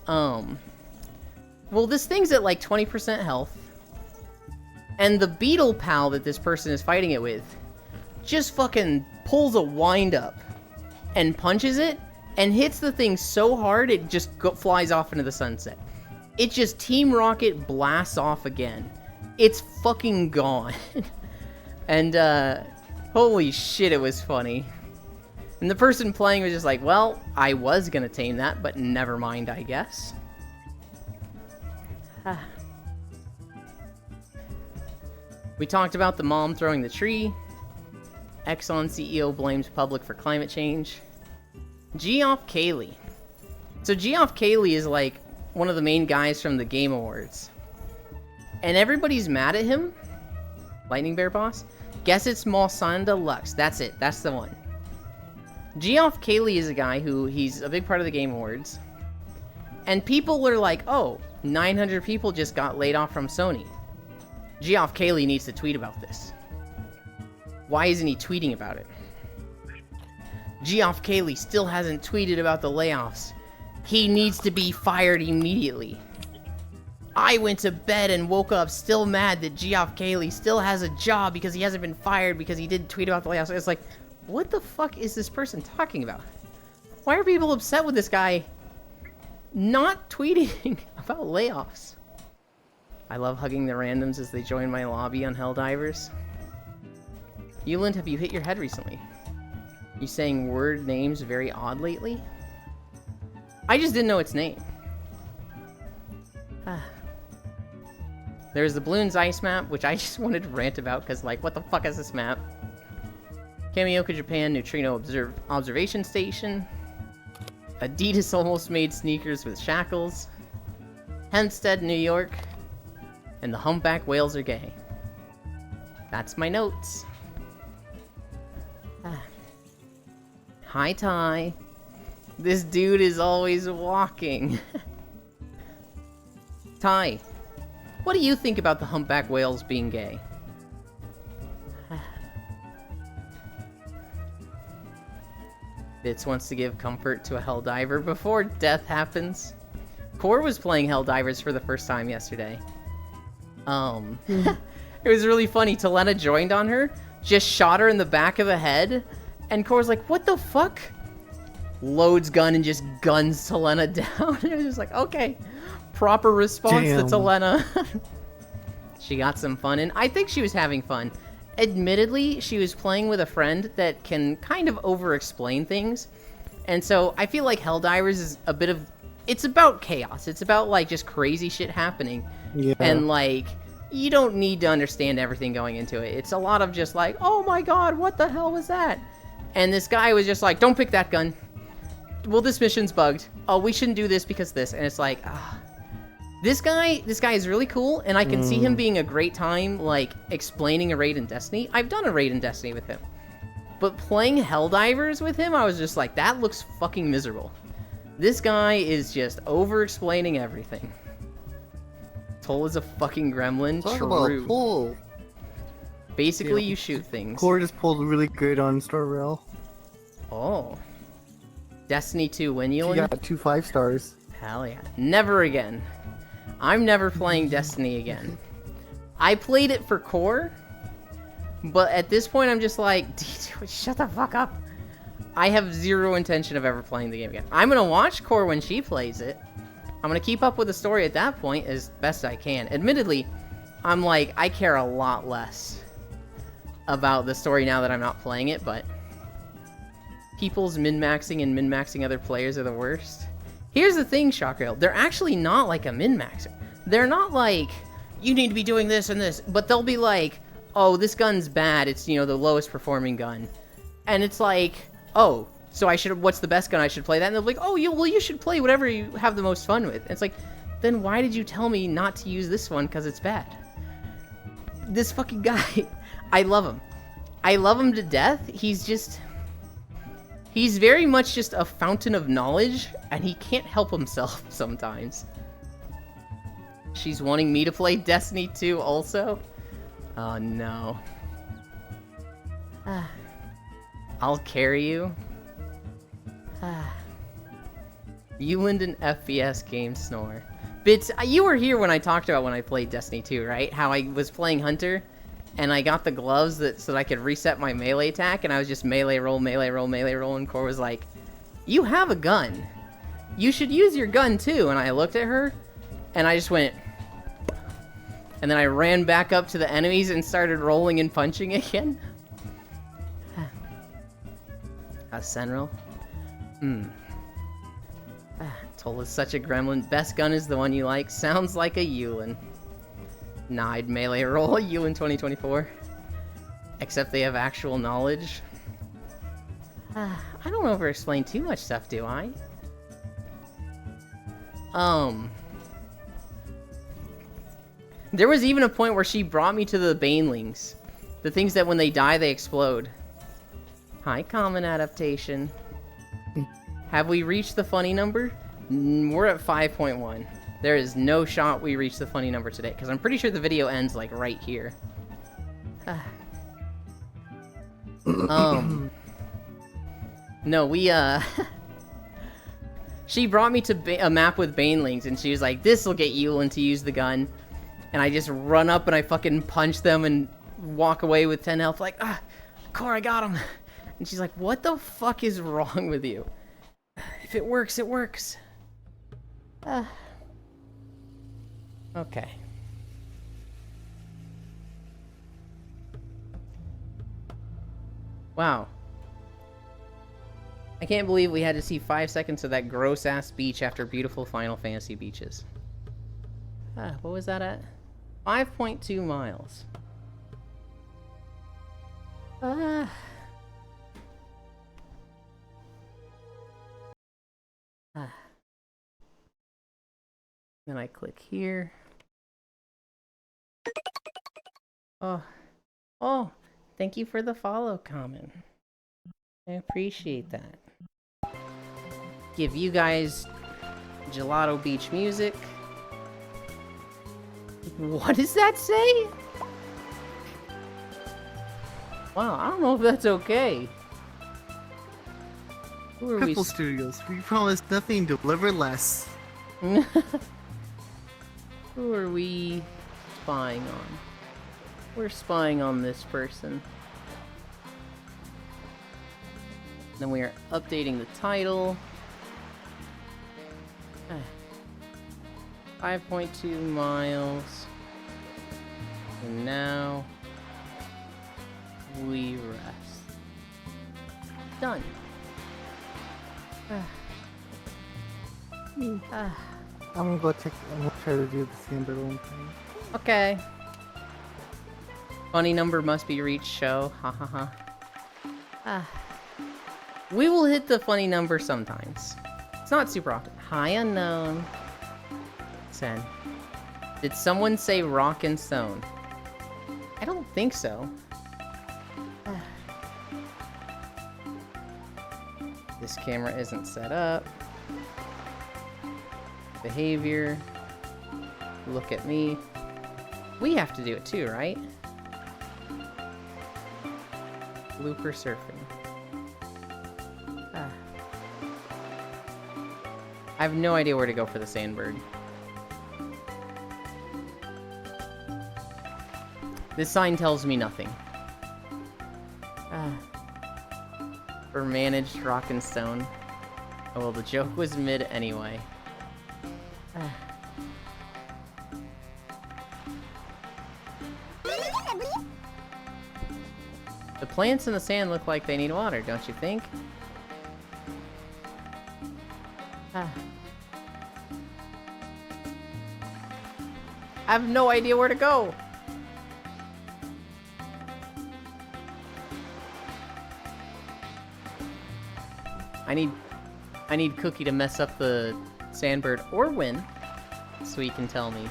Well, this thing's at like 20% health. And the beetle pal that this person is fighting it with just fucking pulls a wind up and punches it and hits the thing so hard it just flies off into the sunset. It just Team Rocket blasts off again. It's fucking gone. And holy shit, it was funny. And the person playing was just like, well, I was gonna tame that, but never mind, I guess. We talked about the mom throwing the tree. Exxon CEO blames public for climate change. Geoff Keighley. So Geoff Keighley is like one of the main guys from the Game Awards. And everybody's mad at him. Lightning Bear boss. Guess it's Malsanda Lux. That's it. That's the one. Geoff Keighley is a guy who, he's a big part of the Game Awards. And people are like, oh, 900 people just got laid off from Sony. Geoff Keighley needs to tweet about this. Why isn't he tweeting about it? Geoff Keighley still hasn't tweeted about the layoffs. He needs to be fired immediately. I went to bed and woke up still mad that Geoff Keighley still has a job because he hasn't been fired because he didn't tweet about the layoffs. It's like, what the fuck is this person talking about? Why are people upset with this guy not tweeting about layoffs? I love hugging the randoms as they join my lobby on Helldivers. Euland, have you hit your head recently? You saying word names very odd lately? I just didn't know its name. There's the Bloons Ice map, which I just wanted to rant about, because, like, what the fuck is this map? Kamioka, Japan, Neutrino Observation Station. Adidas almost made sneakers with shackles. Hempstead, New York. And the humpback whales are gay. That's my notes. Hi, Ty. This dude is always walking. Ty, what do you think about the humpback whales being gay? Bits wants to give comfort to a Helldiver before death happens. Core was playing Helldivers for the first time yesterday. It was really funny. Talena joined on her, just shot her in the back of the head, and Core's like, what the fuck? Loads gun and just guns Talena down. It was just like, okay. Proper response to Talena. She got some fun, and I think she was having fun. Admittedly, she was playing with a friend that can kind of over-explain things, and so I feel like Helldivers is a bit of... It's about chaos. It's about, like, just crazy shit happening. Yeah. And, like, you don't need to understand everything going into it. It's a lot of just like, oh my god, what the hell was that? And this guy was just like, don't pick that gun. Well, this mission's bugged. Oh, we shouldn't do this because this. And it's like, This guy is really cool, and I can see him being a great time, like, explaining a raid in Destiny. I've done a raid in Destiny with him. But playing Helldivers with him, I was just like, that looks fucking miserable. This guy is just over-explaining everything. Toll is a fucking gremlin. Talk True. about pull. Basically, you shoot things. Core just pulled really good on Star Rail. Oh. Destiny 2 win, You Ewan? got 2 5-stars. Hell yeah. Never again. I'm never playing Destiny again. I played it for Core, but at this point I'm just like, D2, shut the fuck up. I have zero intention of ever playing the game again. I'm gonna watch Core when she plays it. I'm gonna keep up with the story at that point as best I can. Admittedly, I'm like, I care a lot less about the story now that I'm not playing it, but people's min-maxing and min-maxing other players are the worst. Here's the thing, Shockrail. They're actually not like a min-maxer. They're not like, you need to be doing this and this, but they'll be like, oh, this gun's bad. It's, you know, the lowest performing gun. And it's like, oh, so what's the best gun? I should play that. And they're like, oh, you should play whatever you have the most fun with. And it's like, then why did you tell me not to use this one? Because it's bad. This fucking guy, I love him. I love him to death. He's very much just a fountain of knowledge, and he can't help himself sometimes. She's wanting me to play Destiny 2 also? Oh no. I'll carry you. Euland and FPS game snore. Bits, you were here when I talked about when I played Destiny 2, right? How I was playing Hunter, and I got the gloves so that I could reset my melee attack, and I was just melee roll, and Core was like, you have a gun. You should use your gun too. And I looked at her, and I just went, and then I ran back up to the enemies and started rolling and punching again. Senril? Tola's such a gremlin. Best gun is the one you like. Sounds like a Yulin. Nah, I'd melee roll Yulin 2024. Except they have actual knowledge. I don't over-explain too much stuff, do I? There was even a point where she brought me to the Banelings. The things that when they die, they explode. Hi, common adaptation. Have we reached the funny number? We're at 5.1. There is no shot we reach the funny number today, because I'm pretty sure the video ends, like, right here. No, we, she brought me to a map with Banelings, and she was like, this'll get Yulin to use the gun. And I just run up and I fucking punch them and walk away with 10 health, like, Core, I got him. And she's like, what the fuck is wrong with you? If it works, it works. Okay. Wow. I can't believe we had to see 5 seconds of that gross-ass beach after beautiful Final Fantasy beaches. What was that at? 5.2 miles. Then I click here. Oh, thank you for the follow comment. I appreciate that. Give you guys Gelato Beach music. What does that say? Wow, I don't know if that's okay. Who are Purple Studios, we promise nothing, deliver less. Who are we spying on? We're spying on this person. Then we are updating the title. 5.2 miles. And now we rest. Done. I'm gonna go check. I'm gonna try to do the standalone thing. Okay. Funny number must be reached show. Ha ha ha. We will hit the funny number sometimes. It's not super often. Hi, unknown. Sen. Did someone say rock and stone? I don't think so. This camera isn't set up. Behavior. Look at me. We have to do it too, right? Looper surfing. I have no idea where to go for the sandbird. This sign tells me nothing. For managed rock and stone. Oh, well, the joke was mid anyway. The plants in the sand look like they need water, don't you think? I have no idea where to go. I need Cookie to mess up the Sandbird or win, so he can tell me.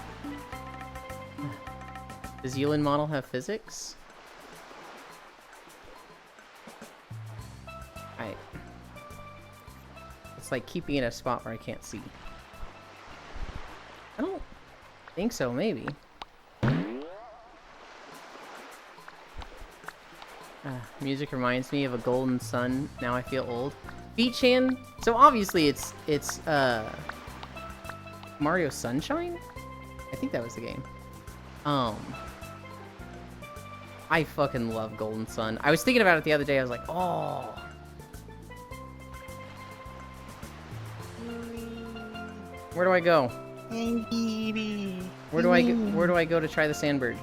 Does Yulin model have physics? Alright. It's like keeping it in a spot where I can't see. I don't think so, maybe. Music reminds me of a golden sun. Now I feel old. Beachan. So obviously it's Mario Sunshine? I think that was the game. I fucking love Golden Sun. I was thinking about it the other day. I was like, oh. Where do I go? Where do I go to try the Sandbird?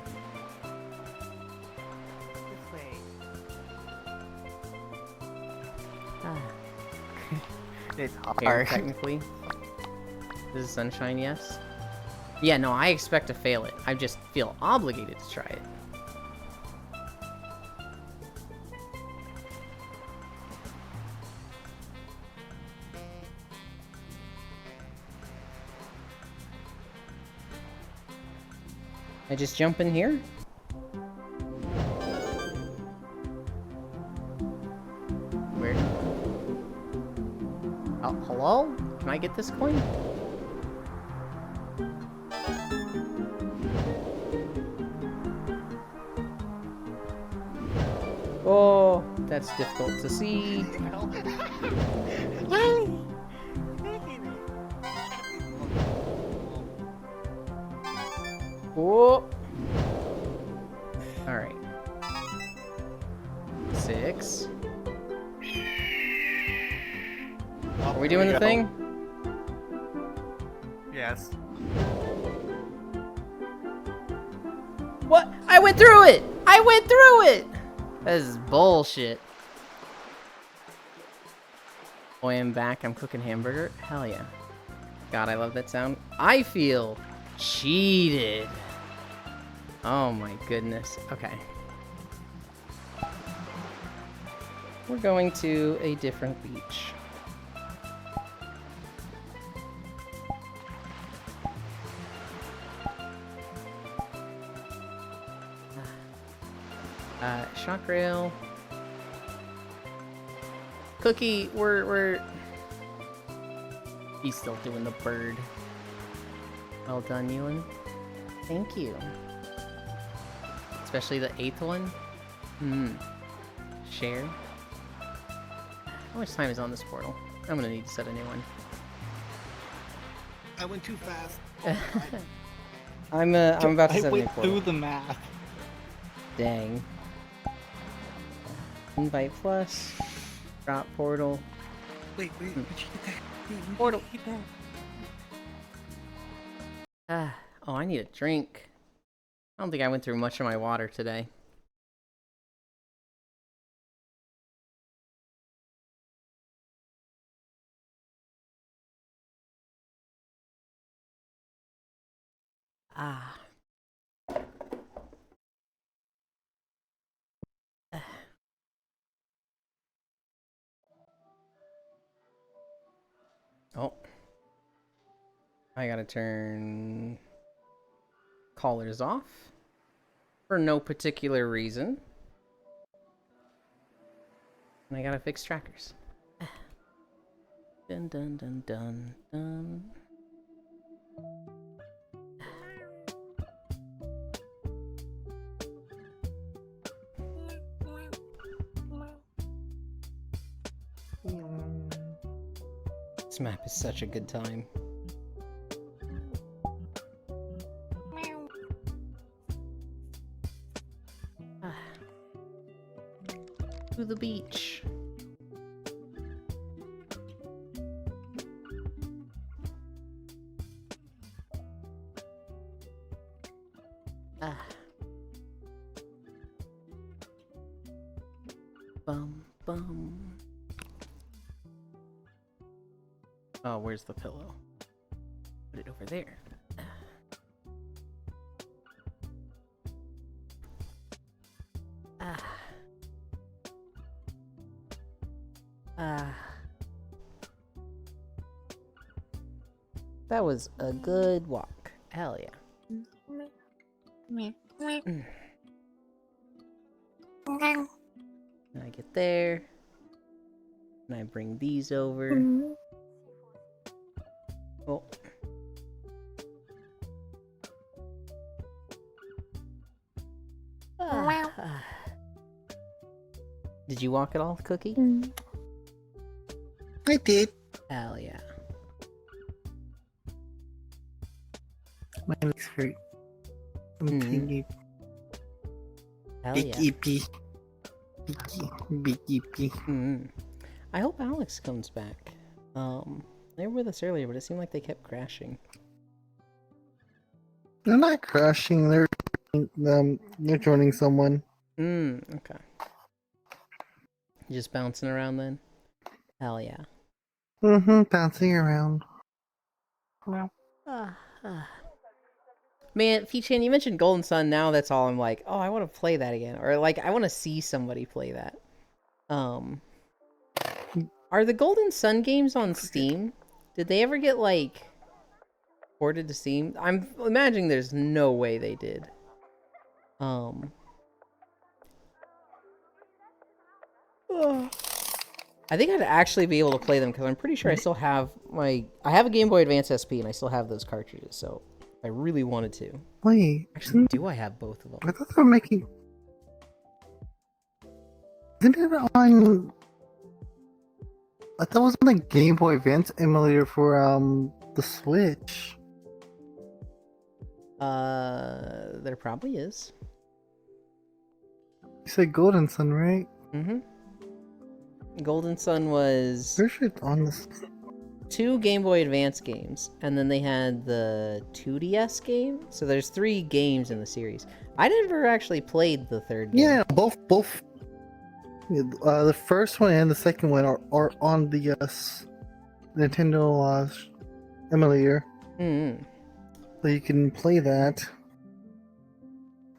It's Here, hard. technically. This is Sunshine, yes? Yeah, no, I expect to fail it. I just feel obligated to try it. I just jump in here? Where? Oh, hello? Can I get this coin? Oh, that's difficult to see. Oh. All right. 6. Are we doing the thing? Yes. What? I went through it! I went through it! That is bullshit. Boy, I'm back. I'm cooking hamburger. Hell yeah. God, I love that sound. I feel cheated. Oh my goodness. Okay. We're going to a different beach. Shock rail. Cookie, we're... He's still doing the bird. Well done, Ewan. Thank you. Especially the 8th one. Share. How much time is on this portal? I'm gonna need to set a new one. I went too fast. I'm about to I set a new went portal. through the map. Dang. Invite plus. Drop portal. Wait, where'd you get that? Where'd Portal. you get that? Oh, I need a drink. I don't think I went through much of my water today. Ah. Oh. I gotta turn callers off for no particular reason. And I gotta fix trackers. Dun dun dun dun dun. This map is such a good time. To the beach. Bum bum. Oh, where's the pillow? Put it over there. That was a good walk. Hell yeah. And I get there. And I bring these over. Oh. Did you walk at all, Cookie? I did. Hell yeah. My legs hurt. I'm Mhm. thinking Hell big yeah. EP. Big EP. I hope Alex comes back. They were with us earlier, but it seemed like they kept crashing. They're not crashing. They're joining someone. Okay. Just bouncing around then? Hell yeah. Bouncing around. Man, Feechan, you mentioned Golden Sun. Now that's all I'm like, oh, I want to play that again. Or like, I want to see somebody play that. Are the Golden Sun games on Steam? Did they ever get like ported to Steam? I'm imagining there's no way they did. I think I'd actually be able to play them because I'm pretty sure I still have I have a Game Boy Advance SP and I still have those cartridges. So if I really wanted to. Wait. Actually, do I have both of them? I thought they were making. Isn't it on? I thought it was on the Game Boy Advance emulator for the Switch. There probably is. You said Golden Sun, right? Golden Sun was Pretty sure it's on this. 2 Game Boy Advance games, and then they had the 2DS game. So there's 3 games in the series. I never actually played the third game. Yeah, both. The first one and the second one are on the Nintendo emulator, so you can play that.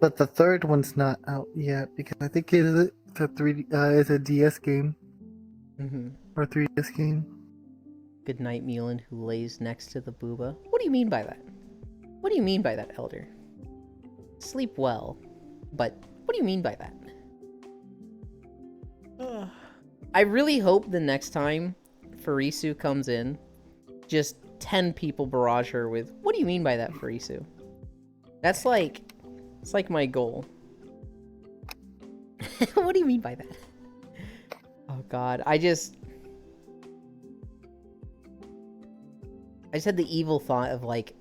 But the third one's not out yet because I think it's a DS game or 3DS game. Good night, Mulan, who lays next to the booba. What do you mean by that? What do you mean by that, Elder? Sleep well, but what do you mean by that? I really hope the next time Farisu comes in, just 10 people barrage her with, what do you mean by that, Farisu? That's like, it's like my goal. What do you mean by that? Oh god, I just had the evil thought of like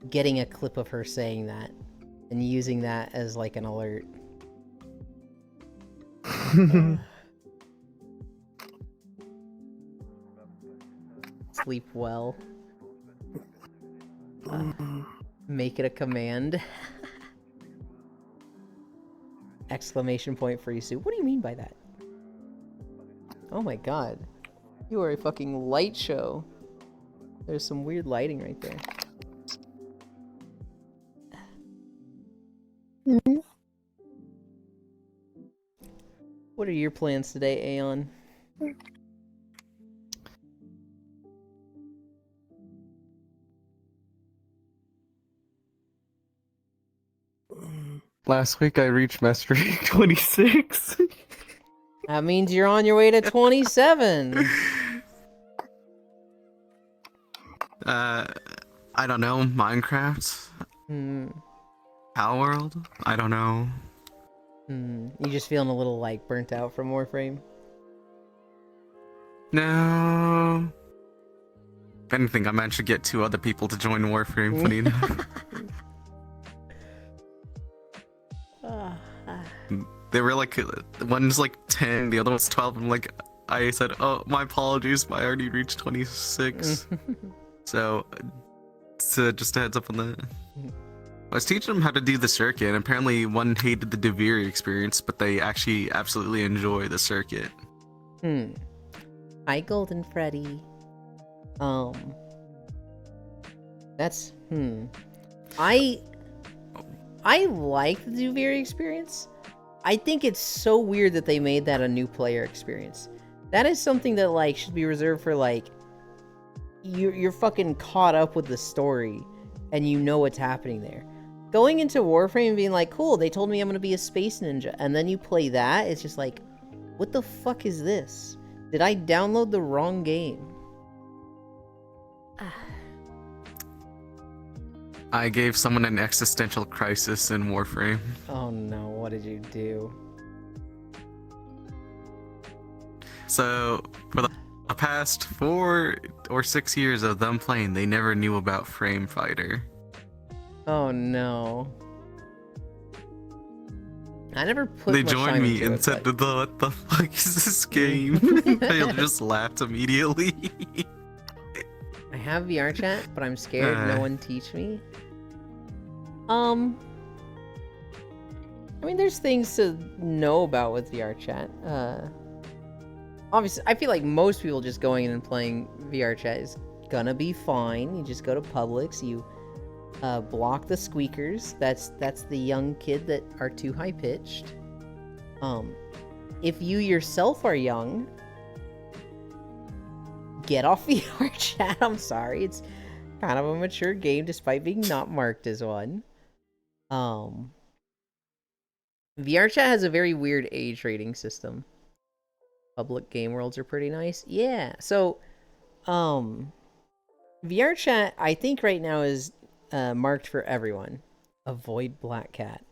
getting a clip of her saying that and using that as like an alert. Sleep well. Make it a command. Exclamation point for Isu. What do you mean by that? Oh my god. You are a fucking light show. There's some weird lighting right there. What are your plans today, Aeon? Last week I reached Mastery 26. That means you're on your way to 27. I don't know. Minecraft? Palworld? I don't know. You just feeling a little like burnt out from Warframe? No. If anything, I managed to get 2 other people to join Warframe, funny enough. They were like, one's like 10, the other one's 12. I'm like, I said, oh, my apologies, I already reached 26. So just a heads up on that. I was teaching them how to do the circuit, and apparently one hated the Devere experience, but they actually absolutely enjoy the circuit. Hi, Golden Freddy. That's I like the Devere experience. I think it's so weird that they made that a new player experience. That is something that like should be reserved for like you're fucking caught up with the story, and you know what's happening there. Going into Warframe and being like, cool, they told me I'm gonna be a space ninja, and then you play that, it's just like, what the fuck is this? Did I download the wrong game? I gave someone an existential crisis in Warframe. Oh no, what did you do? So, for the past 4 or 6 years of them playing, they never knew about Frame Fighter. Oh no. I never put They much joined time me into and it, said, but- what the fuck is this game? They just laughed immediately. I have VR chat, but I'm scared no one teach me. I mean, there's things to know about with VR chat. Obviously, I feel like most people just going in and playing VR chat is gonna be fine. You just go to Publix, you block the squeakers. That's the young kid that are too high pitched. If you yourself are young, get off VR chat. I'm sorry, it's kind of a mature game despite being not marked as one. VR chat has a very weird age rating system. Public game worlds are pretty nice. Yeah. So, VR chat I think right now is marked for everyone. Avoid Black Cat.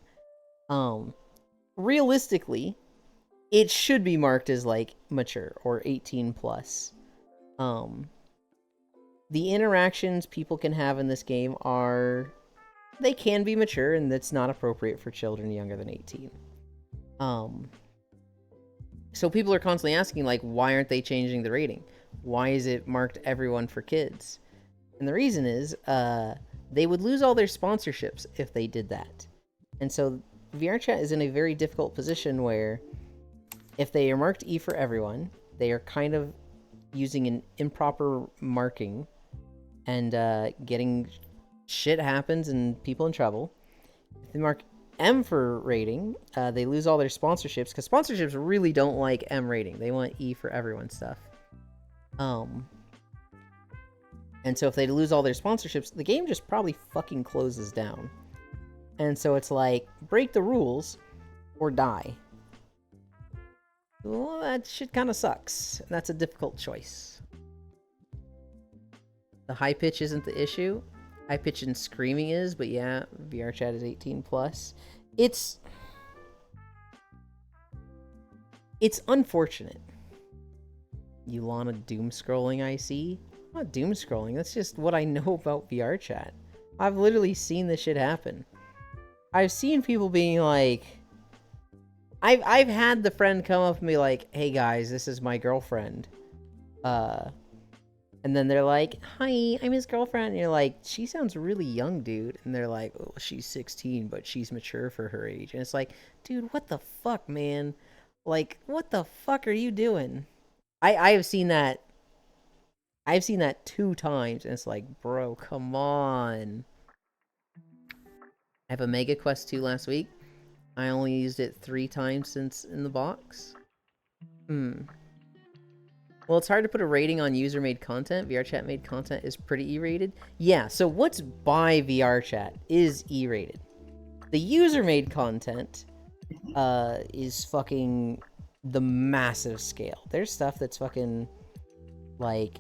Realistically, it should be marked as like mature or 18 plus. The interactions people can have in this game they can be mature, and that's not appropriate for children younger than 18. So people are constantly asking, like, why aren't they changing the rating? Why is it marked everyone for kids? And the reason is, they would lose all their sponsorships if they did that. And so VRChat is in a very difficult position where if they are marked E for everyone, they are kind of using an improper marking and getting shit happens and people in trouble. If they mark M for rating, they lose all their sponsorships, because sponsorships really don't like M rating. They want E for everyone stuff. And so if they lose all their sponsorships, the game just probably fucking closes down. And so it's like, break the rules or die. Well, that shit kind of sucks. That's a difficult choice. The high pitch isn't the issue. High pitch and screaming is, but yeah, VR chat is 18 plus. It's unfortunate. Yulana doom scrolling, I see. Not doom scrolling, that's just what I know about VR chat. I've literally seen this shit happen. I've seen people being like, I've had the friend come up and be like, hey guys, this is my girlfriend. And then they're like, hi, I'm his girlfriend. And you're like, she sounds really young, dude. And they're like, oh, she's 16, but she's mature for her age. And it's like, dude, what the fuck, man? Like, what the fuck are you doing? I have seen that. I've seen that 2 times. And it's like, bro, come on. I have a Mega Quest 2 last week. I only used it 3 times since in the box. Well, it's hard to put a rating on user-made content. VRChat-made content is pretty E-rated. Yeah, so what's by VRChat is E-rated. The user-made content is fucking the massive scale. There's stuff that's fucking, like,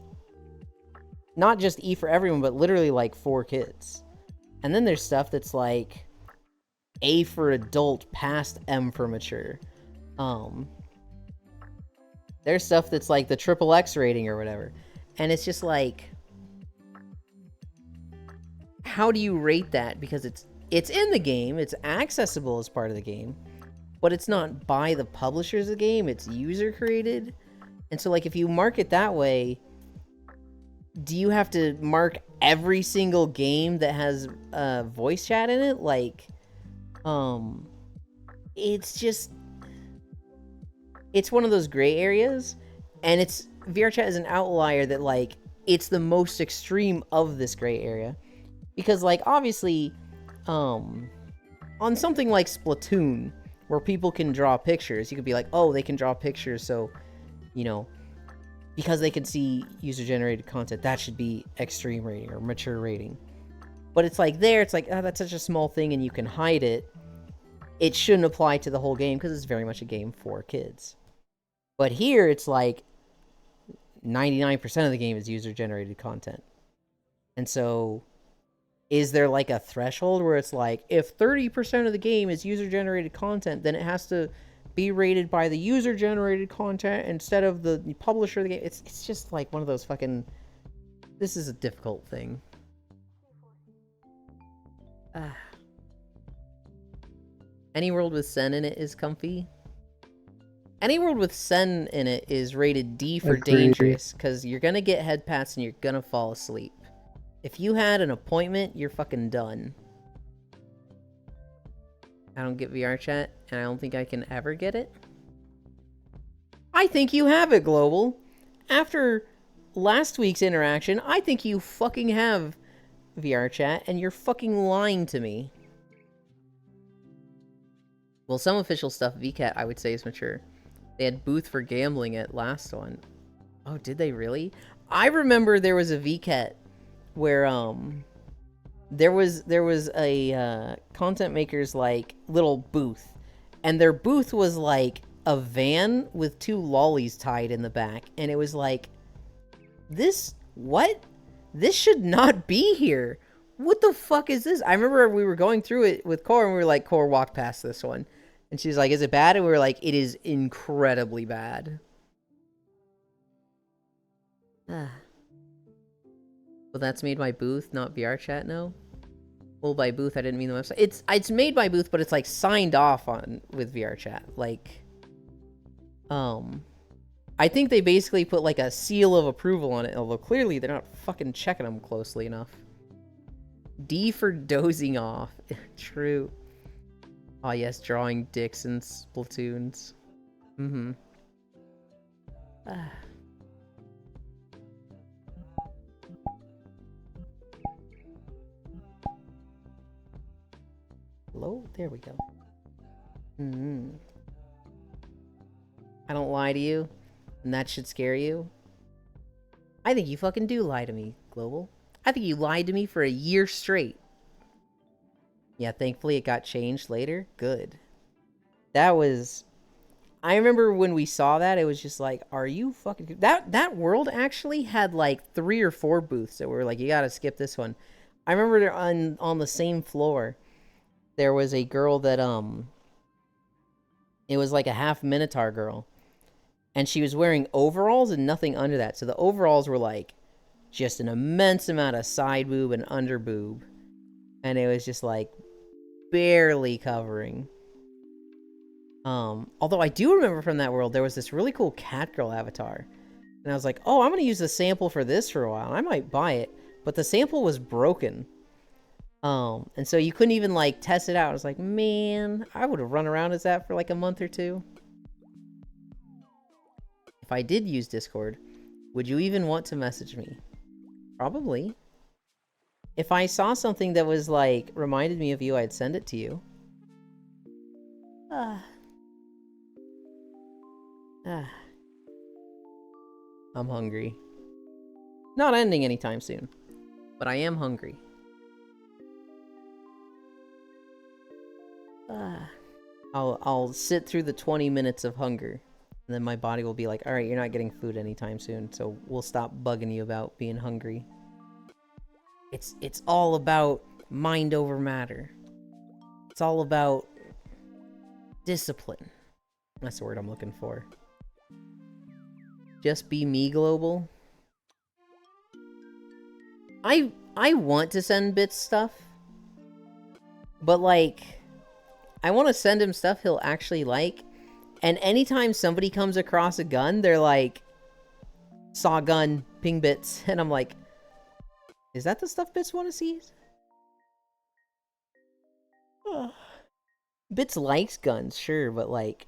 not just E for everyone, but literally, like, 4 kids. And then there's stuff that's, like, A for adult past M for mature. There's stuff that's like the XXX rating or whatever. And it's just like, how do you rate that? Because it's in the game, it's accessible as part of the game, but it's not by the publishers of the game, it's user created. And so like if you mark it that way, do you have to mark every single game that has voice chat in it? Like, it's just, it's one of those gray areas, and it's VRChat is an outlier that, like, it's the most extreme of this gray area, because, like, obviously, on something like Splatoon, where people can draw pictures, you could be like, oh, they can draw pictures, so, you know, because they can see user-generated content, that should be extreme rating or mature rating. But it's like there, it's like, oh, that's such a small thing and you can hide it. It shouldn't apply to the whole game because it's very much a game for kids. But here, it's like 99% of the game is user-generated content. And so, is there like a threshold where it's like, if 30% of the game is user-generated content, then it has to be rated by the user-generated content instead of the publisher of the game? It's just like one of those fucking... This is a difficult thing. Any world with Sen in it is comfy. Any world with Sen in it is rated D for Agreed. dangerous, because you're gonna get head pats and you're gonna fall asleep. If you had an appointment, you're fucking done. I don't get VR chat, and I don't think I can ever get it. I think you have it, Global. After last week's interaction, I think you fucking have VR chat, and you're fucking lying to me. Well, some official stuff, VCAT, I would say, is mature. They had booth for gambling at last one. Oh, did they really? I remember there was a VCAT where, there was a, content maker's, like, little booth. And their booth was, like, a van with 2 lollies tied in the back. And it was like, what? This should not be here. What the fuck is this? I remember we were going through it with Core, and we were like, Core, walk past this one. And she's like, is it bad? And we were like, it is incredibly bad. Well, that's made by Booth, not VR chat, no? Well, by Booth, I didn't mean the website. It's made by Booth, but it's like signed off on with VR chat. Like, I think they basically put like a seal of approval on it, although clearly they're not fucking checking them closely enough. D for dozing off. True. Oh yes, drawing dicks and Splatoons. Mm-hmm. Hello? There we go. Mm-hmm. I don't lie to you, and that should scare you. I think you fucking do lie to me, Global. I think you lied to me for a year straight. Yeah, thankfully it got changed later. Good. That was... I remember when we saw that, it was just like, are you fucking... That world actually had like 3 or 4 booths that were like, you gotta skip this one. I remember on the same floor, there was a girl that, it was like a half Minotaur girl. And she was wearing overalls and nothing under that. So the overalls were like, just an immense amount of side boob and under boob. And it was just like, barely covering. Although I do remember from that world, there was this really cool cat girl avatar. And I was like, oh, I'm going to use the sample for this for a while. I might buy it. But the sample was broken. And so you couldn't even, like, test it out. I was like, man, I would have run around as that for, like, a month or 2. If I did use Discord, would you even want to message me? Probably. If I saw something that was, like, reminded me of you, I'd send it to you. I'm hungry. Not ending anytime soon. But I am hungry. I'll sit through the 20 minutes of hunger. And then my body will be like, alright, you're not getting food anytime soon. So we'll stop bugging you about being hungry. It's all about mind over matter. It's all about discipline. That's the word I'm looking for. Just be me, Global. I want to send Bits stuff. But like, I want to send him stuff he'll actually like. And anytime somebody comes across a gun, they're like, saw gun, ping Bits. And I'm like, is that the stuff Bits want to see? Bits likes guns, sure, but like,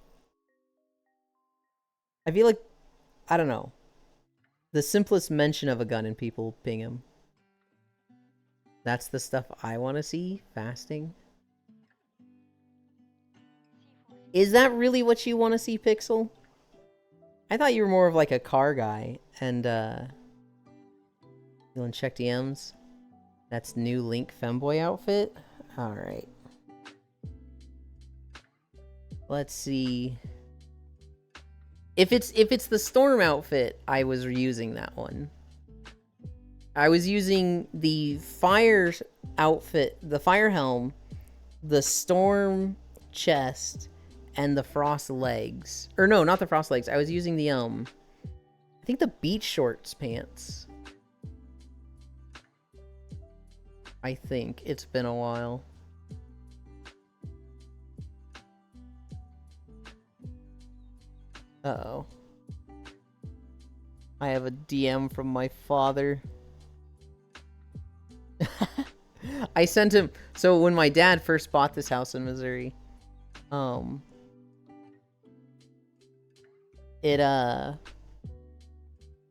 I feel like, I don't know. The simplest mention of a gun and people ping him. That's the stuff I want to see? Fasting? Is that really what you want to see, Pixel? I thought you were more of like a car guy. And, you'll check DMs. That's new Link femboy outfit. Alright. Let's see. If it's the Storm outfit, I was using that one. I was using the Fire outfit, the Fire helm, the Storm chest, and the Frost legs. Or no, not the Frost legs. I was using the I think the beach shorts pants. I think it's been a while. Uh-oh. I have a DM from my father. I sent him... So when my dad first bought this house in Missouri, it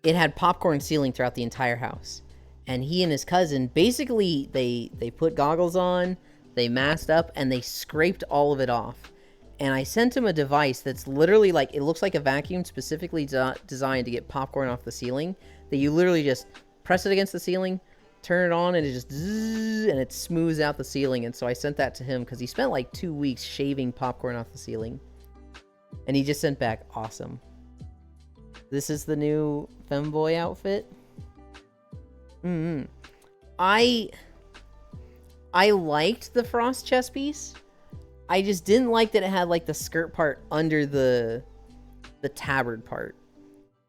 had popcorn ceiling throughout the entire house. And he and his cousin, basically, they put goggles on, they masked up, and they scraped all of it off. And I sent him a device that's literally like, it looks like a vacuum specifically designed to get popcorn off the ceiling, that you literally just press it against the ceiling, turn it on, and it just zzz, and it smooths out the ceiling. And so I sent that to him because he spent like 2 weeks shaving popcorn off the ceiling. And he just sent back, awesome. This is the new femboy outfit. I liked the Frost chest piece. I just didn't like that it had like the skirt part under the tabard part.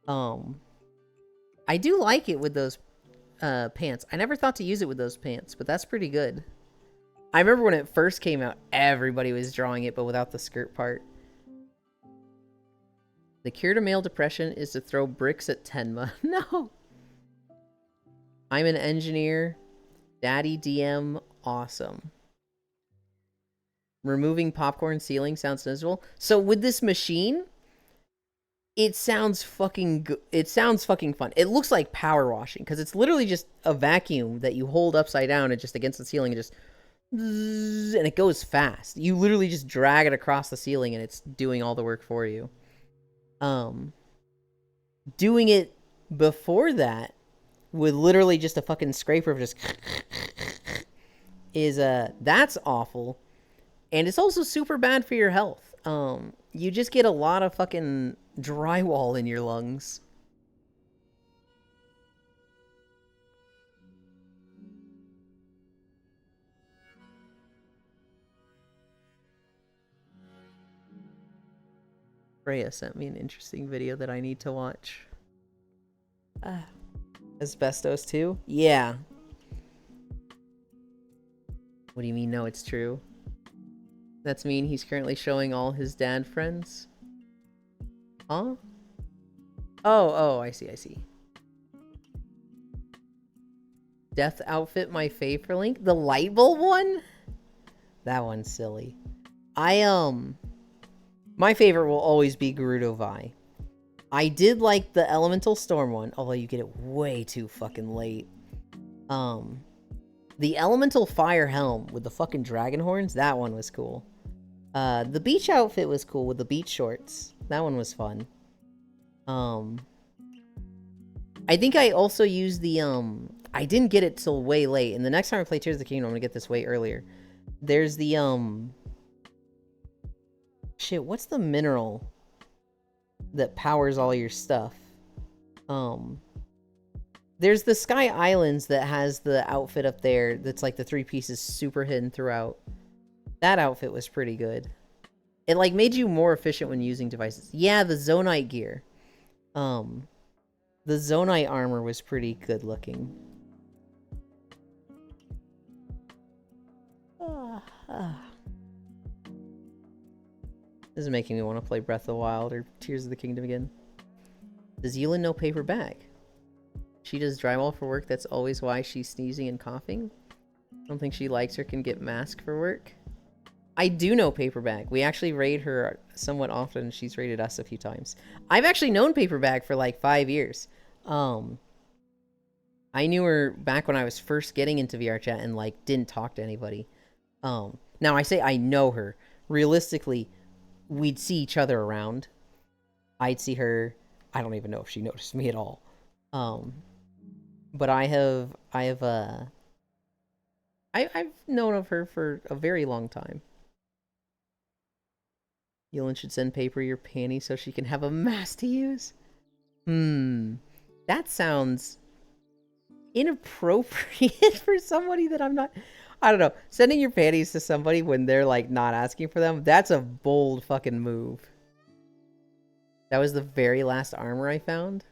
I do like it with those pants. I never thought to use it with those pants, but that's pretty good. I remember when it first came out, everybody was drawing it, but without the skirt part. The cure to male depression is to throw bricks at Tenma. No! I'm an engineer. Daddy DM, awesome. Removing popcorn ceiling sounds miserable. So with this machine, it sounds fucking good. It sounds fucking fun. It looks like power washing because it's literally just a vacuum that you hold upside down and just against the ceiling and just zzz, and it goes fast. You literally just drag it across the ceiling and it's doing all the work for you. Doing it before that with literally just a fucking scraper of just is that's awful. And it's also super bad for your health. You just get a lot of fucking drywall in your lungs. Freya sent me an interesting video that I need to watch. Asbestos 2? Yeah. What do you mean, no, it's true? That's mean he's currently showing all his dad friends? Huh? Oh, I see. Death outfit my fave for Link? The light bulb one? That one's silly. My favorite will always be Gerudo Vi. I did like the Elemental Storm one, although you get it way too fucking late. The Elemental Fire Helm with the fucking dragon horns, that one was cool. The beach outfit was cool with the beach shorts. That one was fun. I think I also used the, I didn't get it till way late, and the next time I play Tears of the Kingdom, I'm gonna get this way earlier. There's the, shit, what's the mineral that powers all your stuff? There's the Sky Islands that has the outfit up there that's like the 3 pieces super hidden throughout. That outfit was pretty good. It like made you more efficient when using devices. Yeah, the Zonite gear. The Zonite armor was pretty good looking. This is making me want to play Breath of the Wild or Tears of the Kingdom again. Does Yulin know paper bag? She does drywall for work, that's always why she's sneezing and coughing. I don't think she likes or can get mask for work. I do know paper bag. We actually raid her somewhat often. She's raided us a few times. I've actually known paper bag for like 5 years. I knew her back when I was first getting into VR chat and like didn't talk to anybody. Now I say I know her. Realistically, we'd see each other around. I'd see her. I don't even know if she noticed me at all. But I've known of her for a very long time. Yulin should send Paper your panties so she can have a mask to use. That sounds inappropriate for somebody that I'm not. I don't know. Sending your panties to somebody when they're like not asking for them, that's a bold fucking move. That was the very last armor I found.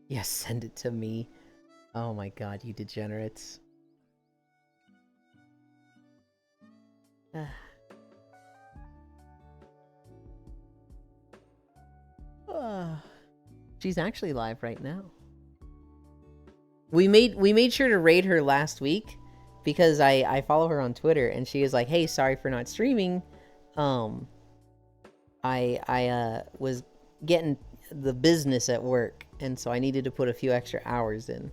Yes, send it to me. Oh my god, you degenerates. She's actually live right now. We made sure to raid her last week because I follow her on Twitter and she was like, "Hey, sorry for not streaming. I was getting the business at work and so I needed to put a few extra hours in."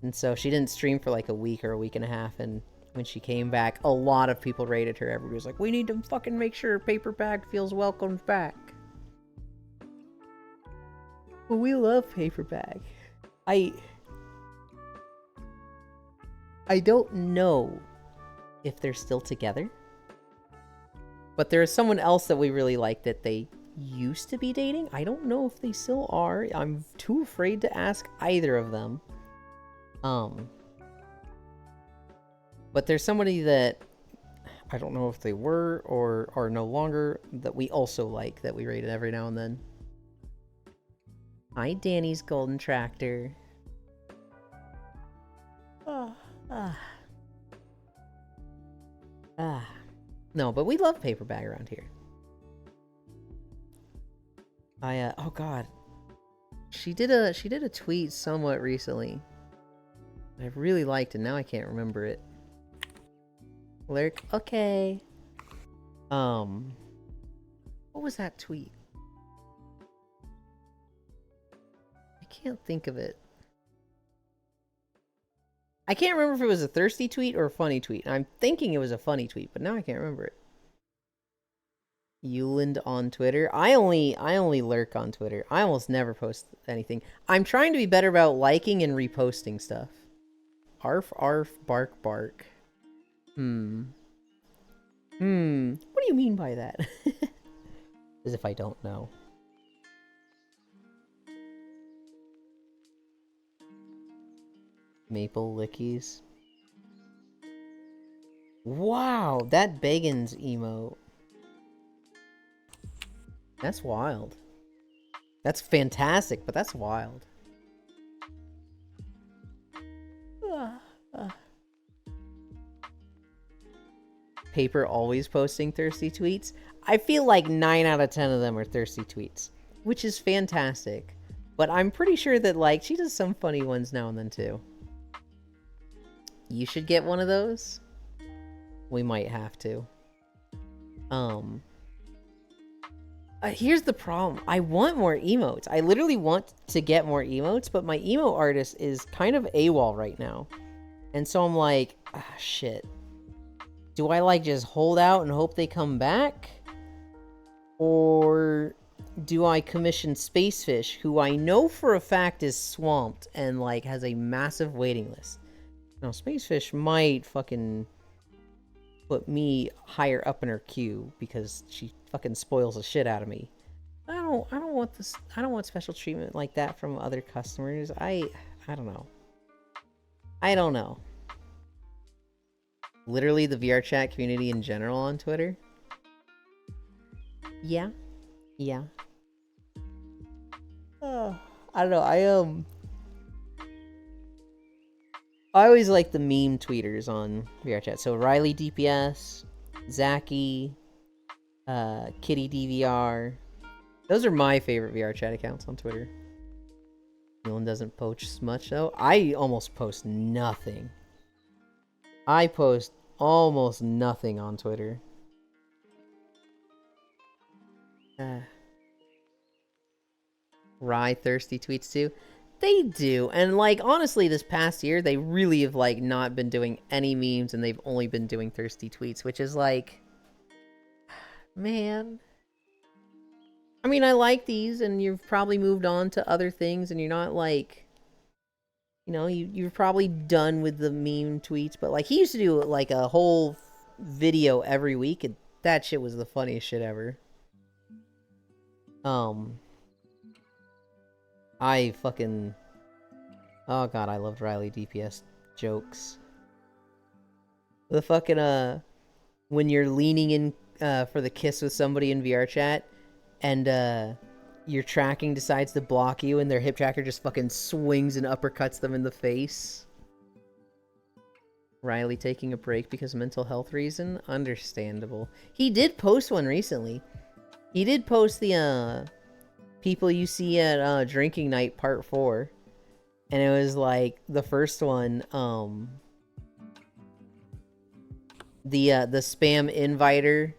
And so she didn't stream for like a week or a week and a half, and when she came back, a lot of people raided her. Everybody was like, "We need to fucking make sure Paper Bag feels welcomed back." Well, we love Paper Bag. I don't know if they're still together, but there is someone else that we really like that they used to be dating. I don't know if they still are. I'm too afraid to ask either of them. But there's somebody that I don't know if they were or are no longer that we also like, that we rated every now and then. Hi, Danny's Golden Tractor. No, but we love Paper Bag around here. Oh god. She did a tweet somewhat recently. I really liked it, now I can't remember it. Lurk, okay. What was that tweet? I can't think of it. I can't remember if it was a thirsty tweet or a funny tweet. I'm thinking it was a funny tweet, but now I can't remember it. Yuland on Twitter. I only lurk on Twitter. I almost never post anything. I'm trying to be better about liking and reposting stuff. Arf, arf, bark, bark. What do you mean by that? As if I don't know. Maple Lickies. Wow, that Bagans emote. That's wild. That's fantastic, but that's wild. Paper always posting thirsty tweets. I feel like 9 out of 10 of them are thirsty tweets, which is fantastic. But I'm pretty sure that, like, she does some funny ones now and then too. You should get one of those. We might have to. Here's the problem. I want more emotes. I literally want to get more emotes, but my emo artist is kind of AWOL right now. And so I'm like, shit. Do I, like, just hold out and hope they come back? Or do I commission Spacefish, who I know for a fact is swamped and, like, has a massive waiting list? Now, Spacefish might fucking put me higher up in her queue because she fucking spoils the shit out of me. I don't want this. I don't want special treatment like that from other customers. I don't know. I don't know. Literally the VR chat community in general on Twitter. Yeah. I don't know. I always like the meme tweeters on VR chat. So Riley DPS, Zachy, Kitty DVR. Those are my favorite VR chat accounts on Twitter. No one doesn't post much though. I almost post nothing. I post almost nothing on Twitter. Rye thirsty tweets too. They do, and like honestly this past year they really have like not been doing any memes and they've only been doing thirsty tweets, which is like, man, I mean, I like these, and you've probably moved on to other things, and you're not like, you know, you're probably done with the meme tweets. But like, he used to do like a whole video every week, and that shit was the funniest shit ever. I fucking, oh god, I loved Riley DPS jokes. The fucking when you're leaning in for the kiss with somebody in VR chat, and your tracking decides to block you, and their hip tracker just fucking swings and uppercuts them in the face. Riley taking a break because of mental health reason? Understandable. He did post one recently. He did post the people you see at drinking night part 4. And it was like the first one, the spam inviter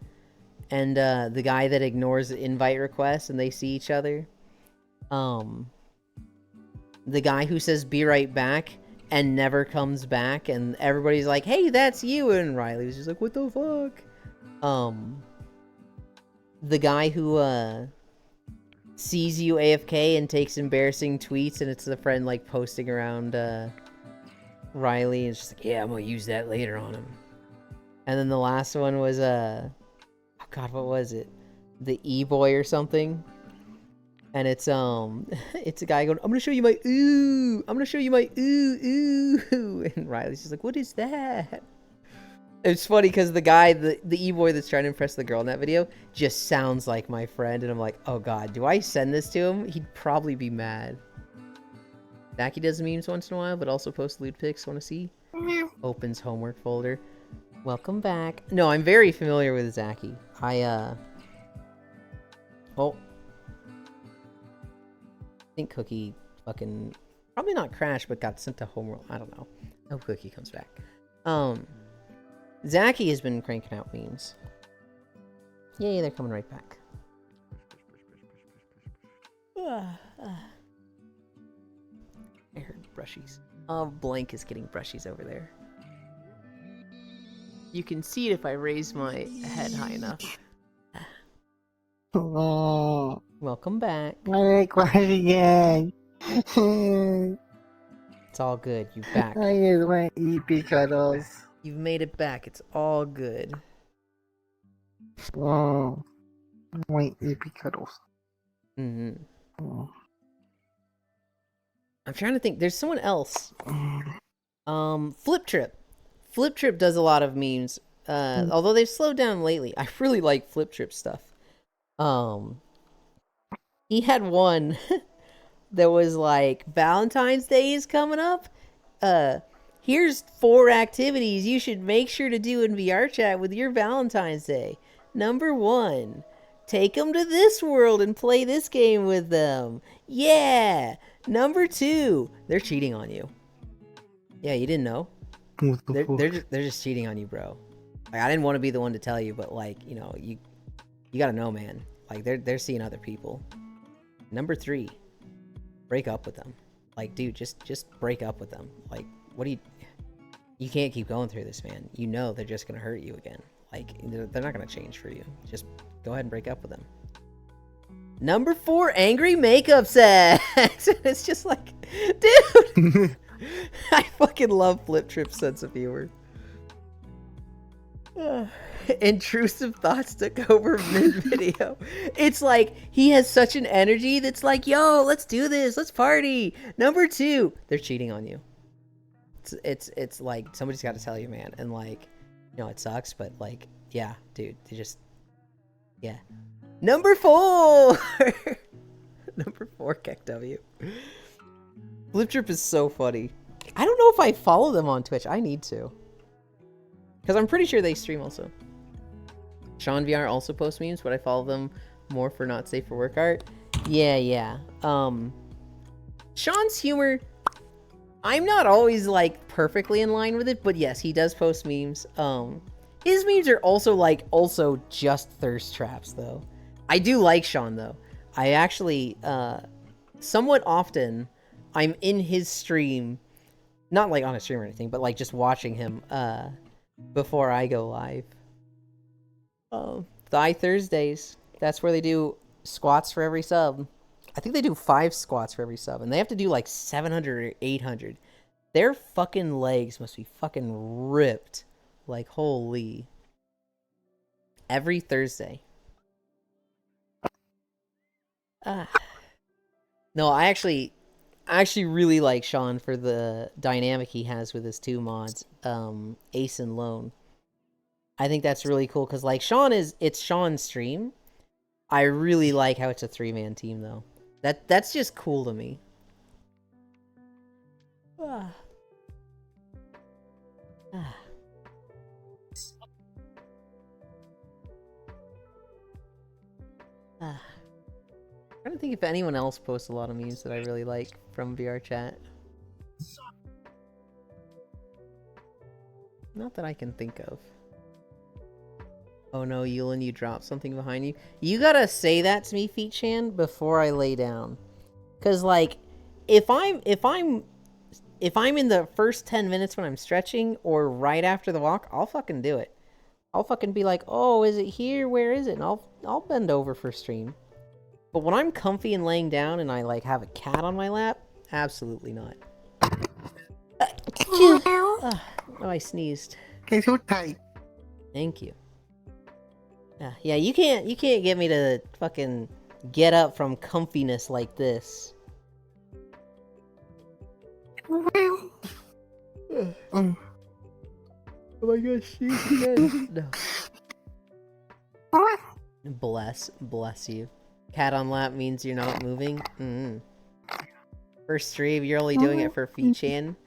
and the guy that ignores invite requests and they see each other. The guy who says be right back and never comes back, and everybody's like, hey, that's you, and Riley was just like, what the fuck? The guy who sees you AFK and takes embarrassing tweets, and it's the friend like posting around Riley, and it's just like, yeah, I'm gonna use that later on him. And then the last one was oh god, what was it? The E-boy or something. And it's it's a guy going, I'm gonna show you my ooh, I'm gonna show you my ooh ooh, and Riley's just like, what is that? It's funny because the guy, the E-boy that's trying to impress the girl in that video, just sounds like my friend, and I'm like, oh god, do I send this to him? He'd probably be mad. Zaki does memes once in a while, but also posts lewd pics. Want to see? Opens homework folder. Welcome back. No, I'm very familiar with Zaki. Oh. I think Cookie fucking, probably not crashed, but got sent to homeworld. I don't know. I hope Cookie comes back. Zaki has been cranking out memes. Yay, they're coming right back. I heard brushies. Blank is getting brushies over there. You can see it if I raise my head high enough. Oh, Welcome back. I crash again. It's all good. You're back. I just want to eat cuddles. You've made it back. It's all good. Oh, I want to eat cuddles. Mm-hmm. Oh. I'm trying to think. There's someone else. Flip Trip. Flip Trip does a lot of memes. Although they've slowed down lately. I really like Flip Trip stuff. He had one that was like, Valentine's Day is coming up. Here's 4 activities you should make sure to do in VR chat with your Valentine's Day. Number 1, take them to this world and play this game with them. Yeah. Number 2, they're cheating on you. Yeah, you didn't know. What the fuck? They're just cheating on you, bro. Like, I didn't want to be the one to tell you, but like, you know, you gotta know, man. Like, they're seeing other people. Number 3, break up with them. Like, dude, just break up with them. Like, what do you can't keep going through this, man. You know they're just gonna hurt you again. Like, they're not gonna change for you. Just go ahead and break up with them. Number 4, angry makeup sex. It's just like, dude. I fucking love Flip Trip's sense of humor. Intrusive thoughts took over mid-video. It's like, he has such an energy that's like, yo, let's do this. Let's party. Number 2, they're cheating on you. It's like, somebody's got to tell you, man. And like, you know, it sucks, but like, yeah, dude, they just, yeah. Number 4. Number 4, KekW. Flip Trip is so funny. I don't know if I follow them on Twitch. I need to. Because I'm pretty sure they stream also. Sean VR also posts memes, but I follow them more for not safe for work art. Yeah. Sean's humor, I'm not always like perfectly in line with it, but yes, he does post memes. His memes are also just thirst traps though. I do like Sean though. I actually somewhat often I'm in his stream, not like on a stream or anything, but like just watching him before I go live. Thigh Thursdays. That's where they do squats for every sub. I think they do 5 squats for every sub, and they have to do like 700 or 800. Their fucking legs must be fucking ripped. Like, holy. Every Thursday. No, I actually really like Sean for the dynamic he has with his 2 mods, Ace and Lone. I think that's really cool because, like, it's Sean's stream. I really like how it's a 3-man team, though. That's just cool to me. I'm trying to think if anyone else posts a lot of memes that I really like from VR chat. Not that I can think of. Oh no, Yulin, you dropped something behind you. You gotta say that to me, Feetchan, before I lay down. Cause like, if I'm in the first 10 minutes when I'm stretching or right after the walk, I'll fucking do it. I'll fucking be like, oh, is it here? Where is it? And I'll bend over for stream. But when I'm comfy and laying down and I like have a cat on my lap, absolutely not. Oh, I sneezed. Okay, so tight. Thank you. Yeah, you can't get me to fucking get up from comfiness like this. Oh my gosh, no. Bless you. Cat on lap means you're not moving. First stream, you're only doing it for Feetchan.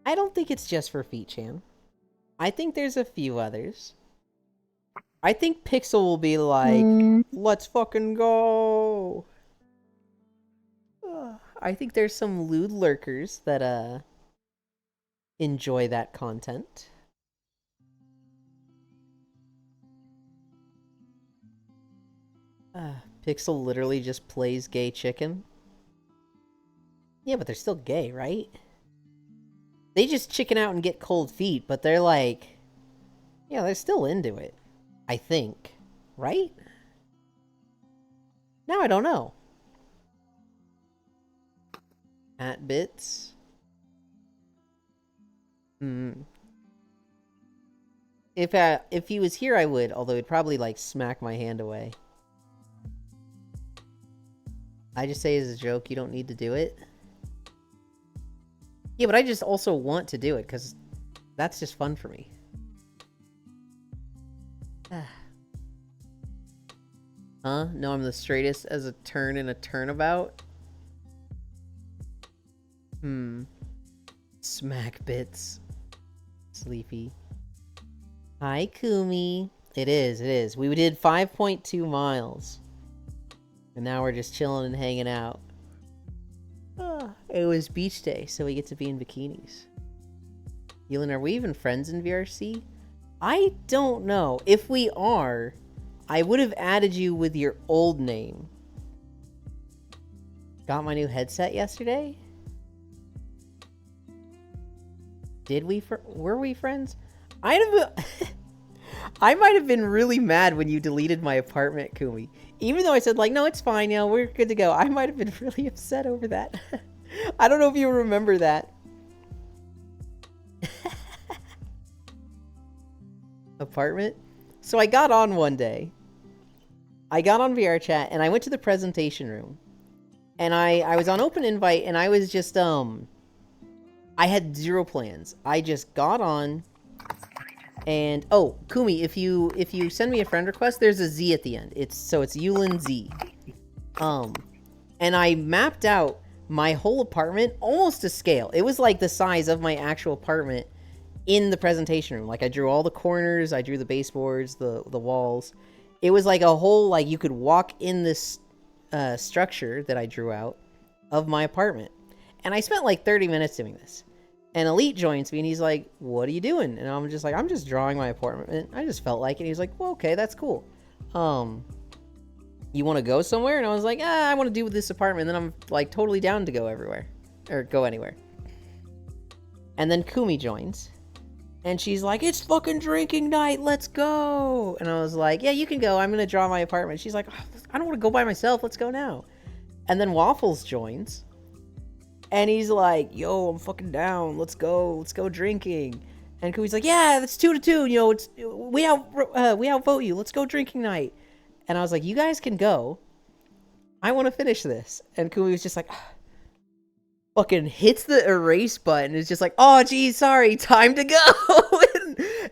I don't think it's just for Feetchan. I think there's a few others. I think Pixel will be like, let's fucking go. I think there's some lewd lurkers that enjoy that content. Pixel literally just plays gay chicken. Yeah, but they're still gay, right? They just chicken out and get cold feet, but they're like, yeah, they're still into it. I think. Right? Now I don't know. At bits. If he was here, I would. Although he'd probably like smack my hand away. I just say as a joke, you don't need to do it. Yeah, but I just also want to do it because that's just fun for me. Huh? No, I'm the straightest as a turn in a turnabout? Smack bits. Sleepy. Hi, Kumi. It is. We did 5.2 miles. And now we're just chilling and hanging out. It was beach day, so we get to be in bikinis. Yulin, are we even friends in VRC? I don't know. If we are, I would have added you with your old name. Got my new headset yesterday? Were we friends? I might have been really mad when you deleted my apartment, Kumi. Even though I said, like, no, it's fine, you know, we're good to go. I might have been really upset over that. I don't know if you remember that. Apartment? So I got on one day. I got on VR chat and I went to the presentation room. And I was on open invite and I was just, I had zero plans. I just got on. And oh, Kumi, if you send me a friend request, there's a Z at the end. It's Yulin Z. And I mapped out my whole apartment almost to scale. It was like the size of my actual apartment in the presentation room. Like I drew all the corners, I drew the baseboards, the walls. It was like a whole, like you could walk in this structure that I drew out of my apartment. And I spent like 30 minutes doing this. And Elite joins me and he's like, what are you doing? And I'm just like, I'm just drawing my apartment. I just felt like it. He's like, well, okay, that's cool. You want to go somewhere? And I was like, I want to do with this apartment. And then I'm like totally down to go everywhere. Or go anywhere. And then Kumi joins. And she's like, it's fucking drinking night, let's go. And I was like, yeah, you can go. I'm gonna draw my apartment. She's like, oh, I don't want to go by myself. Let's go now. And then Waffles joins. And he's like, yo, I'm fucking down. Let's go drinking. And Kumi's like, yeah, that's 2-2. You know, we outvote you. Let's go drinking night. And I was like, you guys can go. I want to finish this. And Kumi was just like, fucking hits the erase button. It's just like, oh, geez, sorry, time to go.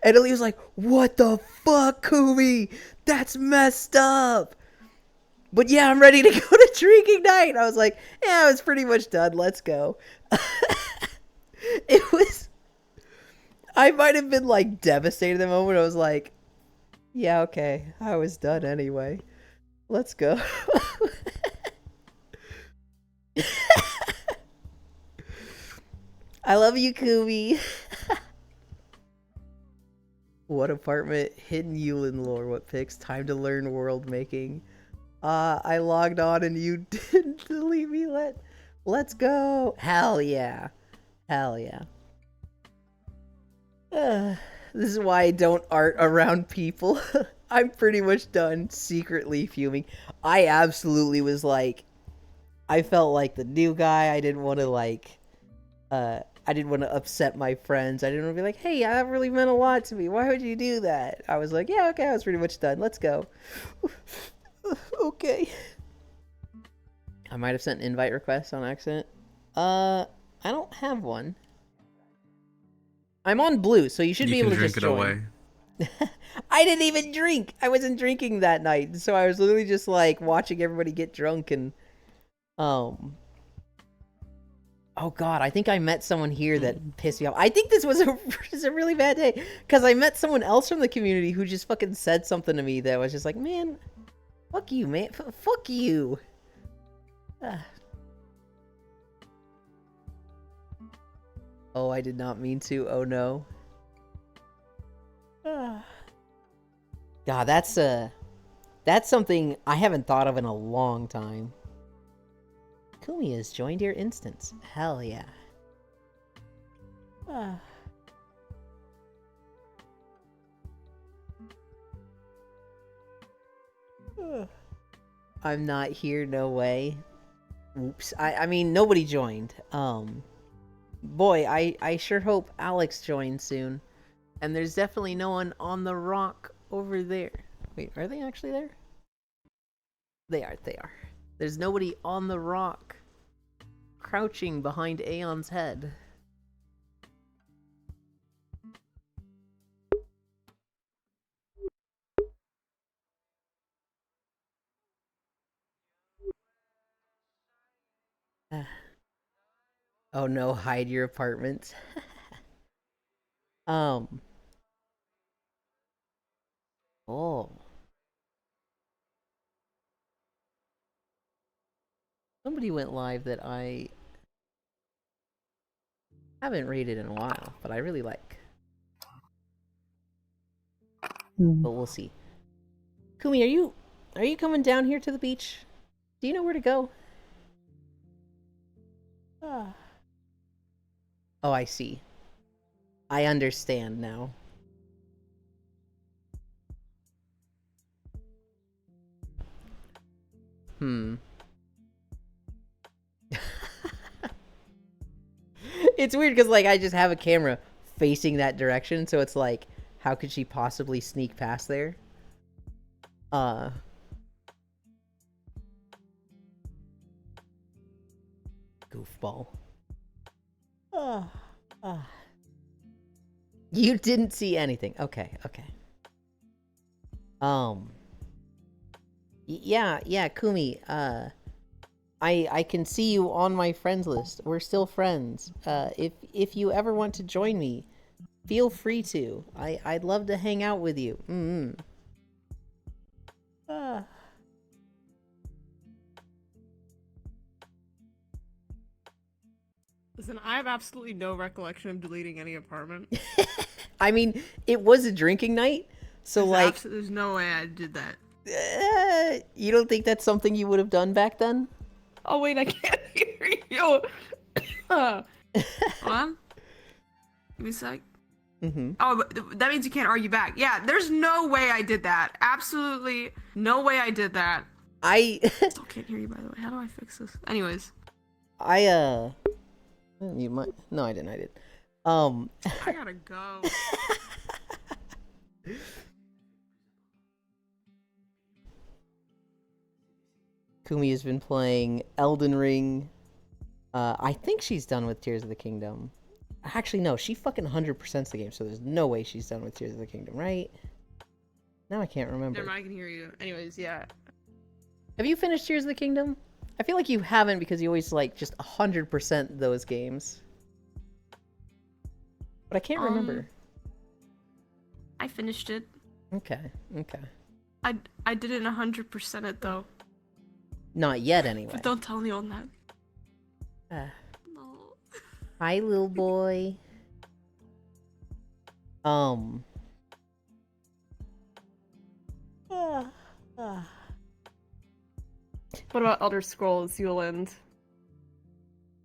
and Ellie was like, what the fuck, Kumi? That's messed up. But yeah, I'm ready to go to drinking night. I was like, yeah, I was pretty much done. Let's go. I might have been like devastated at the moment. I was like, yeah, okay. I was done anyway. Let's go. I love you, Kumi. What apartment? Hidden Yulin lore. What picks? Time to learn world making. I logged on and you didn't delete me. Let's go. Hell yeah. Hell yeah. This is why I don't art around people. I'm pretty much done secretly fuming. I absolutely was like, I felt like the new guy. I didn't want to like, I didn't want to upset my friends. I didn't want to be like, hey, that really meant a lot to me. Why would you do that? I was like, yeah, okay, I was pretty much done. Let's go. Okay. I might have sent an invite request on accident. I don't have one. I'm on blue, so you should be able to just join. Away. I didn't even drink. I wasn't drinking that night, so I was literally just like watching everybody get drunk and oh god, I think I met someone here that pissed me off. I think this was a really bad day because I met someone else from the community who just fucking said something to me that was just like, man, fuck you, man, fuck you. Oh, I did not mean to. Oh no. God, that's something I haven't thought of in a long time. Kumi has joined your instance. Hell yeah. I'm not here, no way. Oops. I mean, nobody joined. Boy, I sure hope Alex joins soon. And there's definitely no one on the rock over there. Wait, are they actually there? They are. There's nobody on the rock crouching behind Aeon's head. Oh no, hide your apartment. Oh. Somebody went live that I haven't rated in a while, but I really like. But we'll see. Kumi, are you coming down here to the beach? Do you know where to go? Oh, I see. I understand now. It's weird because, like, I just have a camera facing that direction, so it's like, how could she possibly sneak past there? Goofball. You didn't see anything. Okay. Yeah, Kumi, I can see you on my friends list. We're still friends. If you ever want to join me, feel free to. I'd love to hang out with you. Listen, I have absolutely no recollection of deleting any apartment. I mean, it was a drinking night, so There's no way I did that. You don't think that's something you would have done back then? Oh wait, I can't hear you. Hold on. Give me a sec. Mm-hmm. Oh, but that means you can't argue back. Yeah, there's no way I did that. Absolutely no way I did that. I Still can't hear you, by the way. How do I fix this? Anyways, you might. No, I didn't. I gotta go. Kumi has been playing Elden Ring. I think she's done with Tears of the Kingdom. Actually, no, she fucking 100%'s the game, so there's no way she's done with Tears of the Kingdom, right? Now I can't remember. Never mind, I can hear you. Anyways, yeah. Have you finished Tears of the Kingdom? I feel like you haven't because you always like just 100% those games. But I can't remember. I finished it. Okay. I didn't 100% it though. Not yet, anyway. But don't tell anyone that. No. Hi, little boy. What about Elder Scrolls Eulend?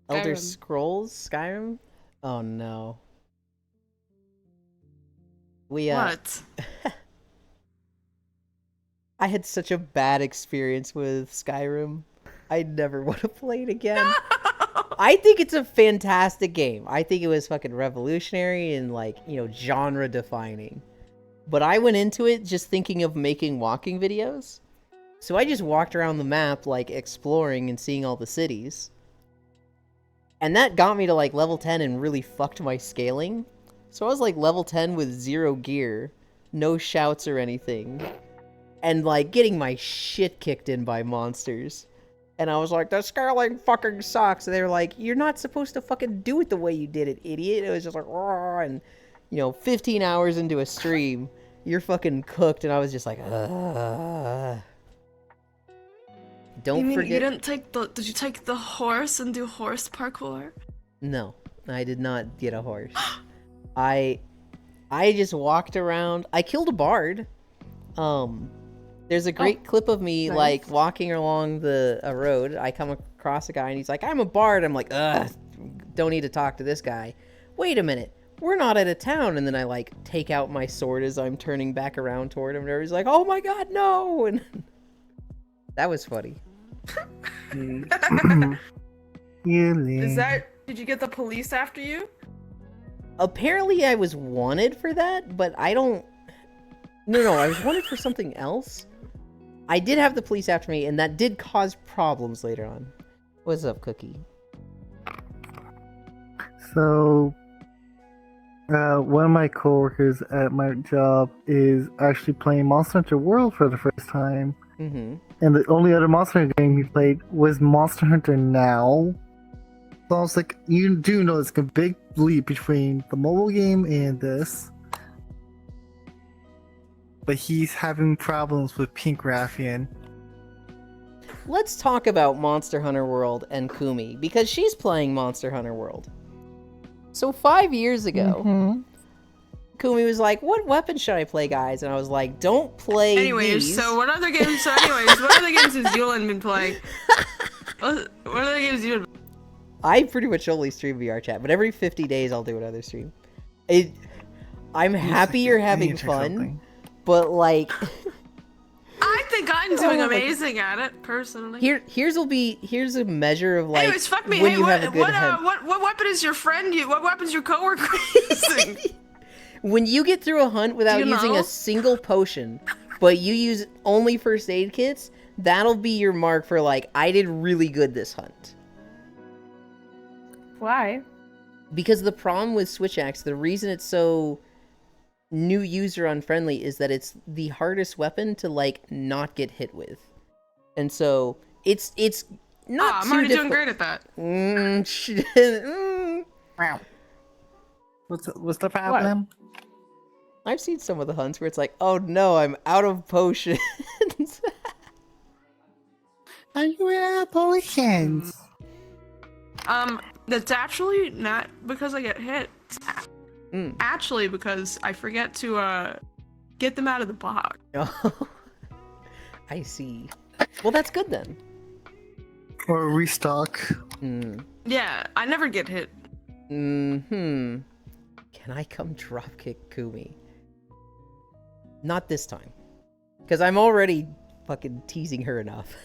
Elder Skyrim. Scrolls Skyrim? Oh no. What? I had such a bad experience with Skyrim. I never want to play it again. I think it's a fantastic game. I think it was fucking revolutionary and like, genre defining. But I went into it just thinking of making walking videos. So I just walked around the map like exploring and seeing all the cities. And that got me to like level 10 and really fucked my scaling. So I was like level 10 with 0 gear, no shouts or anything. And like getting my shit kicked in by monsters. And I was like, the scaling fucking sucks. And they were like, you're not supposed to fucking do it the way you did it, idiot. It was just like, "Roar," and 15 hours into a stream, you're fucking cooked. And I was just like, Don't forget. You didn't take the? Did you take the horse and do horse parkour? No, I did not get a horse. I just walked around. I killed a bard. There's a great clip of me nice. like walking along a road. I come across a guy and he's like, "I'm a bard." I'm like, "Ugh, don't need to talk to this guy." Wait a minute, we're not at a town. And then I like take out my sword as I'm turning back around toward him. And he's like, "Oh my god, no!" And that was funny. Is that? Did you get the police after you? Apparently I was wanted for that, but I don't... No, I was wanted for something else. I did have the police after me, and that did cause problems later on. What's up, Cookie? So, one of my coworkers at my job is actually playing Monster Hunter World for the first time. Mm-hmm. And the only other Monster Hunter game he played was Monster Hunter Now. So I was like, you do know it's a big leap between the mobile game and this. But he's having problems with Pink Raffian. Let's talk about Monster Hunter World and Kumi, because she's playing Monster Hunter World. So 5 years ago, Kumi was like, what weapon should I play, guys? And I was like, don't play these. What other games has Eulend been playing? What other games you been... I pretty much only stream VR chat, but every 50 days I'll do another stream. I'm happy you're having fun, but like... I think I'm doing amazing at it, personally. Here's a measure of like... Anyways, fuck me. When Hey, you have a good hunt. what weapon is your friend? What weapon's your coworker using? When you get through a hunt without using a single potion, but you use only first aid kits, that'll be your mark for like, I did really good this hunt. Why? Because the problem with Switch Axe, the reason it's so new user unfriendly is that it's the hardest weapon to like not get hit with. And so it's not I'm too already difficult. doing great at that. What's the problem? I've seen some of the hunts where it's like, oh no, I'm out of potions. Are you out of potions? That's actually not because I get hit. Actually, because I forget to get them out of the box. Oh, I see. Well, that's good then. Or restock. Yeah, I never get hit. Can Can I come dropkick Kumi? Not this time. Because I'm already fucking teasing her enough.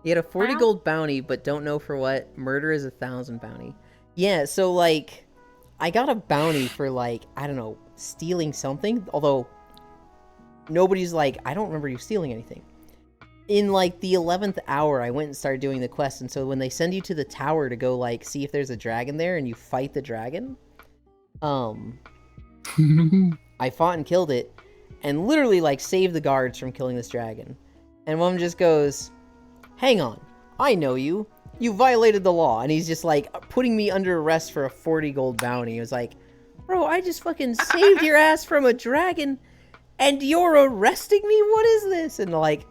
You had a 40 gold bounty, but don't know for what. Murder is 1,000 bounty. Yeah, so like, I got a bounty for like, I don't know, stealing something. Although, nobody's like, I don't remember you stealing anything. In like the 11th hour, I went and started doing the quest. And so when they send you to the tower to go like, see if there's a dragon there and you fight the dragon. I fought and killed it. And literally like saved the guards from killing this dragon. And one just goes, hang on, I know you. You violated the law. And he's just like putting me under arrest for a 40 gold bounty. He was like, bro, I just fucking saved your ass from a dragon and you're arresting me? What is this? And like,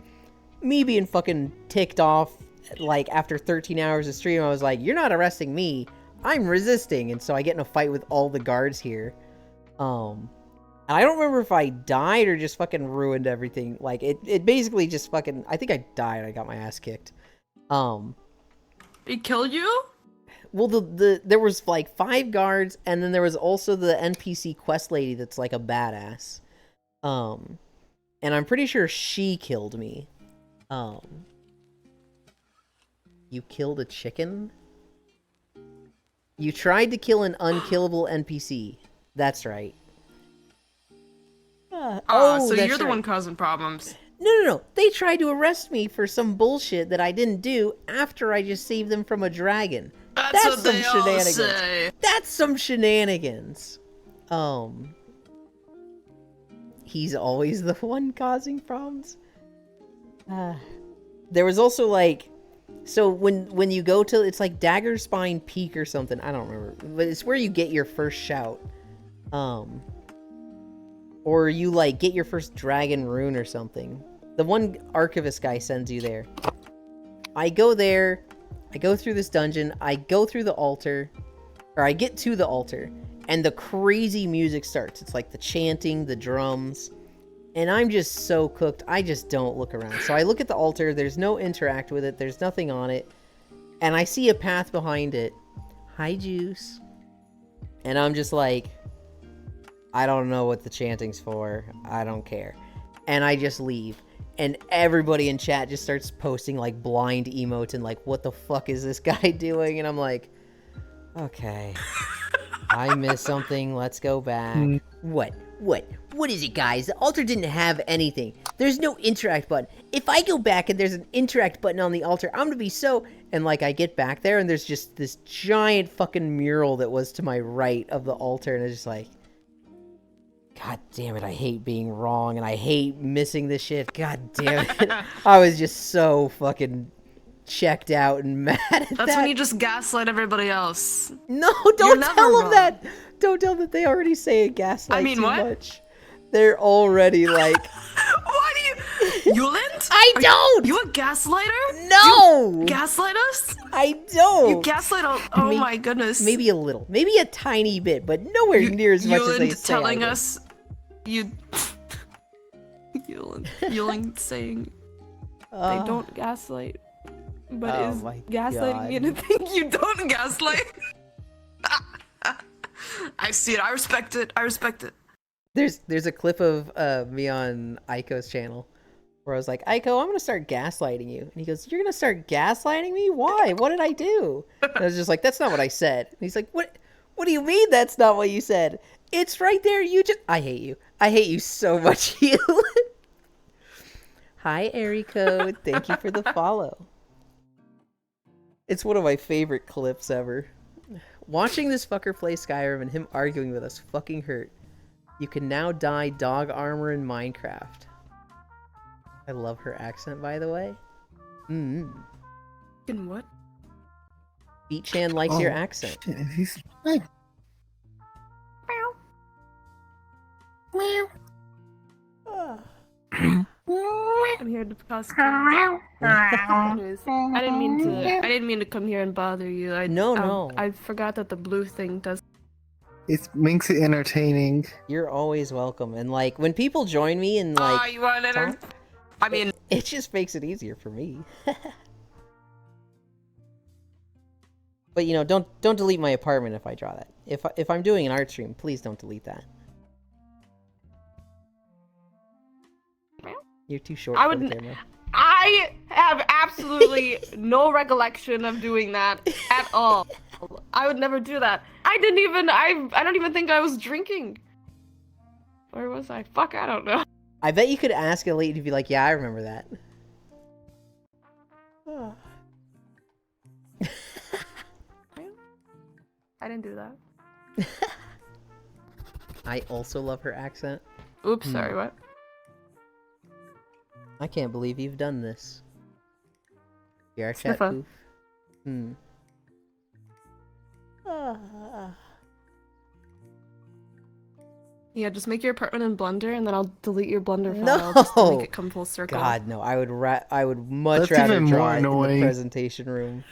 me being fucking ticked off, like after 13 hours of stream, I was like, you're not arresting me. I'm resisting. And so I get in a fight with all the guards here. And I don't remember if I died or just fucking ruined everything. Like, it basically just fucking... I think I died. I got my ass kicked. It killed you? Well, there was, like, 5 guards, and then there was also the NPC quest lady that's, like, a badass. And I'm pretty sure she killed me. You killed a chicken? You tried to kill an unkillable NPC. That's right. So that's you're the right. one causing problems. No. They tried to arrest me for some bullshit that I didn't do after I just saved them from a dragon. That's what some they all shenanigans. say. That's some shenanigans. He's always the one causing problems. There was also like, so when you go to, it's like Daggerspine Peak or something. I don't remember, but it's where you get your first shout. Or you, like, get your first dragon rune or something. The one archivist guy sends you there. I go there. I go through this dungeon. I go through the altar. Or I get to the altar. And the crazy music starts. It's like the chanting, the drums. And I'm just so cooked. I just don't look around. So I look at the altar. There's no interact with it. There's nothing on it. And I see a path behind it. Hi, Juice. And I'm just like... I don't know what the chanting's for. I don't care. And I just leave. And everybody in chat just starts posting like blind emotes and like, what the fuck is this guy doing? And I'm like, okay. I missed something. Let's go back. What is it, guys? The altar didn't have anything. There's no interact button. If I go back and there's an interact button on the altar, I'm gonna be so... And like, I get back there and there's just this giant fucking mural that was to my right of the altar. And it's just like... God damn it, I hate being wrong, and I hate missing this shit. God damn it. I was just so fucking checked out and mad at that. That's when you just gaslight everybody else. No, You're don't never tell them wrong. that! Don't tell them that they already say gaslight I mean, too what? much. They're already like... Why do you... Yulin? I don't! You a gaslighter? No! You gaslight us? I don't! You gaslight all... Oh May- my goodness. Maybe a little. Maybe a tiny bit, but nowhere near as much as they Yulin's say I telling do. us... You... Yulin saying... They don't gaslight. But Oh is my gaslighting me God. to think you don't gaslight? I see it. I respect it. I respect it. There's a clip of me on Aiko's channel where I was like, Aiko, I'm gonna start gaslighting you. And he goes, you're gonna start gaslighting me? Why? What did I do? And I was just like, that's not what I said. And he's like, what do you mean that's not what you said? It's right there. I hate you. I hate you so much, you. Hi, Eriko. Thank you for the follow. It's one of my favorite clips ever. Watching this fucker play Skyrim and him arguing with us fucking hurt. You can now dye dog armor in Minecraft. I love her accent, by the way. In what? Beat-chan likes your Oh, accent. shit, he's like, I'm here to cause chaos. I didn't mean to come here and bother you. No. I forgot that the blue thing does. it makes it entertaining. You're always welcome. And like, when people join me and like, you want to? I mean, it just makes it easier for me. But you know, don't delete my apartment if I draw that. If I'm doing an art stream, please don't delete that. You're too short I for would the n- camera. I have absolutely no recollection of doing that at all. I would never do that. I don't even think I was drinking. Or was I? Fuck, I don't know. I bet you could ask Elite and be like, yeah, I remember that. I didn't do that. I also love her accent. Oops, sorry, what? I can't believe you've done this. VR chat Sniffer. poof. Hmm. Yeah, just make your apartment in Blender, and then I'll delete your Blender No! file just to make it come full circle. God, no. I would much That's rather even draw more it in the annoying. presentation room.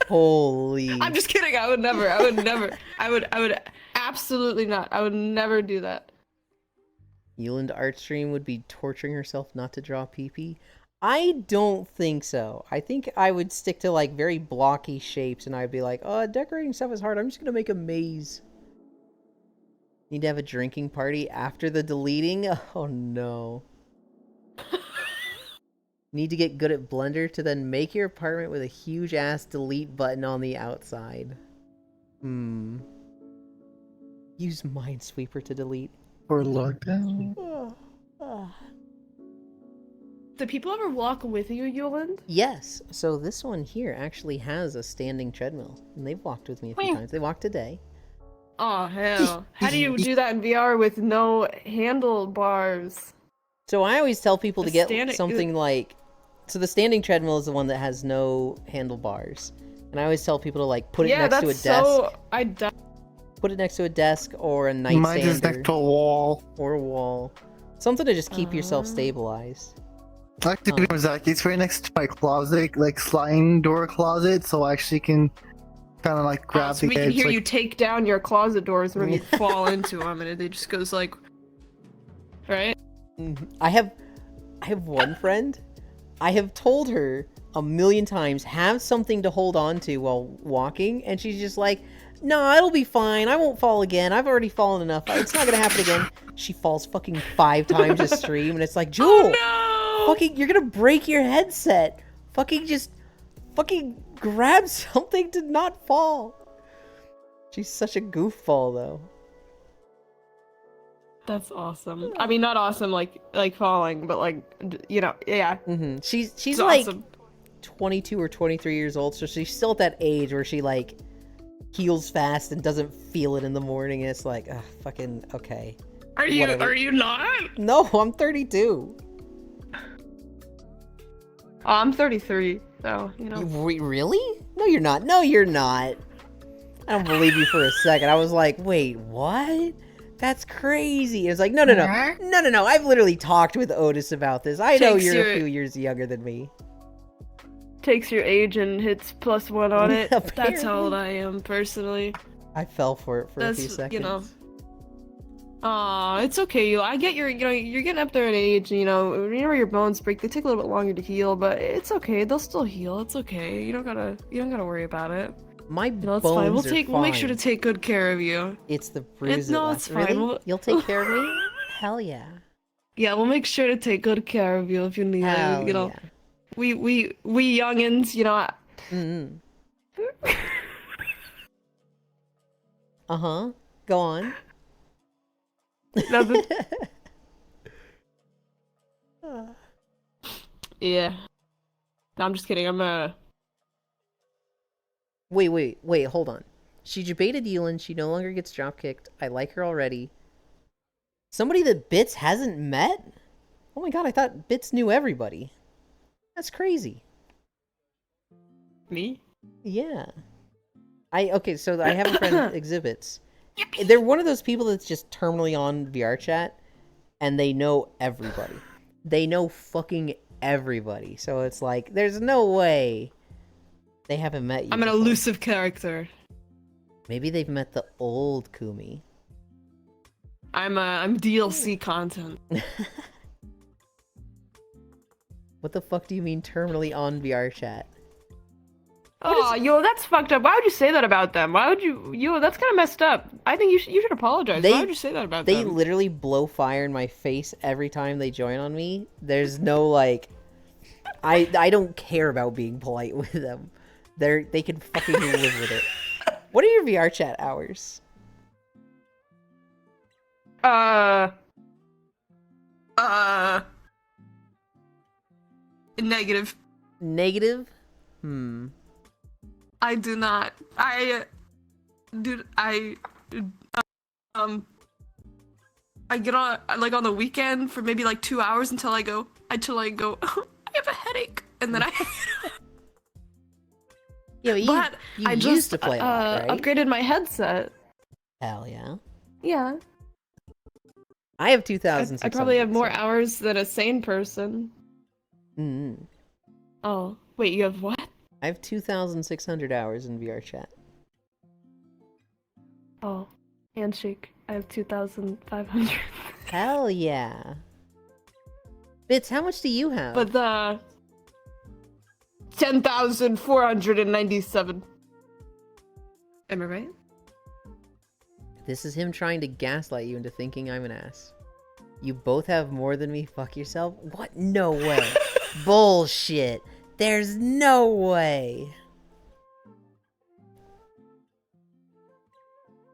Holy. I'm just kidding. I would never. I would absolutely not. I would never do that. Euland Artstream would be torturing herself not to draw PP. I don't think so. I think I would stick to like very blocky shapes and I'd be like, oh, decorating stuff is hard. I'm just gonna make a maze. Need to have a drinking party after the deleting? Oh no. Need to get good at Blender to then make your apartment with a huge ass delete button on the outside. Use Minesweeper to delete. For lockdown. Do people ever walk with you, Yuland? Yes. So this one here actually has a standing treadmill. And they've walked with me a few times. They walked today. Oh hell! How do you do that in VR with no handlebars? So I always tell people to The get standing- something like... So the standing treadmill is the one that has no handlebars. And I always tell people to like put it Yeah, next to a that's desk. so. I die. Put it next to a desk or a Mine is nightstand next to a wall. or a wall. Something to just keep yourself stabilized. Actually, Mizaki, it's right next to my closet, like sliding door closet, so I actually can kind of like grab So the we can edge. hear like, you take down your closet doors when you fall into them, and it just goes like, right? I have one friend. I have told her a million times, have something to hold on to while walking, and she's just like, no, it'll be fine. I won't fall again. I've already fallen enough. It's not gonna happen again. She falls fucking 5 times a stream, and it's like, Jewel, fucking, you're gonna break your headset. Fucking grab something to not fall. She's such a goofball, though. That's awesome. I mean, not awesome like falling, but like you know, yeah. She's It's like awesome. 22 or 23 years old, so she's still at that age where she like heals fast and doesn't feel it in the morning, and it's like, ugh, fucking okay. Are you not? No, I'm 32. I'm 33, so you know. Really? No, you're not. No, you're not. I don't believe you for a second. I was like, wait, what? That's crazy. It's like, no. I've literally talked with Otis about this. I know Takes you're a your- few years younger than me. Takes your age and hits +1 on it. That's Apparently. how old I am personally. I fell for it for a few That's, seconds. you know. Aw, it's okay. I get you're getting up there in age. Whenever your bones break, they take a little bit longer to heal, but it's okay. They'll still heal. It's okay. You don't gotta worry about it. My No, it's bones fine. are We'll make sure to fine. take good care of you. It's the bruises. no, it's fine. Really? We'll- You'll take care of me? Hell yeah. Yeah, we'll make sure to take good care of you if you need Hell it. You know, yeah. we youngins, you know. Mm-hmm. Uh-huh. Go on. Nothing. Yeah. No, I'm just kidding. Wait, hold on. She debated Yulin. She no longer gets drop kicked. I like her already. Somebody that Bits hasn't met? Oh my god, I thought Bits knew everybody. That's crazy. Me? Yeah. Okay, so I have a friend, Exhibits. They're one of those people that's just terminally on VR chat, and they know everybody. They know fucking everybody. So it's like, there's no way they haven't met you. I'm an before. elusive character. Maybe they've met the old Kumi. I'm DLC content. What the fuck do you mean terminally on VR chat? Oh, yo, that's fucked up. Why would you say that about them? Why would you? Yo, that's kind of messed up. I think you should apologize. Why would you say that about They them? literally blow fire in my face every time they join on me. There's no like, I don't care about being polite with them. They can fucking live with it. What are your VR chat hours? Negative. Negative? I do not. I get on like on the weekend for maybe like 2 hours until I go I have a headache, and then I Yeah, you, But you I used just to play a lot, right? upgraded my headset. Hell yeah. Yeah. I have 2,600. I probably have more so- hours than a sane person. Mm. Oh, wait, you have what? I have 2,600 hours in VR chat. Oh, handshake. I have 2,500. Hell yeah. Bits, how much do you have? But the 10,497. Am I right? This is him trying to gaslight you into thinking I'm an ass. You both have more than me, fuck yourself? What? No way. Bullshit. There's no way.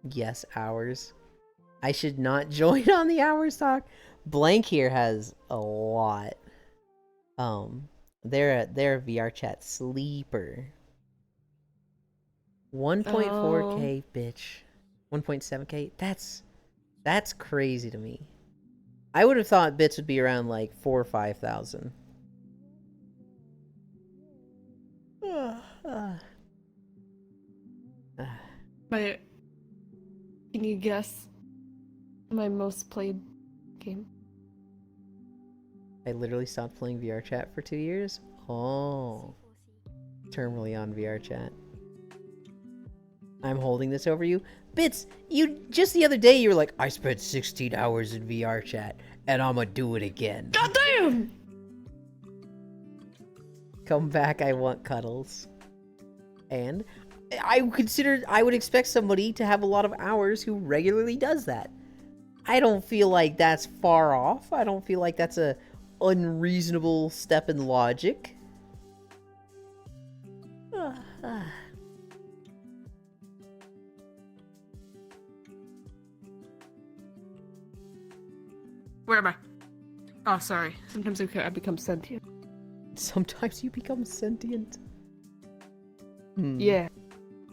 Yes, hours. I should not join on the hours talk. Blank here has a lot. They're a VR chat sleeper. 1.4k, bitch. 1.7k. That's crazy to me. I would have thought bits would be around like 4,000 or 5,000. Can you guess my most played game? I literally stopped playing VR chat for 2 years. Oh, terminally on VR chat. I'm holding this over you. Bits, you just the other day you were like, I spent 16 hours in VR chat and I'ma do it again. God damn! Come back, I want cuddles. And I would expect somebody to have a lot of hours who regularly does that. I don't feel like that's far off. I don't feel like that's a unreasonable step in logic. Where am I? Oh, sorry. Sometimes I become sentient. Sometimes you become sentient. Yeah.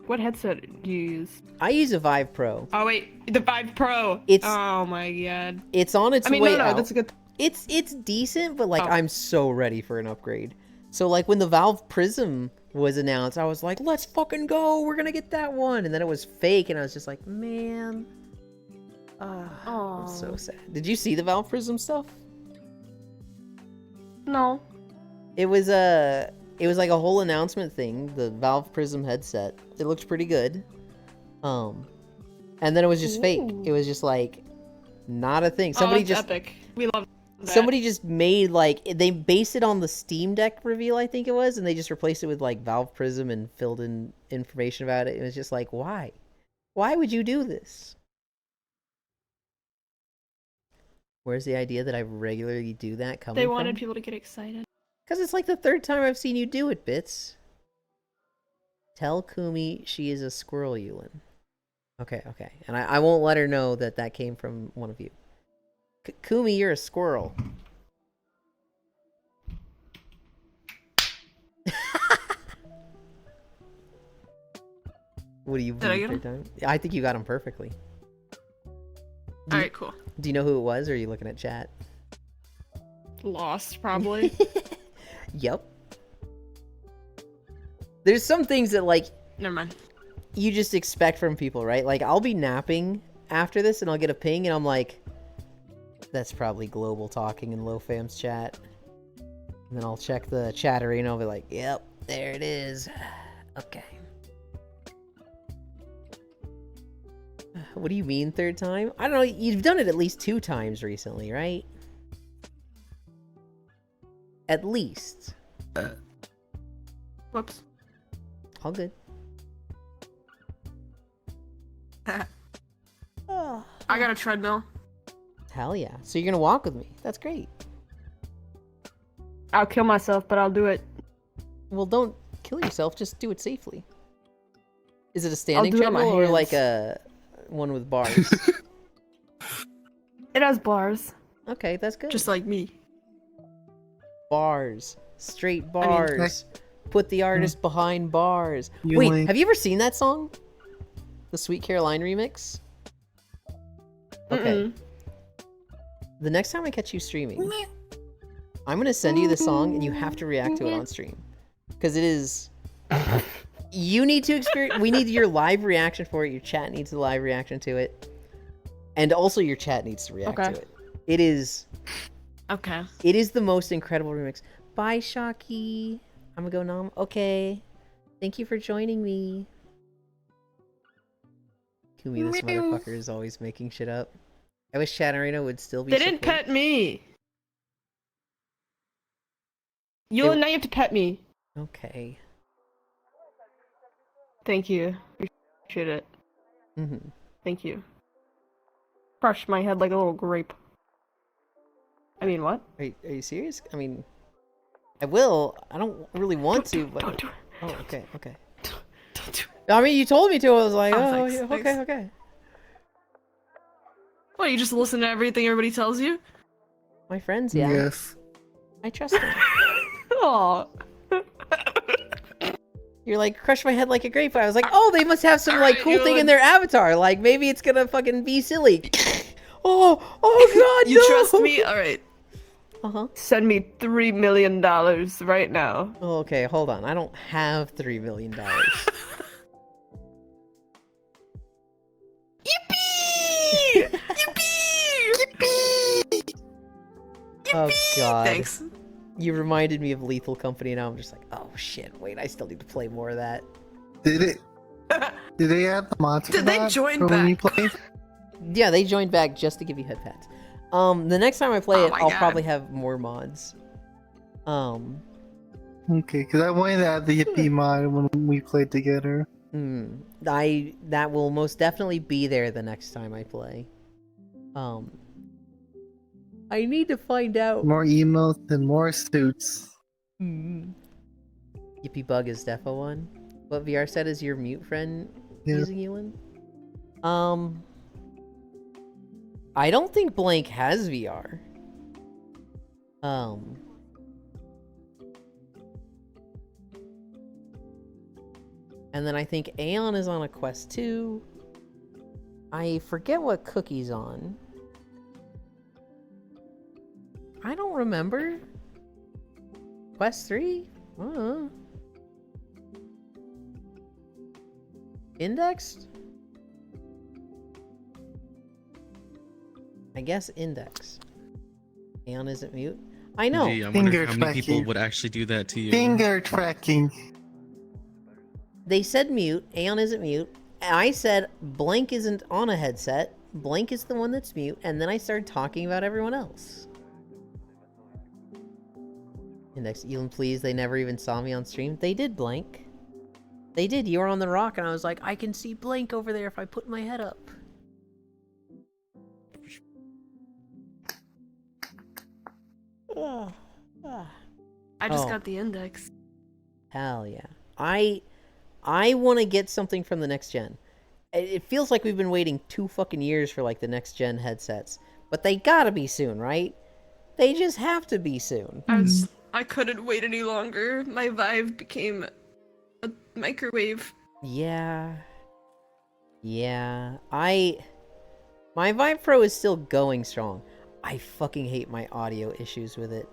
What headset do you use? I use a Vive Pro. Oh wait, the Vive Pro. It's- Oh my god. It's on its I mean, way no, out. that's a good. It's decent, but like Oh. I'm so ready for an upgrade. So like when the Valve Prism was announced, I was like, let's fucking go, we're gonna get that one. And then it was fake, and I was just like, man. I'm so Aw. sad. Did you see the Valve Prism stuff? No. It was like a whole announcement thing, the Valve Prism headset. It looked pretty good. And then it was just fake. Ooh. It was just like not a thing. Somebody that's just epic. We love that. somebody just made like they based it on the Steam Deck reveal, I think it was, and they just replaced it with like Valve Prism and filled in information about it. It was just like, why? Why would you do this? Where's the idea that I regularly do that coming They wanted from? people to get excited. Because it's like the third time I've seen you do it, Bits. Tell Kumi she is a squirrel, Yulin. Okay. And I won't let her know that that came from one of you. Kumi, you're a squirrel. What do you Did I get third time? I think you got him perfectly. All right, cool. Do you know who it was, or are you looking at chat? Lost, probably. Yep. There's some things that, like, Never mind. you just expect from people, right? Like, I'll be napping after this, and I'll get a ping, and I'm like, that's probably Global talking in LowFam's chat. And then I'll check the chat arena, I'll be like, yep, there it is. Okay. What do you mean, third time? I don't know, you've done it at least 2 times recently, right? At least. Whoops. All good. I got a treadmill. Hell yeah. So you're gonna walk with me. That's great. I'll kill myself, but I'll do it. Well, don't kill yourself. Just do it safely. Is it a standing do it on my treadmill or like hands. a one with bars? It has bars. Okay, that's good. Just like me. bars. Straight mean, bars. Put the artist behind bars. You Wait, like- have you ever seen that song? The Sweet Caroline remix? Okay. The next time I catch you streaming, I'm gonna send you the song and you have to react to it on stream. Because it is... You need to experience... We need your live reaction for it. Your chat needs a live reaction to it. And also your chat needs to react to it. It is... Okay. It is the most incredible remix. Bye, Shocky. I'm gonna go nom. Okay. Thank you for joining me. Kumi, this motherfucker is always making shit up. I wish Chatterino would still be They didn't support- pet me. Now you have to pet me. Okay. Thank you. Appreciate it. Mm-hmm. Thank you. Crush my head like a little grape. I mean, what? Are you serious? I mean, I will. I don't really want to, but... Don't do it. Oh, okay, okay. Don't do it. I mean, you told me to. I was like, Oh, oh, thanks, yeah, thanks. okay, okay. What, you just listen to everything everybody tells you? My friends, yeah. Yes. I trust them. Aw. You're like, crush my head like a grape. I was like, oh, they must have some like Alright, cool you're thing in like- their avatar. Like maybe it's gonna fucking be silly. oh god, You no! trust me? Alright. Uh-huh. Send me $3 million right now. Oh, okay, hold on. I don't have $3 million. Yippee! Yippee! Oh god. Thanks. You reminded me of Lethal Company, and now I'm just like, oh shit, wait, I still need to play more of that. Did it? Did they add the mods? Did for they that join for when you back? played? Yeah, they joined back just to give you head pats. The next time I play Oh it, my I'll God. probably have more mods. Okay, because I wanted to add the Yippee mod when we played together. That will most definitely be there the next time I play. I need to find out. More emotes and more suits. Yippee Bug is defo one. What VR said is your mute friend Yeah. using Ewan? I don't think Blank has VR. And then I think Aeon is on a Quest 2. I forget what Cookie's on. I don't remember. Quest 3? Indexed? I guess indexed. Aeon isn't mute. I know. Gee, I wonder Finger how many people tracking. would actually do that to you. Finger tracking. They said mute. Aeon isn't mute. I said Blank isn't on a headset. Blank is the one that's mute. And then I started talking about everyone else. Index, Elon, please. They never even saw me on stream. They did, Blank. They did. You were on the rock, and I was like, I can see Blank over there if I put my head up. I just Oh. got the index. Hell yeah. I want to get something from the next gen. It feels like we've been waiting 2 fucking years for like the next gen headsets. But they gotta be soon, right? They just have to be soon. I couldn't wait any longer. My Vive became a microwave. Yeah. Yeah. My Vive Pro is still going strong. I fucking hate my audio issues with it.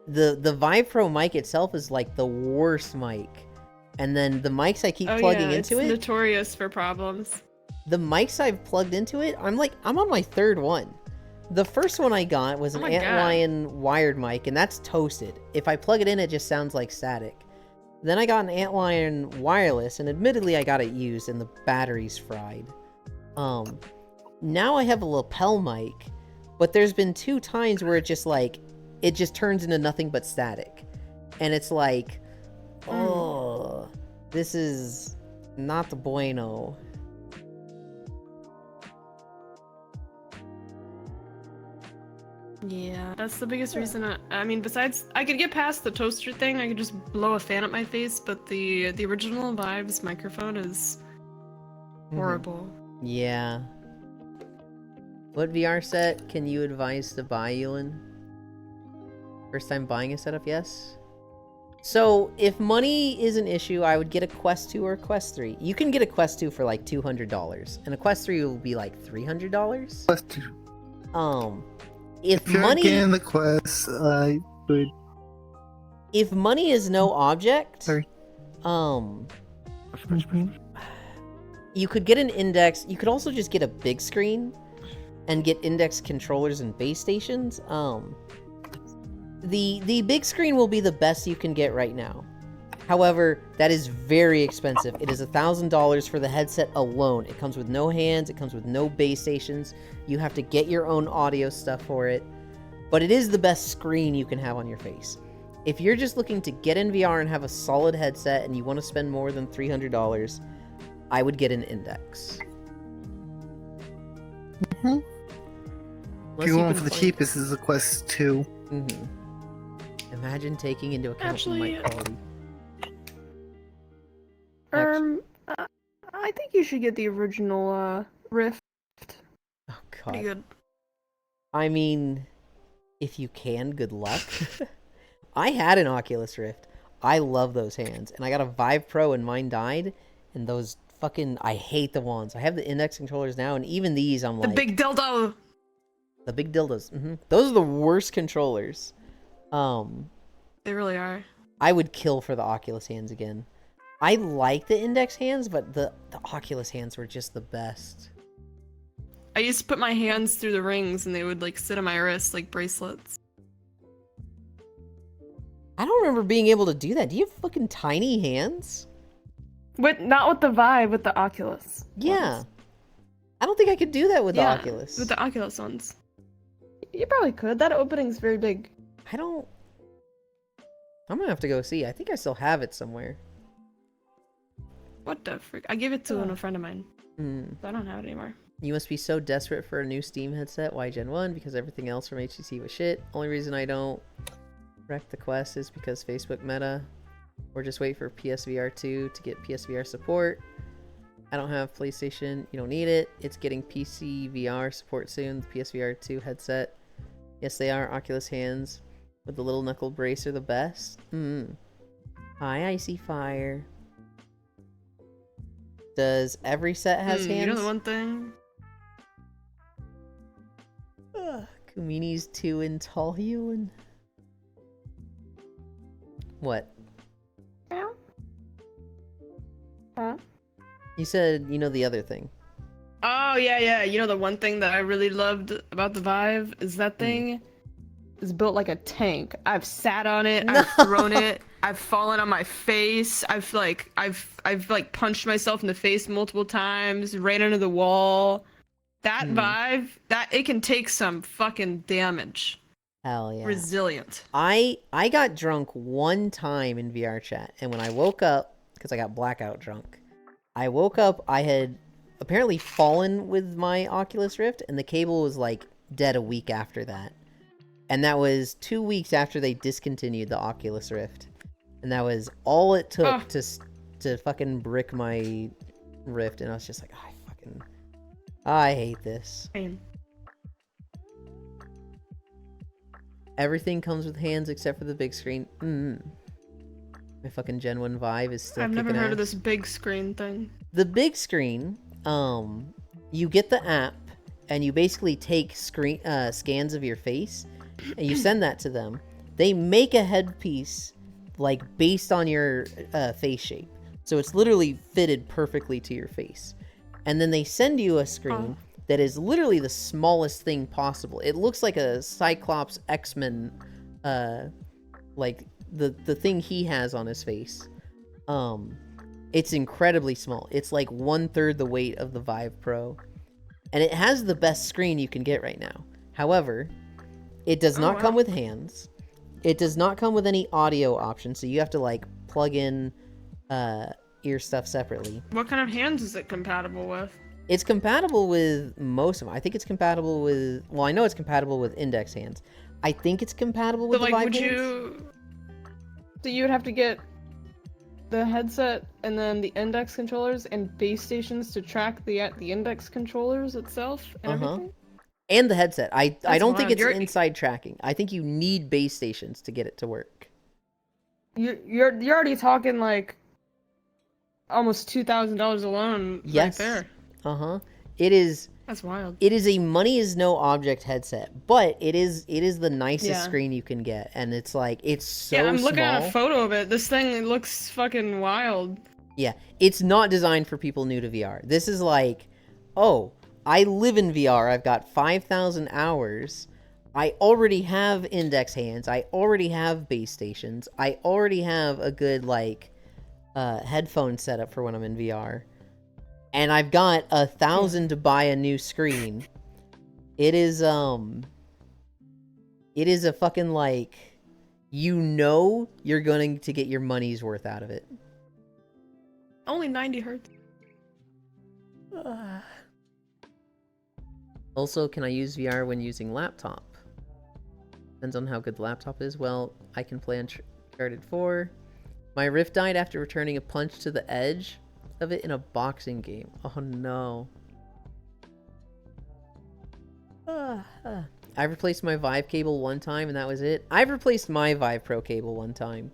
The Vive Pro mic itself is like the worst mic. And then the mics I keep plugging into it, notorious for problems. the mics I've plugged into it, I'm on my 3rd one. The first one I got was an Oh my God. Antlion wired mic, and that's toasted. If I plug it in, it just sounds like static. Then I got an Antlion wireless, and admittedly I got it used, and the battery's fried. Now I have a lapel mic, but there's been 2 times where it just turns into nothing but static. And it's like, oh, This is not bueno. Yeah, that's the biggest reason. I mean, besides, I could get past the toaster thing. I could just blow a fan at my face, but the original Vives microphone is horrible. Yeah. What VR set can you advise to buy, Ewan? First time buying a setup, yes? So, if money is an issue, I would get a Quest 2 or a Quest 3. You can get a Quest 2 for like $200, and a Quest 3 will be like $300. Quest 2. If If money... you're getting the Quest, I would... If money is no object... Sorry. You could get an Index. You could also just get a big screen and get Index controllers and base stations. The big screen will be the best you can get right now. However, that is very expensive. It is $1,000 for the headset alone. It comes with no hands. It comes with no base stations. You have to get your own audio stuff for it. But it is the best screen you can have on your face. If you're just looking to get in VR and have a solid headset and you want to spend more than $300, I would get an Index. Mm-hmm. If you're going for the cheapest, is the Quest 2. Mm-hmm. Imagine taking into account Actually, mic quality. I think you should get the original Rift. Oh Pretty god. good. I mean, if you can, good luck. I had an Oculus Rift. I love those hands. And I got a Vive Pro and mine died. And those fucking... I hate the ones. I have the Index controllers now, and even these I'm The like... big dildo. The big dildos. Those are the worst controllers. They really are. I would kill for the Oculus hands again. I like the Index hands, but the Oculus hands were just the best. I used to put my hands through the rings and they would like sit on my wrist like bracelets. I don't remember being able to do that. Do you have fucking tiny hands? Not with the Vive, with the Oculus. Yeah. I don't think I could do that with the Yeah, Oculus. with the Oculus ones. You probably could. That opening's very big. I don't... I'm gonna have to go see. I think I still have it somewhere. What the frick? I gave it to a friend of mine. Hmm. I don't have it anymore. You must be so desperate for a new Steam headset. Why Gen 1? Because everything else from HTC was shit. Only reason I don't wreck the Quest is because Facebook Meta. Or just wait for PSVR 2 to get PSVR support. I don't have PlayStation. You don't need it. It's getting PC VR support soon. The PSVR 2 headset. Yes, they are. Oculus hands with the little knuckle brace are the best. Hi, Icy Fire. Does every set has hands? You know the one thing? Kumini's 2 in tall Ewan. What? Huh? You said you know the other thing. Oh yeah. You know the one thing that I really loved about the Vive is that thing is built like a tank. I've sat on it, I've thrown it, I've fallen on my face, I've punched myself in the face multiple times, ran into the wall. That Vive, that it can take some fucking damage. Hell yeah. Resilient. I got drunk one time in VR chat, and when I woke up, because I got blackout drunk, I woke up, I had apparently fallen with my Oculus Rift, and the cable was like dead a week after that. And that was 2 weeks after they discontinued the Oculus Rift. And that was all it took to fucking brick my Rift, and I was just like, I hate this. Same. Everything comes with hands except for the big screen. My fucking Gen 1 Vive is still I've never kicking heard of ass. this big screen thing. The big screen, you get the app, and you basically take scans of your face, and you send that to them. They make a headpiece, like, based on your face shape. So it's literally fitted perfectly to your face. And then they send you a screen that is literally the smallest thing possible. It looks like a Cyclops X-Men, like, the thing he has on his face. It's incredibly small. It's like 1/3 the weight of the Vive Pro. And it has the best screen you can get right now. However, it does not come with hands. It does not come with any audio options, so you have to like plug in ear stuff separately. What kind of hands is it compatible with? It's compatible with most of them. I think it's compatible with, well, I know it's compatible with index hands. I think it's compatible with So the like, Vive would hands. you? So you would have to get the headset and then the index controllers and base stations to track the index controllers itself and everything. And the headset. I don't think wild. it's You're- inside tracking. I think you need base stations to get it to work. You're already talking like almost $2,000 alone Yes. right there. It is. That's wild. It is a money is no object headset, but it is the nicest Yeah. screen you can get, and it's like it's so Yeah, I'm looking small. at a photo of it. This thing, it looks fucking wild. Yeah, it's not designed for people new to VR. This is like, oh, I live in VR. I've got 5,000 hours. I already have index hands. I already have base stations. I already have a good like headphone setup for when I'm in VR. And I've got 1,000 to buy a new screen. It is a fucking like, you know you're going to get your money's worth out of it. Only 90 hertz. Also, can I use VR when using laptop? Depends on how good the laptop is. Well, I can play Uncharted 4. My Rift died after returning a punch to the edge of it in a boxing game. Oh no. I've replaced my Vive cable one time and that was it. I've replaced my Vive Pro cable one time.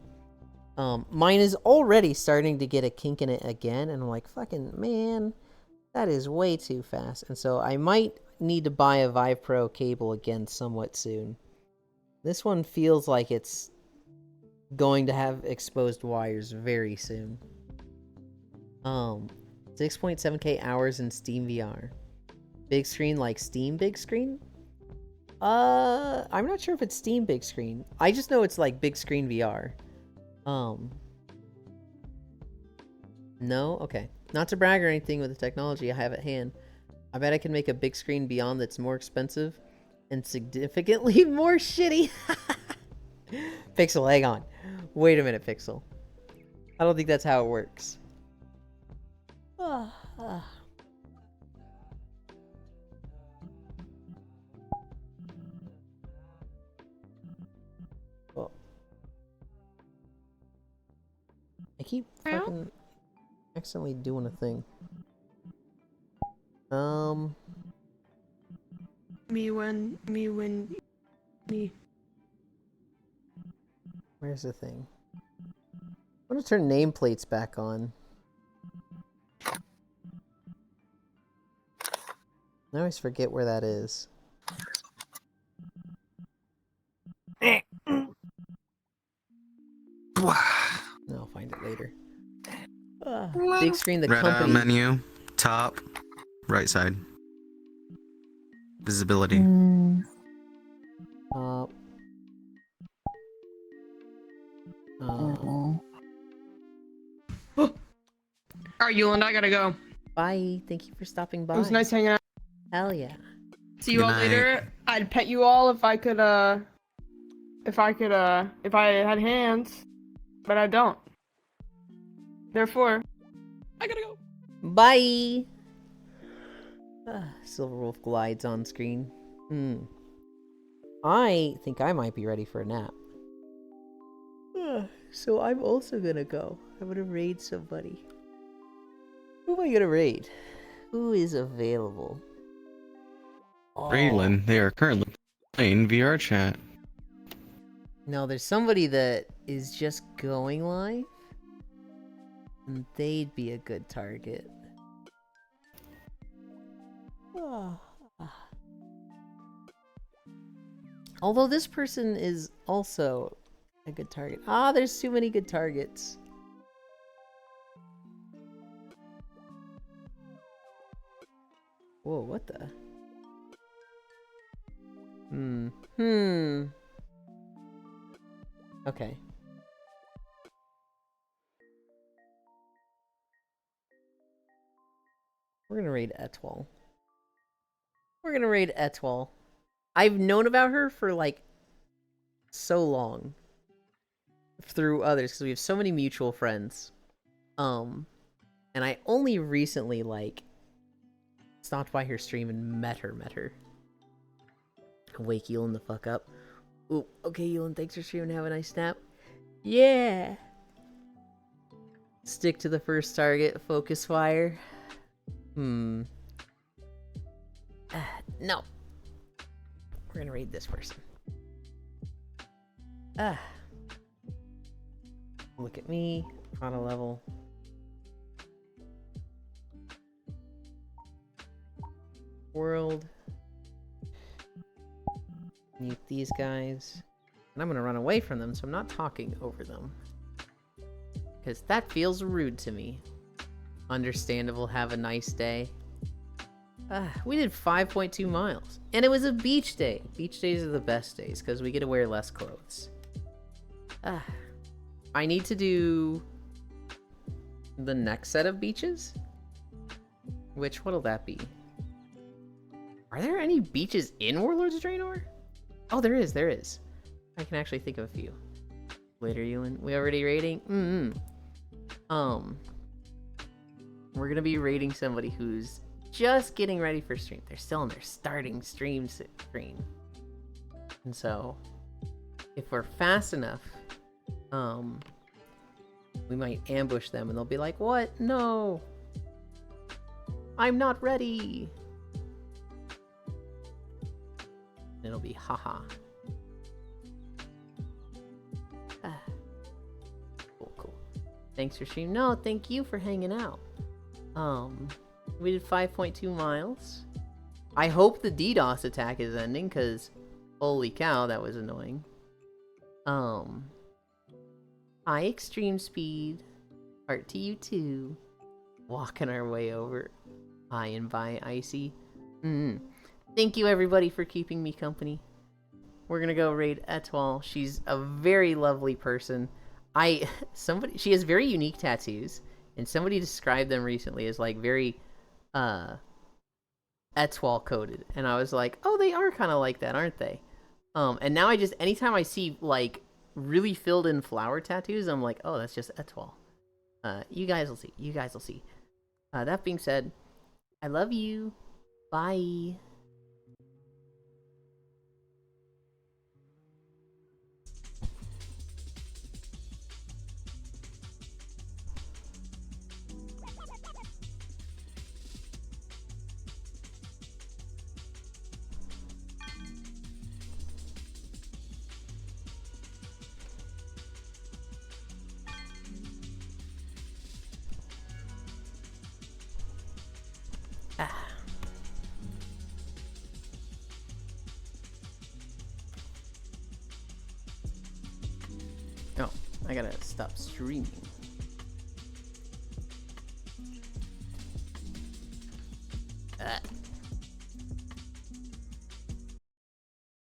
Mine is already starting to get a kink in it again, and I'm like, fucking man, that is way too fast. And so I might need to buy a Vive Pro cable again somewhat soon. This one feels like it's going to have exposed wires very soon. 6.7k hours in Steam VR. Big screen like Steam big screen? I'm not sure if it's Steam big screen. I just know it's like big screen VR. No? Okay. Not to brag or anything with the technology I have at hand. I bet I can make a big screen Beyond that's more expensive and significantly more shitty. Pixel, hang on. Wait a minute, Pixel. I don't think that's how it works. Well, I keep fucking accidentally doing a thing. Me. Where's the thing? I want to turn nameplates back on. I always forget where that is. No, I'll find it later. Big screen, the Red company. menu, top, right side. Visibility. Alright, Yuland, I gotta go. Bye. Thank you for stopping by. It was nice hanging out. Hell yeah. See you Good all night. later. I'd pet you all if I had hands, but I don't. Therefore, I gotta go. Bye. Silverwolf glides on screen. I think I might be ready for a nap. So I'm also gonna go. I'm gonna raid somebody. Who am I gonna raid? Who is available? Oh, Raylan, they are currently playing VR chat. no, there's somebody that is just going live. And they'd be a good target. Although this person is also a good target. There's too many good targets. Whoa, what the? Okay. We're gonna raid Etwal. We're gonna raid Etwal. I've known about her for like so long through others because we have so many mutual friends. And I only recently, like, stopped by her stream and met her. Wake Elin the fuck up. Ooh, okay, Elin, thanks for streaming. Have a nice nap. Yeah! Stick to the first target. Focus fire. No. We're gonna raid this person. Look at me. Auto level. World. Mute these guys. And I'm gonna run away from them, so I'm not talking over them. Because that feels rude to me. Understandable, have a nice day. We did 5.2 miles. And it was a beach day. Beach days are the best days, because we get to wear less clothes. I need to do the next set of beaches? What'll that be? Are there any beaches in Warlords of Draenor? Oh, there is. I can actually think of a few. Later, Ewan. We already rating? We're gonna be rating somebody who's just getting ready for stream. They're still in their starting stream screen. And so, if we're fast enough, we might ambush them and they'll be like, what? No! I'm not ready! And it'll be haha. Cool. Thanks for streaming. No, thank you for hanging out. We did 5.2 miles. I hope the DDoS attack is ending, because holy cow, that was annoying. High extreme speed. Heart to you too. Walking our way over. Hi and bye, Icy. Thank you everybody for keeping me company. We're gonna go raid Etoile. She's a very lovely person. She has very unique tattoos, and somebody described them recently as like very Etoile coded, and I was like, oh, they are kind of like that, aren't they? And now anytime I see like really filled in flower tattoos, I'm like, oh, that's just Etoile. You guys will see. That being said, I love you. Bye. Oh, I gotta stop streaming.